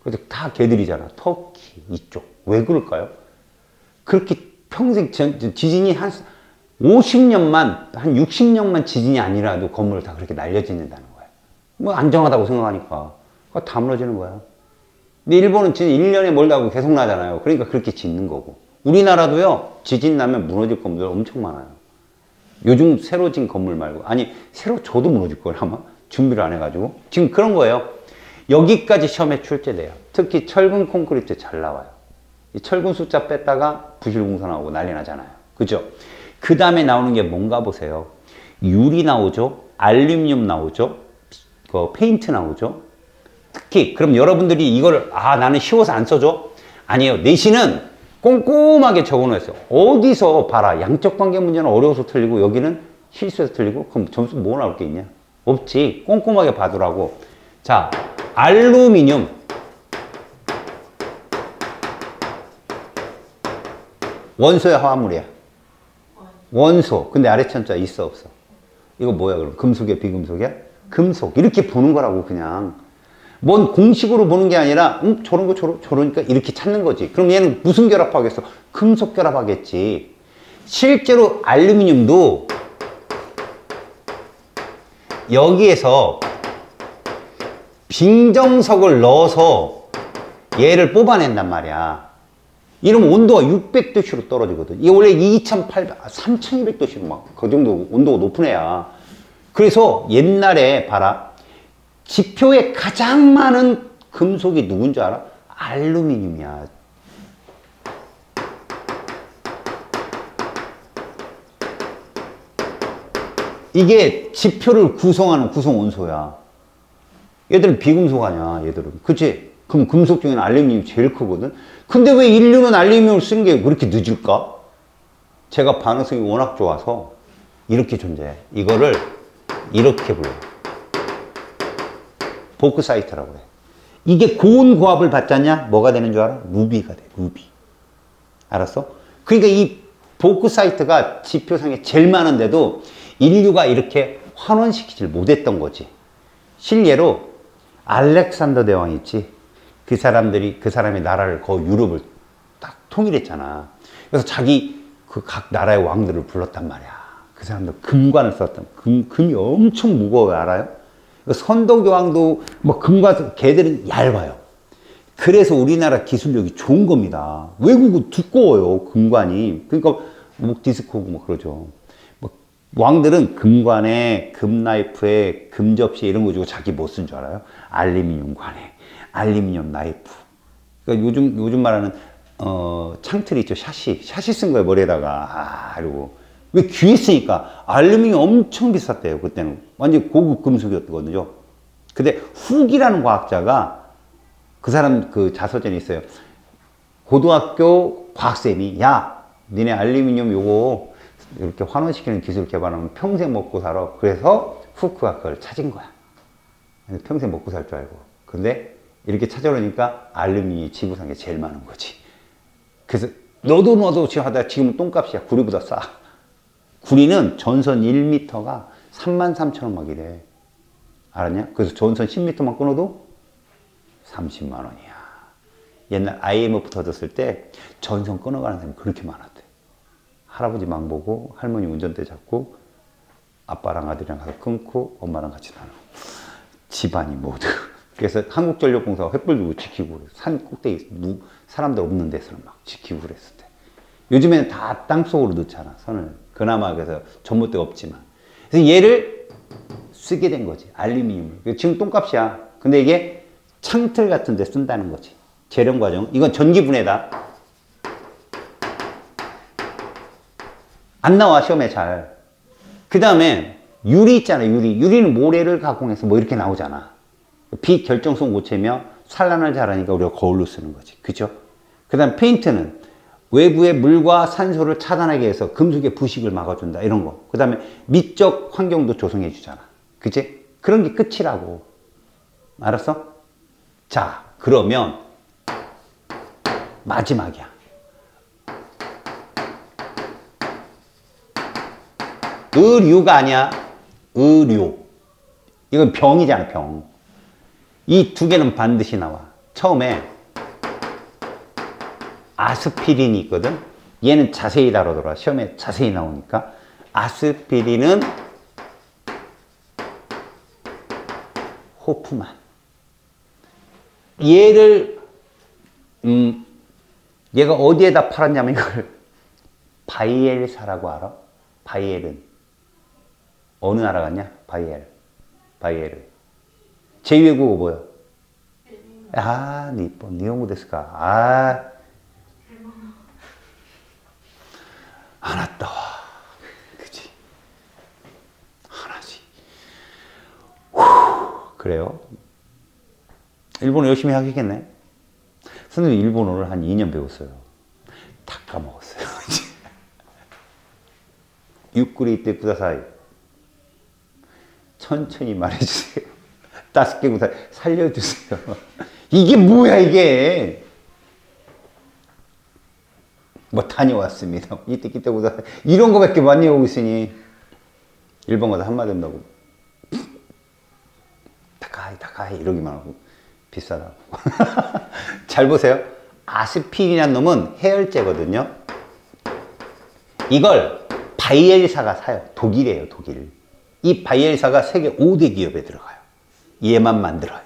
그래서 다 걔들이잖아. 터키 이쪽. 왜 그럴까요? 그렇게 평생 지진이 한 50년만, 한 60년만 지진이 아니라도 건물을 다 그렇게 날려짓는다는 거예요. 뭐 안정하다고 생각하니까. 그거 다 무너지는 거예요. 근데 일본은 지진 1년에 멀다고 계속 나잖아요. 그러니까 그렇게 짓는 거고. 우리나라도요, 지진 나면 무너질 건물 엄청 많아요. 요즘 새로 진 건물 말고. 아니, 새로 줘도 무너질 거예요, 아마. 준비를 안 해가지고. 지금 그런 거예요. 여기까지 시험에 출제돼요. 특히 철근 콘크리트 잘 나와요. 이 철근 숫자 뺐다가 부실공사 나오고 난리 나잖아요. 그죠? 그 다음에 나오는 게 뭔가 보세요. 유리 나오죠? 알루미늄 나오죠? 페인트 나오죠? 특히, 그럼 여러분들이 이걸, 나는 쉬워서 안 써줘? 아니에요. 내신은 꼼꼼하게 적어 놓았어요. 어디서 봐라. 양적 관계 문제는 어려워서 틀리고, 여기는 실수해서 틀리고, 그럼 점수 뭐 나올 게 있냐? 없지. 꼼꼼하게 봐두라고. 자, 알루미늄. 원소야, 화합물이야? 원소. 근데 아래 천자 있어, 없어? 이거 뭐야, 그럼? 금속이야, 비금속이야? 금속. 이렇게 보는 거라고, 그냥. 뭔 공식으로 보는 게 아니라 저런 거 저러니까 이렇게 찾는 거지. 그럼 얘는 무슨 결합하겠어? 금속 결합하겠지. 실제로 알루미늄도 여기에서 빙정석을 넣어서 얘를 뽑아낸단 말이야. 이러면 온도가 600도씨로 떨어지거든. 이게 원래 2800, 3200도씨로 막 그 정도 온도가 높은 애야. 그래서 옛날에 봐라. 지표에 가장 많은 금속이 누군 줄 알아? 알루미늄이야. 이게 지표를 구성하는 구성 원소야. 얘들은 비금속 아니야, 얘들은. 그치? 그럼 금속 중에는 알루미늄이 제일 크거든? 근데 왜 인류는 알루미늄을 쓴 게 그렇게 늦을까? 제가 반응성이 워낙 좋아서 이렇게 존재해. 이거를 이렇게 불러요. 보크사이트라고 그래. 이게 고온 고압을 받잖냐? 뭐가 되는 줄 알아? 루비가 돼, 루비. 알았어? 그러니까 이 보크사이트가 지표상에 제일 많은데도 인류가 이렇게 환원시키질 못했던 거지. 실례로 알렉산더 대왕 있지? 그 사람의 나라를 거의 유럽을 딱 통일했잖아. 그래서 자기 그 각 나라의 왕들을 불렀단 말이야. 그 사람들 금관을 썼던, 금이 엄청 무거워요, 알아요? 선덕여왕도 뭐 금관, 걔들은 얇아요. 그래서 우리나라 기술력이 좋은 겁니다. 외국은 두꺼워요, 금관이. 그러니까 목 디스크고 뭐 그러죠. 뭐 왕들은 금관에, 금나이프에, 금접시에 이런 거 주고 자기 뭐 쓴 줄 알아요? 알루미늄 관에, 알루미늄 나이프. 그러니까 요즘 말하는 창틀 있죠, 샤시 쓴 거예요, 머리에다가. 이러고. 왜 귀에 쓰니까 알루미늄이 엄청 비쌌대요, 그때는. 완전 고급 금속이었거든요. 근데 훅이라는 과학자가 그 사람 그 자서전에 있어요. 고등학교 과학쌤이, 야, 니네 알루미늄 요거 이렇게 환원시키는 기술 개발하면 평생 먹고 살아. 그래서 후크가 그걸 찾은 거야. 평생 먹고 살 줄 알고. 근데 이렇게 찾아오니까 알루미늄이 지구상에 제일 많은 거지. 그래서 너도 지금 하다 지금 똥값이야. 구리보다 싸. 구리는 전선 1m가 33,000원 막 이래. 알았냐? 그래서 전선 10m만 끊어도 30만 원이야. 옛날 IMF 터졌을 때 전선 끊어가는 사람이 그렇게 많았대. 할아버지 망 보고 할머니 운전대 잡고 아빠랑 아들이랑 가서 끊고 엄마랑 같이 나누고 집안이 모두. 그래서 한국전력공사가 횃불 들고 지키고 산 꼭대기 사람들 없는 데서는 막 지키고 그랬을 때. 요즘에는 다 땅속으로 넣잖아, 선을. 그나마 그래서 전봇대가 없지만. 그래서 얘를 쓰게 된 거지, 알루미늄을. 지금 똥값이야. 근데 이게 창틀 같은 데 쓴다는 거지. 재련 과정. 이건 전기분해다. 안 나와, 시험에 잘. 그 다음에 유리 있잖아, 유리. 유리는 모래를 가공해서 뭐 이렇게 나오잖아. 비결정성 고체며 산란을 잘하니까 우리가 거울로 쓰는 거지. 그죠? 그 다음 페인트는 외부의 물과 산소를 차단하기 위해서 금속의 부식을 막아준다. 이런 거. 그 다음에 미적 환경도 조성해 주잖아. 그치? 그런 게 끝이라고. 알았어? 자, 그러면 마지막이야. 의류가 아니야. 의료. 이건 병이잖아, 병. 이 두 개는 반드시 나와. 처음에 아스피린이 있거든. 얘는 자세히 다루더라. 시험에 자세히 나오니까. 아스피린은 호프만. 얘를 얘가 어디에다 팔았냐면 이걸 바이엘사라고 알아? 바이엘은 어느 나라 같냐? 바이엘. 제2외국어 뭐야? 아, 니폰, 니혼고 데스까? 아, 하나다. 그치? 하나지. 그래요? 일본어 열심히 하겠네. 선생님 일본어를 한 2년 배웠어요. 다 까먹었어요. 유쿠리 때 구다사이. 천천히 말해주세요. 5개 구다 살려주세요. 이게 뭐야 이게. 뭐 다녀왔습니다. 이때 구다 이런 거밖에 못 외우고 있으니 일본 가서 한마디 한다고 다카이 이러기만 하고 비싸다고. 잘 보세요. 아스피린이라는 놈은 해열제거든요. 이걸 바이엘사가 사요. 독일이에요, 독일. 이 바이엘사가 세계 5대 기업에 들어가요. 얘만 만들어요.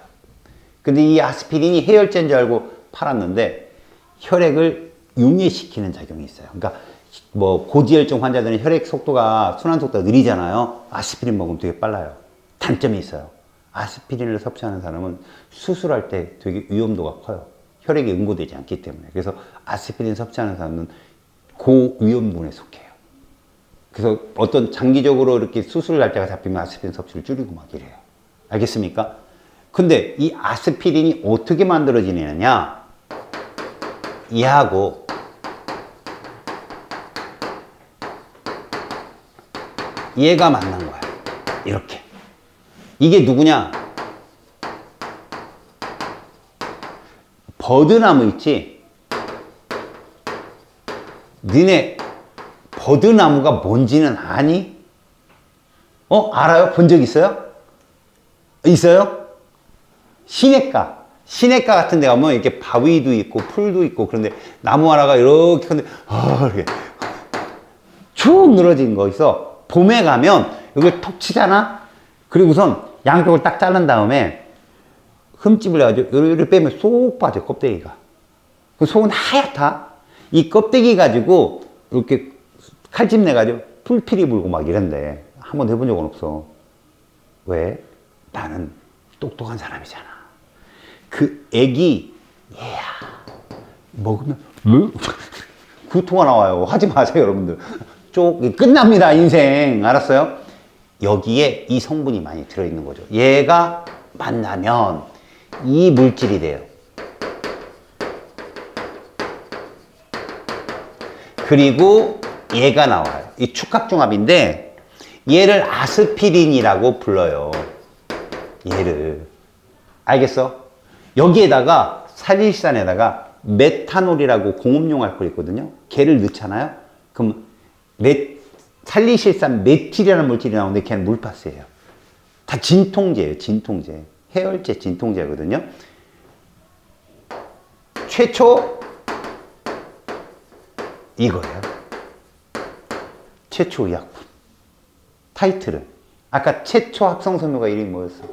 근데 이 아스피린이 해열제인 줄 알고 팔았는데 혈액을 용해시키는 작용이 있어요. 그러니까 뭐 고지혈증 환자들은 혈액 속도가 순환 속도가 느리잖아요. 아스피린 먹으면 되게 빨라요. 단점이 있어요. 아스피린을 섭취하는 사람은 수술할 때 되게 위험도가 커요. 혈액이 응고되지 않기 때문에. 그래서 아스피린 섭취하는 사람은 고위험군에 속해요. 그래서 어떤 장기적으로 이렇게 수술을 할 때가 잡히면 아스피린 섭취를 줄이고 막 이래요. 알겠습니까? 근데 이 아스피린이 어떻게 만들어지느냐? 얘하고 얘가 만난 거야. 이렇게. 이게 누구냐? 버드나무 있지? 니네 버드나무가 뭔지는 아니? 알아요? 본 적 있어요? 있어요? 시냇가 같은 데 가면 이렇게 바위도 있고 풀도 있고 그런데 나무 하나가 이렇게 큰데 이렇게 쭉 늘어진 거 있어. 봄에 가면 여기를 톡 치잖아? 그리고선 양쪽을 딱 자른 다음에 흠집을 해가지고 요리를 빼면 쏙 빠져, 껍데기가. 그 속은 하얗다? 이 껍데기 가지고 이렇게 칼집 내가지고 풀피리 불고 막 이런데 한 번도 해본 적은 없어. 왜? 나는 똑똑한 사람이잖아. 그 애기 얘야. 먹으면 구토가 나와요. 하지 마세요, 여러분들. 끝납니다, 인생. 알았어요? 여기에 이 성분이 많이 들어있는 거죠. 얘가 만나면 이 물질이 돼요. 그리고 얘가 나와요. 이 축합중합인데 얘를 아스피린이라고 불러요. 얘를. 알겠어? 여기에다가 살리산에다가 메탄올이라고 공업용 알코올이 있거든요. 걔를 넣잖아요. 그럼 살리실산 메틸이라는 물질이 나오는데 걔는 물파스예요. 다 진통제예요. 진통제. 해열제 진통제거든요. 최초 이거예요. 최초 의약품. 타이틀은 아까 최초 합성섬유가 이름이 뭐였어?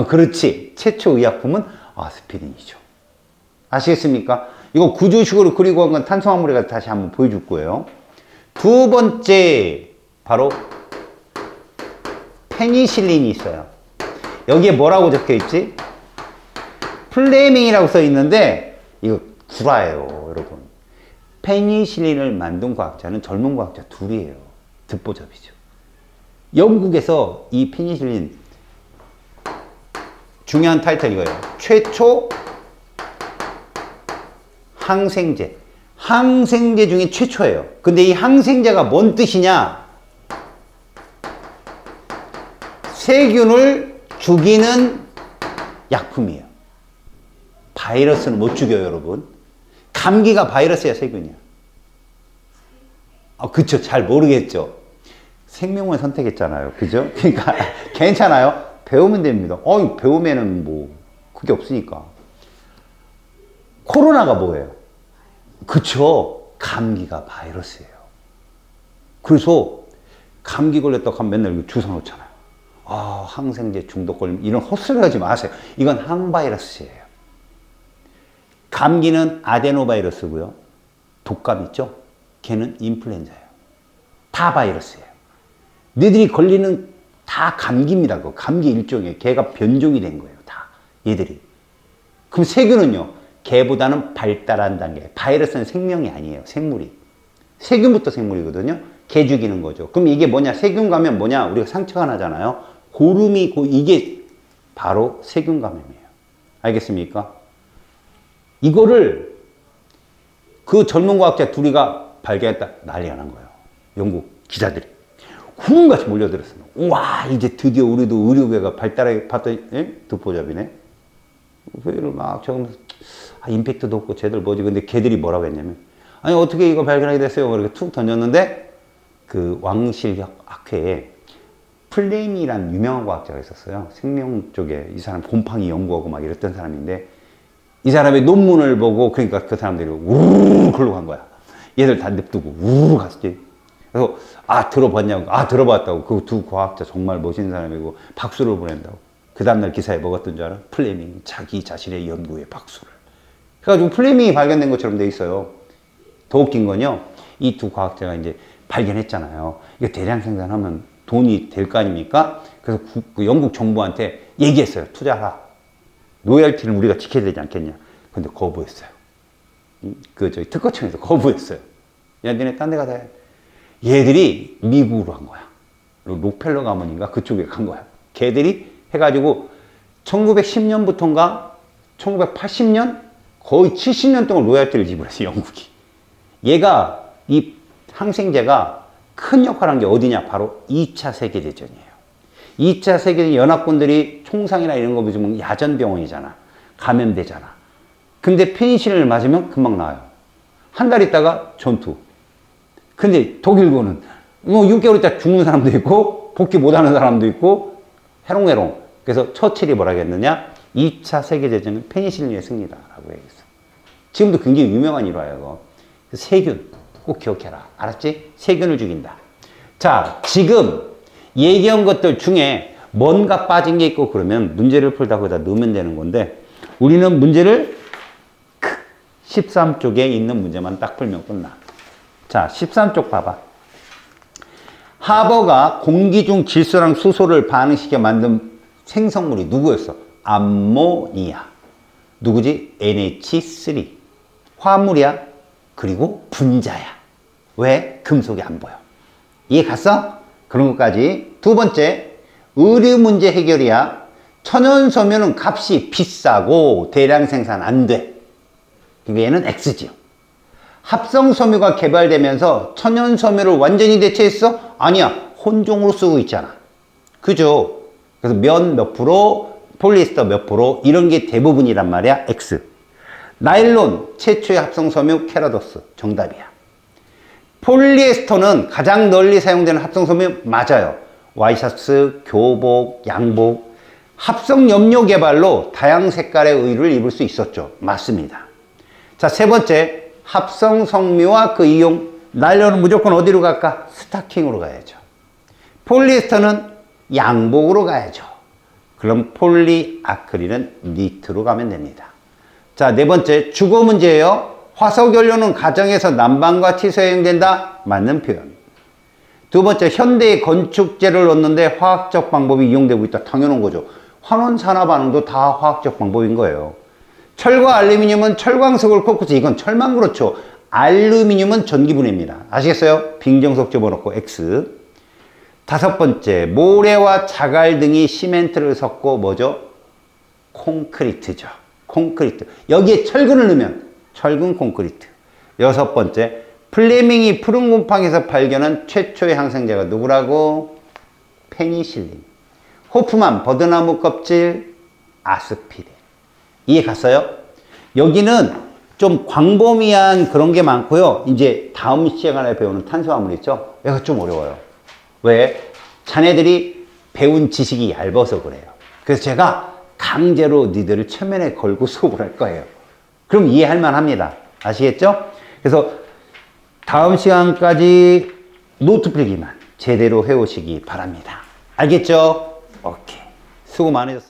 그렇지. 최초 의약품은 아스피린이죠. 아시겠습니까? 이거 구조식으로 그리고 한 건 탄수화물에 다시 한번 보여줄 거예요. 두 번째 바로 페니실린이 있어요. 여기에 뭐라고 적혀 있지? 플레밍이라고 써 있는데 이거 구라예요, 여러분. 페니실린을 만든 과학자는 젊은 과학자 둘이에요. 듣보잡이죠. 영국에서 이 페니실린 중요한 타이틀 이거예요. 최초 항생제. 항생제 중에 최초예요. 근데 이 항생제가 뭔 뜻이냐? 세균을 죽이는 약품이에요. 바이러스는 못 죽여요, 여러분. 감기가 바이러스야, 세균이야? 그쵸. 잘 모르겠죠. 생명을 선택했잖아요. 그죠? 그러니까 괜찮아요. 배우면 됩니다. 배우면은 뭐 그게 없으니까. 코로나가 뭐예요? 그쵸. 감기가 바이러스예요. 그래서 감기 걸렸다고 하면 맨날 주사 놓잖아요. 항생제 중독 걸리면 이런 헛소리 하지 마세요. 이건 항바이러스예요. 감기는 아데노바이러스고요. 독감 있죠? 걔는 인플루엔자예요. 다 바이러스예요. 너희들이 걸리는 다 감기입니다. 그 감기 일종이에요. 걔가 변종이 된 거예요. 다 얘들이. 그럼 세균은요? 걔보다는 발달한 단계. 바이러스는 생명이 아니에요. 생물이. 세균부터 생물이거든요. 걔 죽이는 거죠. 그럼 이게 뭐냐? 세균 감염 뭐냐? 우리가 상처가 나잖아요. 고름이 이게 바로 세균 감염이에요. 알겠습니까? 이거를 그 젊은 과학자 둘이가 발견했다. 난리가 난 거예요. 영국 기자들이. 후문같이 몰려들었어요. 우와, 이제 드디어 우리도 의료계가 발달하게 봤더니, 듣보잡이네? 회의를 막 적으면서, 임팩트도 없고 쟤들 뭐지? 근데 걔들이 뭐라고 했냐면, 아니, 어떻게 이거 발견하게 됐어요? 이렇게 툭 던졌는데, 그 왕실 학회에 플레밍이라는 유명한 과학자가 있었어요. 생명 쪽에 이 사람 곰팡이 연구하고 막 이랬던 사람인데 이 사람의 논문을 보고 그러니까 그 사람들이 우르르 글로 간 거야. 얘들 다 냅두고 우르르 갔지. 그래서 들어봤냐고. 들어봤다고. 그 두 과학자 정말 멋있는 사람이고 박수를 보낸다고. 그 다음날 기사에 먹었던 줄 알아? 플레밍 자기 자신의 연구에 박수를. 그래가지고 플레밍이 발견된 것처럼 돼 있어요. 더 웃긴 건요. 이 두 과학자가 이제 발견했잖아요. 이거 대량 생산하면 돈이 될 거 아닙니까? 그래서 그 영국 정부한테 얘기했어요. 투자하라. 로열티는 우리가 지켜야 되지 않겠냐. 근데 거부했어요. 저희 특허청에서 거부했어요. 야, 니네 딴 데 가자 해. 얘들이 미국으로 한 거야. 록펠러 가문인가? 그쪽에 간 거야. 걔들이 해가지고 1910년부터인가 1980년 거의 70년 동안 로열티를 지불했어, 영국이. 얘가 이 항생제가 큰 역할을 한 게 어디냐? 바로 2차 세계대전이에요. 2차 세계대전 연합군들이 총상이나 이런 거 보면 야전병원이잖아. 감염되잖아. 근데 페니실린을 맞으면 금방 나아요. 한 달 있다가 전투. 근데 독일군은 6개월 있다 죽는 사람도 있고 복귀 못하는 사람도 있고 해롱해롱. 그래서 처칠이 뭐라 했느냐? 2차 세계대전은 페니실린의 승리다라고 얘기했어. 지금도 굉장히 유명한 일화예요. 이거. 세균 꼭 기억해라. 알았지? 세균을 죽인다. 자, 지금 얘기한 것들 중에 뭔가 빠진 게 있고 그러면 문제를 풀다 거기다 넣으면 되는 건데 우리는 문제를 13쪽에 있는 문제만 딱 풀면 끝나. 자, 13쪽 봐봐. 하버가 공기 중 질소랑 수소를 반응시켜 만든 생성물이 누구였어? 암모니아. 누구지? NH3. 화합물이야. 그리고 분자야. 왜? 금속이 안 보여. 이해 갔어? 그런 것까지. 두 번째, 의류 문제 해결이야. 천연소묘는 값이 비싸고 대량 생산 안 돼. 그러니까 얘는 X지요. 합성섬유가 개발되면서 천연섬유를 완전히 대체했어? 아니야. 혼종으로 쓰고 있잖아. 그죠? 그래서 면 몇 프로, 폴리에스터 몇 프로 이런 게 대부분이란 말이야. X. 나일론 최초의 합성섬유 케라도스. 정답이야. 폴리에스터는 가장 널리 사용되는 합성섬유 맞아요. 와이셔츠, 교복, 양복. 합성 염료 개발로 다양 색깔의 의류를 입을 수 있었죠. 맞습니다. 자, 세 번째. 합성 섬유와 그 이용. 나일론은 무조건 어디로 갈까? 스타킹으로 가야죠. 폴리에스터는 양복으로 가야죠. 그럼 폴리아크릴은 니트로 가면 됩니다. 자, 네 번째. 주거 문제예요. 화석연료는 가정에서 난방과 취소에 사용된다. 맞는 표현. 두 번째. 현대의 건축재를 얻는데 화학적 방법이 이용되고 있다. 당연한 거죠. 환원 산화 반응도 다 화학적 방법인 거예요. 철과 알루미늄은 철광석을 꺾고서 이건 철만 그렇죠. 알루미늄은 전기분해입니다. 아시겠어요? 빙정석 집어넣고 X. 다섯 번째, 모래와 자갈 등이 시멘트를 섞고 뭐죠? 콘크리트죠. 콘크리트. 여기에 철근을 넣으면 철근 콘크리트. 여섯 번째, 플레밍이 푸른 곰팡이에서 발견한 최초의 항생제가 누구라고? 페니실린. 호프만 버드나무 껍질, 아스피린. 이해 갔어요? 여기는 좀 광범위한 그런 게 많고요. 이제 다음 시간에 배우는 탄수화물 있죠? 이거 좀 어려워요. 왜? 자네들이 배운 지식이 얇아서 그래요. 그래서 제가 강제로 니들을 최면에 걸고 수업을 할 거예요. 그럼 이해할 만합니다. 아시겠죠? 그래서 다음 시간까지 노트 필기만 제대로 해오시기 바랍니다. 알겠죠? 오케이. 수고 많으셨어요.